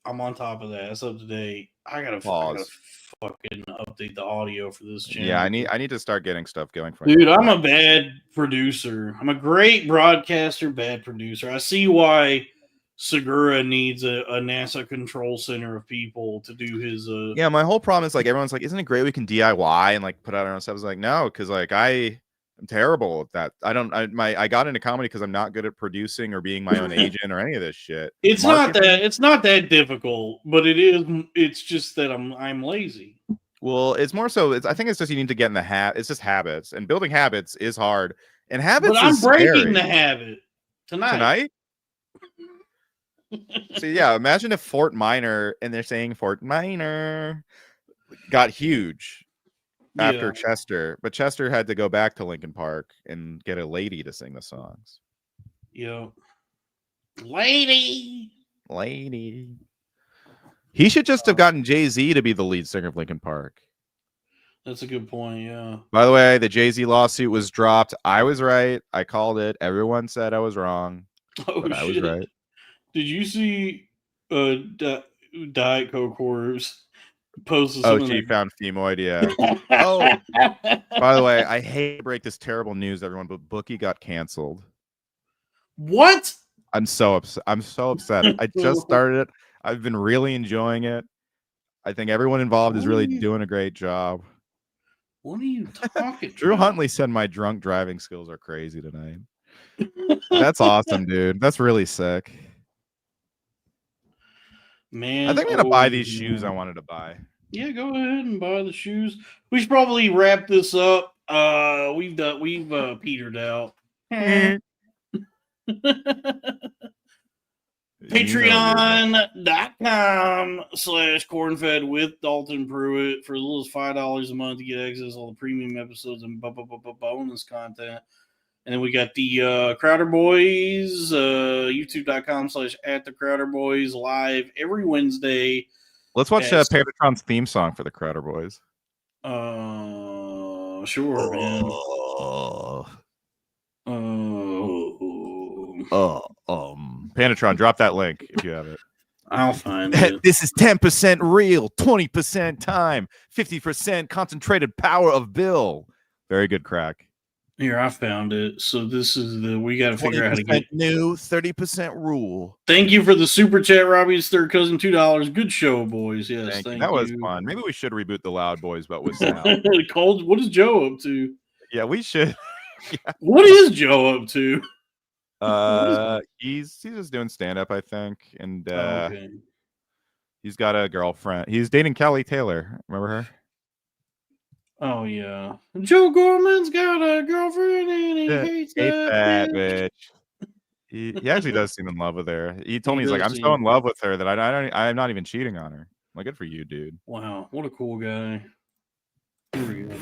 I'm on top of that. It's up to date. I gotta fucking update the audio for this channel. Yeah, I need to start getting stuff going for dude. I'm a bad producer. I'm a great broadcaster, bad producer. I see why Segura needs a NASA control center of people to do his. Yeah, my whole problem is like everyone's like, isn't it great we can DIY and like put out our own stuff? I was like, no, because like I'm terrible at that. I got into comedy because I'm not good at producing or being my own agent or any of this shit. It's not that difficult, but it is. It's just that I'm lazy. Well, it's more so. I think it's just you need to get in the habit. It's just habits, and building habits is hard. And habits. But I'm breaking the habit tonight. So yeah, imagine if Fort Minor, and they're saying Fort Minor, got huge after Chester, but Chester had to go back to Lincoln Park and get a lady to sing the songs. Yeah, lady. He should just have gotten Jay-Z to be the lead singer of Linkin Park. That's a good point. Yeah. By the way, the Jay-Z lawsuit was dropped. I was right. I called it. Everyone said I was wrong. Oh, but I was right. Did you see Diet Coke Horrors posted? Oh, she found femoid. Yeah. Oh, by the way, I hate to break this terrible news, everyone, but Bookie got canceled. What? I'm so upset. I just started it. I've been really enjoying it. I think everyone involved is really doing a great job. What are you talking Drew about? Huntley said my drunk driving skills are crazy tonight. That's awesome, dude. That's really sick. Man, I think I'm gonna buy these shoes I wanted to buy. Yeah, go ahead and buy the shoes. We should probably wrap this up. We've petered out. Patreon.com/cornfed with Dalton Pruitt for as little as $5 a month to get access to all the premium episodes and bonus content. And then we got the Crowder Boys, youtube.com/@the-Crowder-Boys live every Wednesday. Let's watch Panatron's theme song for the Crowder Boys. Sure, man. Panatron, drop that link if you have it. I'll find it. This is 10% real, 20% time, 50% concentrated power of Bill. Very good crack. Here, I found it. So this is we got to figure out how to get new 30% rule. Thank you for the super chat, Robbie's third cousin, $2. Good show, boys. Yes, thank you. That was fun. Maybe we should reboot the Loud Boys, but with sound. Cold. What is Joe up to? Yeah, we should. Yeah. What is Joe up to? He's just doing stand up, I think, and okay. He's got a girlfriend. He's dating Kelly Taylor. Remember her? Oh yeah, Joe Gorman's got a girlfriend and he hates that bitch. He actually does seem in love with her. He told me, he's like, I'm so in love with her that I'm not even cheating on her. Like, good for you, dude. Wow, what a cool guy. Here we go.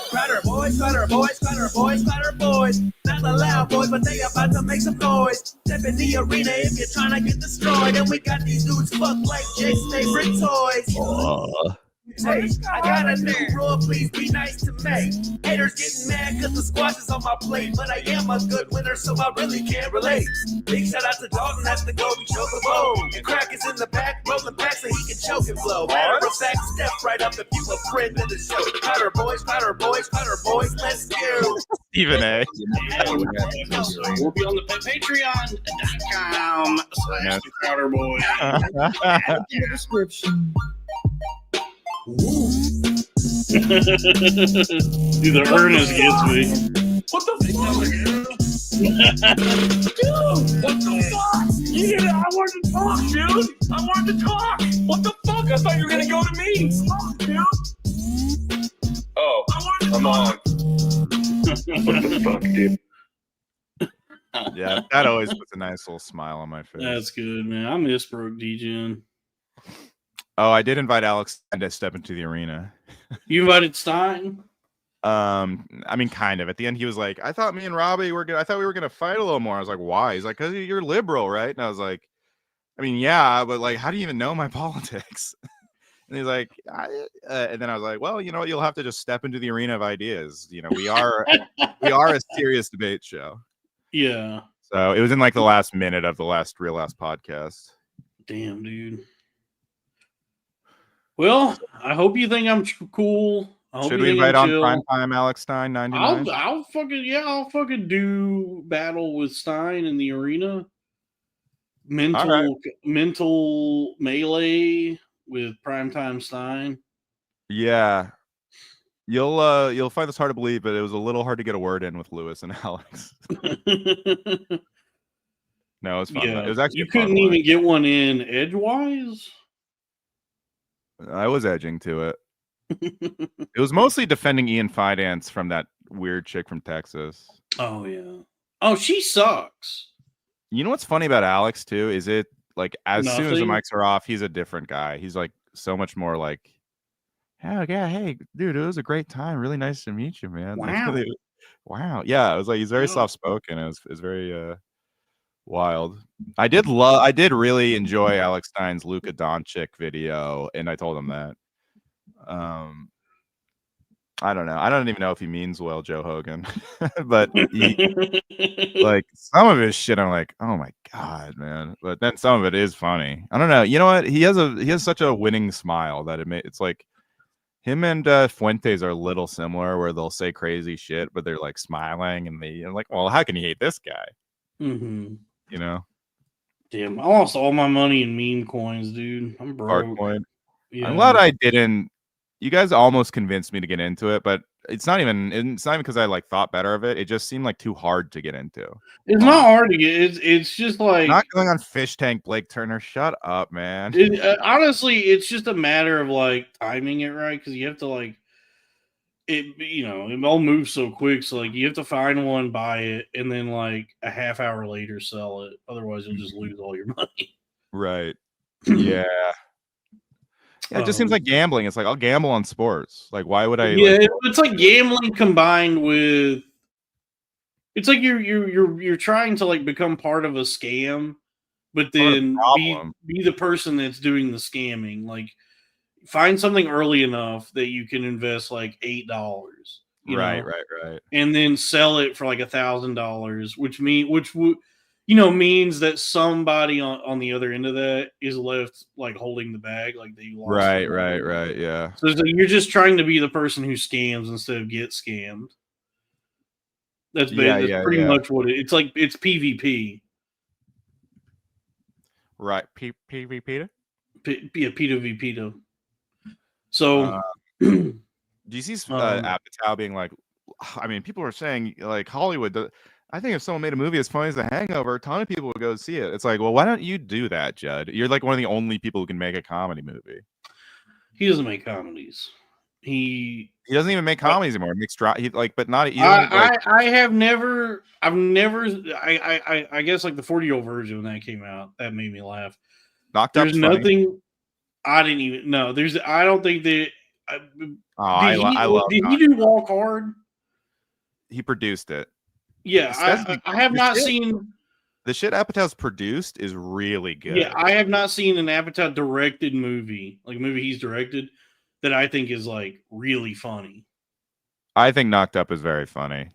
Crowder boys, Crowder boys, Crowder boys, Crowder boys. Not the loud boys, but they about to make some noise. Step in the arena if you're trying to get destroyed. And we got these dudes fucked like Jake's favorite toys. Hey, I got a new rule, please be nice to me. Haters getting mad cause the squash is on my plate. But I am a good winner, so I really can't relate. Big shout out to Dalton, that's the goal, we choke the bowl. And Crack is in the back, rolling back so he can choke and blow. Matter of fact, step right up if you a friend of the show. Crowder boys, Crowder boys, Crowder boys, let's go. Stephen A. We'll be on the Patreon.com/Crowder-Boys. In the description. Dude, the Ernest gets me. What the fuck? Dude, what the fuck? Yeah, I wanted to talk, dude. I wanted to talk. What the fuck? I thought you were gonna go to me. Fuck, dude. Oh, come on. What the fuck, dude? Yeah, that always puts a nice little smile on my face. That's good, man. I miss Broke DJing. Oh, I did invite Alex to step into the arena. You invited Stein? I mean, kind of. At the end, he was like, I thought me and Robbie were gonna, I thought we were gonna fight a little more. I was like, why? He's like, because you're liberal, right? And I was like, I mean, yeah, but like, how do you even know my politics? And he's like, and then I was like, well, you know what? You'll have to just step into the arena of ideas. You know, we are a serious debate show. Yeah. So it was in like the last minute of the last podcast. Damn, dude. Well, I hope you think I'm cool. Should we invite on prime time Alex Stein 99? I'll fucking do battle with Stein in the arena. Mental melee with primetime Stein. Yeah. You'll find this hard to believe, but it was a little hard to get a word in with Lewis and Alex. No, it was fun. Yeah. It was actually you couldn't even get one in edgewise. I was edging to it. It was mostly defending Ian Fidance from that weird chick from Texas. Oh yeah. Oh, she sucks. You know what's funny about Alex too? Is it like as soon as the mics are off, he's a different guy. He's like so much more like Oh yeah, hey dude, it was a great time. Really nice to meet you, man. Like, Wow. wow. Yeah, it was like he's very Yeah. soft spoken. It was very wild. I did really enjoy Alex Stein's Luka Doncic video, and I told him that. I don't know. I don't even know if he means well, Joe Hogan, but he like some of his shit. I'm like, oh my god, man. But then some of it is funny. I don't know. You know what? He has such a winning smile that it's like him and Fuentes are a little similar, where they'll say crazy shit, but they're like smiling, and they're like, well, how can you hate this guy? Mm-hmm. You know. Damn, I lost all my money in meme coins, dude. I'm broke. Coin. Yeah. I'm glad I didn't. You guys almost convinced me to get into it, but it's not even because I like thought better of it. It just seemed like too hard to get into. It's not hard to get. It's just like not going on Fish Tank Blake Turner. Shut up, man. Honestly, it's just a matter of like timing it right, because you have to like it. You know, it all moves so quick. So like you have to find one, buy it, and then like a half hour later sell it. Otherwise, you'll just lose all your money. Right. Yeah. Yeah, it just seems like gambling. It's like I'll gamble on sports. Like, why would I? Yeah, it's like gambling combined with. It's like you're trying to like become part of a scam, but then be the person that's doing the scamming. Like, find something early enough that you can invest like $8. Right, and then sell it for like $1,000, which means that somebody on the other end of that is left like holding the bag, like they lost. Right. Yeah. So it's like you're just trying to be the person who scams instead of get scammed. That's pretty much what it's like. It's PvP. Right. PvP. Yeah, P2V. So, do you see Apatow being like? I mean, people are saying like Hollywood. I think if someone made a movie as funny as The Hangover, a ton of people would go see it. It's like, well, why don't you do that, Judd? You're like one of the only people who can make a comedy movie. He doesn't make comedies. He doesn't even make comedies anymore. He makes but not. I've never. I guess like the 40-year-old version when that came out, that made me laugh. There's nothing. Funny. I didn't even know. I don't think that. Did he do Walk Hard? He produced it. Yeah, I have not seen. The shit Apatow's produced is really good. Yeah, I have not seen an Apatow directed movie, like a movie he's directed, that I think is like really funny. I think Knocked Up is very funny.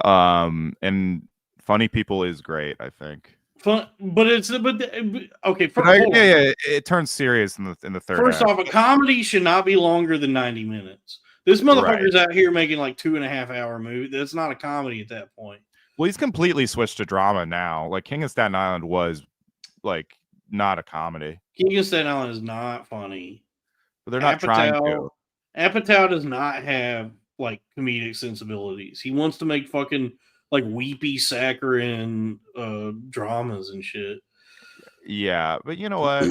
And Funny People is great, I think. Fun, but okay. It turns serious in the third. First off, a comedy should not be longer than 90 minutes. This motherfucker's out here making like 2.5-hour movie. That's not a comedy at that point. Well, he's completely switched to drama now. Like King of Staten Island was like not a comedy. King of Staten Island is not funny. But they're not trying to. Apatow does not have like comedic sensibilities. He wants to make fucking like weepy saccharine dramas and shit. Yeah, but you know what?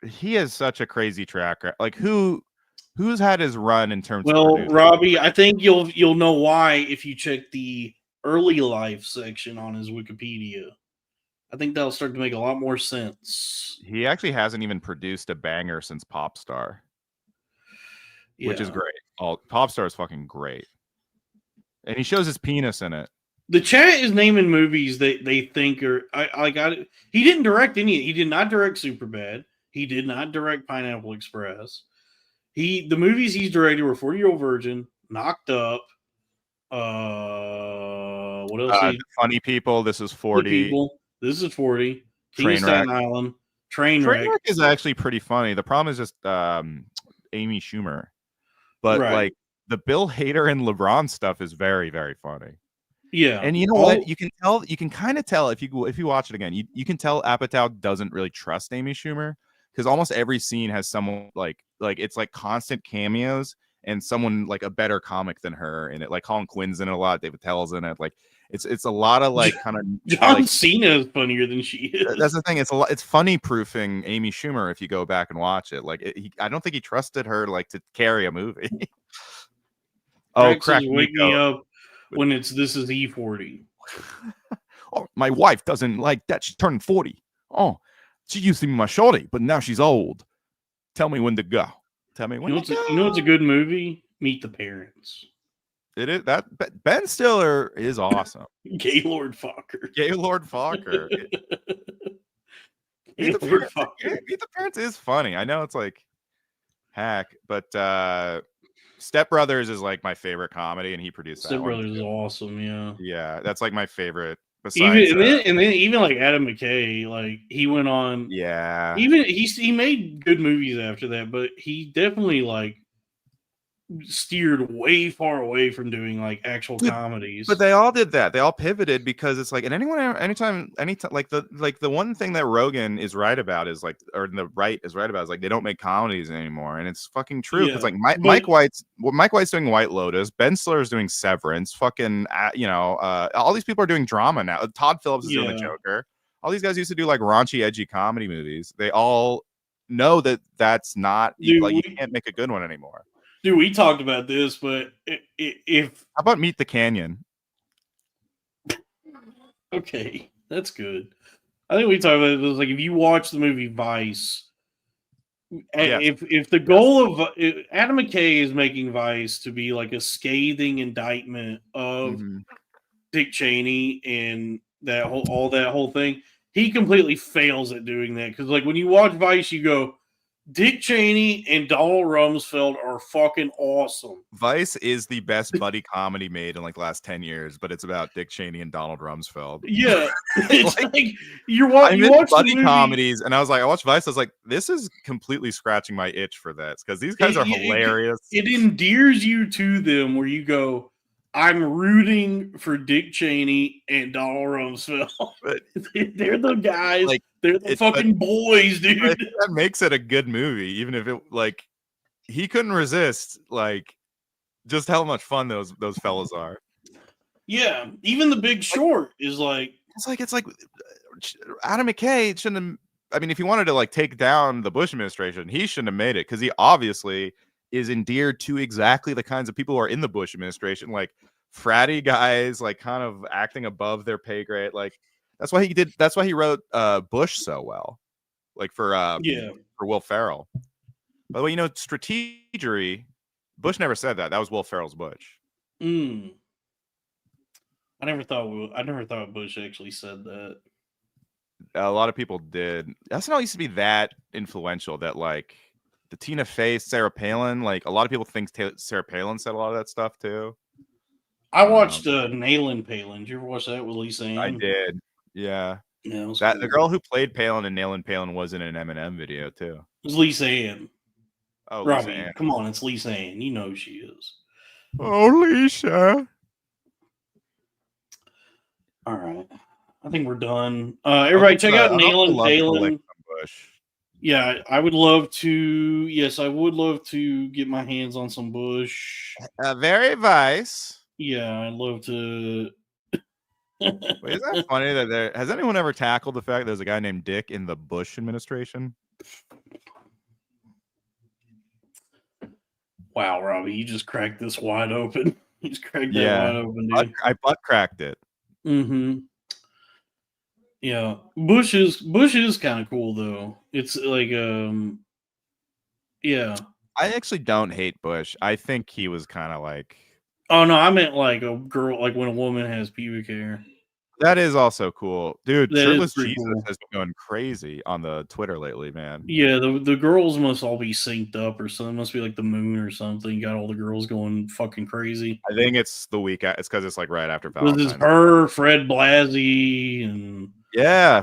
he has such a crazy track record. Like who's had his run in terms of Robbie, I think you'll know why if you check the early life section on his Wikipedia. I think that'll start to make a lot more sense. He actually hasn't even produced a banger since Popstar. Which is great. Popstar is fucking great. And he shows his penis in it. The chat is naming movies that they think are he didn't direct any. He did not direct Superbad. He did not direct Pineapple Express. The movies he's directed were 40-Year-Old Virgin, Knocked Up. What else? Funny People. This is 40. This is 40. King of Staten Island. Trainwreck is actually pretty funny. The problem is just Amy Schumer. But like the Bill Hader and LeBron stuff is very, very funny. Yeah. And you know what? You can kind of tell if you watch it again, you can tell Apatow doesn't really trust Amy Schumer, because almost every scene has someone like it's like constant cameos and someone like a better comic than her in it. Like Colin Quinn's in it a lot, David Tell's in it. Like it's a lot of like kind of John Cena is funnier than she is. That's the thing. It's funny proofing Amy Schumer if you go back and watch it. Like I don't think he trusted her like to carry a movie. Crack me up when this is E40. Oh, my wife doesn't like that. She's turning 40. Oh, she used to be my shorty, but now she's old. Tell me when to go. Tell me You when. know what's a good movie? Meet the Parents. It is that Ben Stiller is awesome. Gaylord Fokker. Gaylord Fokker. Meet the Parents is funny. I know it's like hack, but Step Brothers is like my favorite comedy, and he produced that one. Step Brothers is awesome. Yeah. Yeah, that's like my favorite. Besides, even like Adam McKay, like he went on. Yeah. Even he made good movies after that, but he definitely like steered way far away from doing like actual comedies. But they all did that. They all pivoted because it's like, and anytime, like the one thing that Rogan is right about is like, or the right is right about is like they don't make comedies anymore, and it's fucking true. Because like Mike White's doing White Lotus, Ben Stiller is doing Severance, fucking all these people are doing drama now. Todd Phillips is doing the Joker. All these guys used to do like raunchy, edgy comedy movies. They all know that that's not you can't make a good one anymore. Dude, we talked about this, but if how about Meet the Canyon? Okay, that's good. I think we talked about it. It was like if you watch the movie Vice, if the goal of Adam McKay is making Vice to be like a scathing indictment of Dick Cheney and that whole thing, he completely fails at doing that. Because like when you watch Vice, you go, Dick Cheney and Donald Rumsfeld are fucking awesome. Vice is the best buddy comedy made in like the last 10 years, but it's about Dick Cheney and Donald Rumsfeld. Yeah. It's like you watch buddy comedies, and I watched Vice, I was like, this is completely scratching my itch for this, because these guys are hilarious. It endears you to them where you go, I'm rooting for Dick Cheney and Donald Rumsfeld. They're the guys. Like, they're the fucking boys, dude. That makes it a good movie, even if it like he couldn't resist like just how much fun those fellas are. Yeah, even The Big Short is like it's like Adam McKay shouldn't have. I mean, if he wanted to like take down the Bush administration, he shouldn't have made it, because he obviously is endeared to exactly the kinds of people who are in the Bush administration, like fratty guys, like kind of acting above their pay grade. Like that's why he wrote Bush so well, like for Will Ferrell. By the way, strategery, Bush never said that. That was Will Ferrell's Bush. I never thought Bush actually said that. A lot of people did. SNL used to be that influential that like the Tina Fey, Sarah Palin, like a lot of people think Sarah Palin said a lot of that stuff too. I watched Nailin' Palin. Did you ever watch that with Lisa Ann? I did. Yeah. Yeah, cool. The girl who played Palin in Nailin' Palin was in an Eminem video too. It was Lisa Ann. Oh, Robbie, Lisa Ann. Come on, it's Lisa Ann. You know who she is. Oh, Lisa. All right. I think we're done. Everybody check out Nailin' Palin. Yeah, I would love to. Yes, I would love to get my hands on some Bush. Very Vice. Yeah, I'd love to. Wait, is that funny that has anyone ever tackled the fact there's a guy named Dick in the Bush administration? Wow, Robbie, you just cracked this wide open. You just cracked that wide open, dude. I butt cracked it. Mm-hmm. Yeah, Bush is kind of cool though. It's like yeah. I actually don't hate Bush. I think he was kind of like. Oh no, I meant like a girl, like when a woman has pubic hair. That is also cool, dude. Shirtless Jesus cool. has been going crazy on the Twitter lately, man. Yeah, the girls must all be synced up or something. It must be like the moon or something. You got all the girls going fucking crazy. I think it's the week. It's because it's like right after Valentine's. This is her, Fred Blasey, and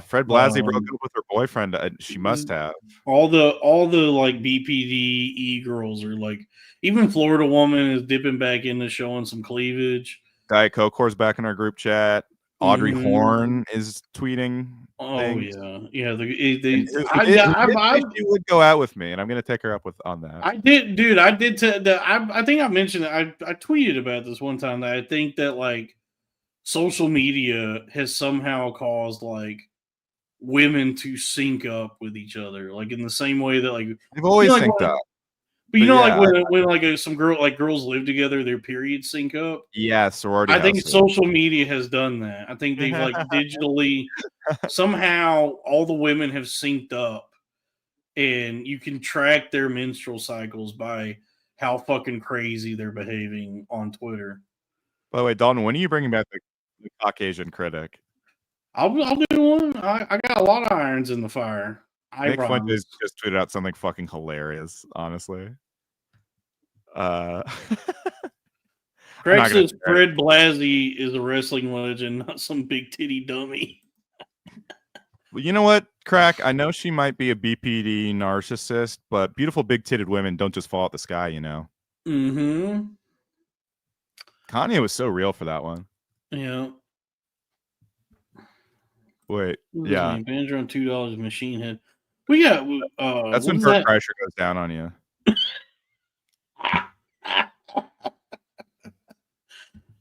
Fred Blasey broke up with her boyfriend. She must have. All the like BPD girls are like. Even Florida Woman is dipping back into showing some cleavage. Diet Coke whore's back in our group chat. Audrey Horne is tweeting. Oh things. yeah. She would go out with me, and I'm gonna take her up on that. I did, dude. I did. I think I mentioned it. I tweeted about this one time that I think that like social media has somehow caused like women to sync up with each other, like in the same way that like they've always synced up. But like when like some girls live together, their periods sync up. Yeah, sorority. I think social media has done that. I think they've like digitally somehow all the women have synced up, and you can track their menstrual cycles by how fucking crazy they're behaving on Twitter. By the way, Dalton, when are you bringing back the Caucasian critic? I'll do one. I got a lot of irons in the fire. Nick Fuentes just tweeted out something fucking hilarious, honestly. Greg says Fred Blassie is a wrestling legend, not some big titty dummy. Well, you know what, Crack? I know she might be a BPD narcissist, but beautiful big-titted women don't just fall out the sky, you know? Mm-hmm. Kanye was so real for that one. Yeah. Wait, yeah. Banjo on $2 Machine Head. We got that's when Bert Kreischer goes down on you.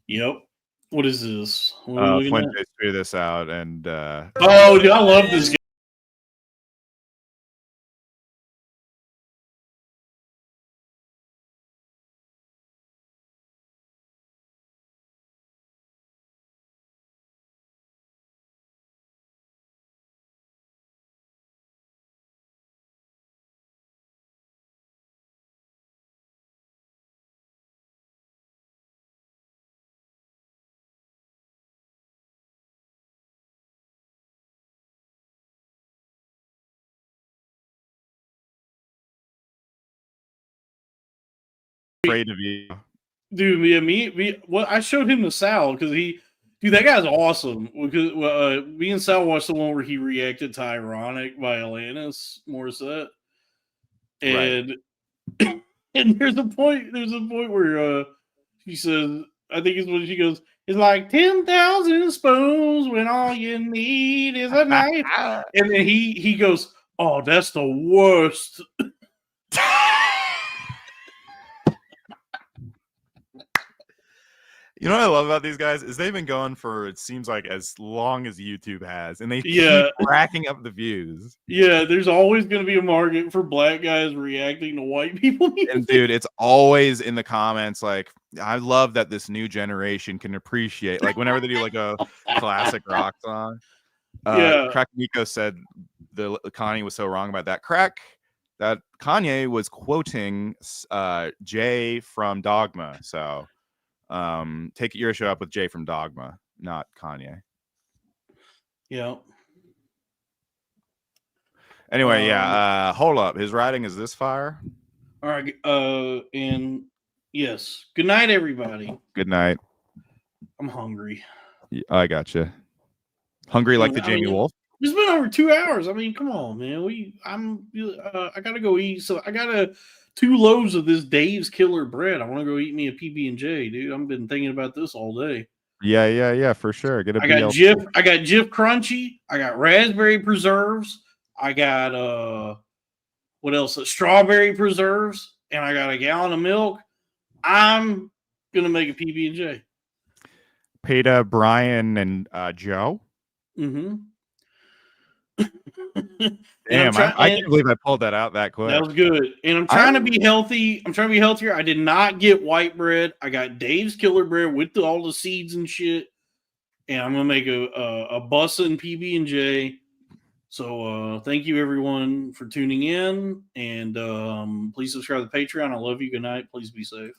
Yep. What is this? What Fuentes tweeted this out, and oh, dude, I love this guy. Afraid of you. Dude, well, I showed him to Sal because that guy's awesome. Because me and Sal watched the one where he reacted to "Ironic" by Alanis Morissette, and right. And there's a point where she says, I think it's when she goes, it's like 10,000 spoons when all you need is a knife, and then he goes, oh, that's the worst. You know what I love about these guys is they've been going for, it seems like, as long as YouTube has, and they keep racking up the views. Yeah, there's always going to be a market for black guys reacting to white people. And dude, it's always in the comments like, I love that this new generation can appreciate, like whenever they do like a classic rock song. Crack Nico said the Kanye was so wrong about that. Crack, that Kanye was quoting Jay from Dogma, so take your show up with Jay from Dogma, not Kanye. Yeah. Anyway, hold up. His writing is this fire. All right. And yes. Good night, everybody. Good night. I'm hungry. I gotcha. Hungry like the Jamie Wolf. It's been over 2 hours. I mean, come on, man. I gotta go eat. So I got 2 loaves of this Dave's Killer bread. I want to go eat me a PB&J, dude. I've been thinking about this all day. Yeah, for sure. I got Jif Crunchy. I got raspberry preserves. I got what else? Strawberry preserves, and I got a gallon of milk. I'm gonna make a PB&J. Peter, Brian, and Joe. Mm-hmm. Damn, I can't believe I pulled that out that quick. That was good. And I'm trying to be healthy. I'm trying to be healthier. I did not get white bread. I got Dave's Killer bread with all the seeds and shit. And I'm gonna make a bussin' PB&J. So thank you everyone for tuning in, and please subscribe to Patreon. I love you. Good night. Please be safe.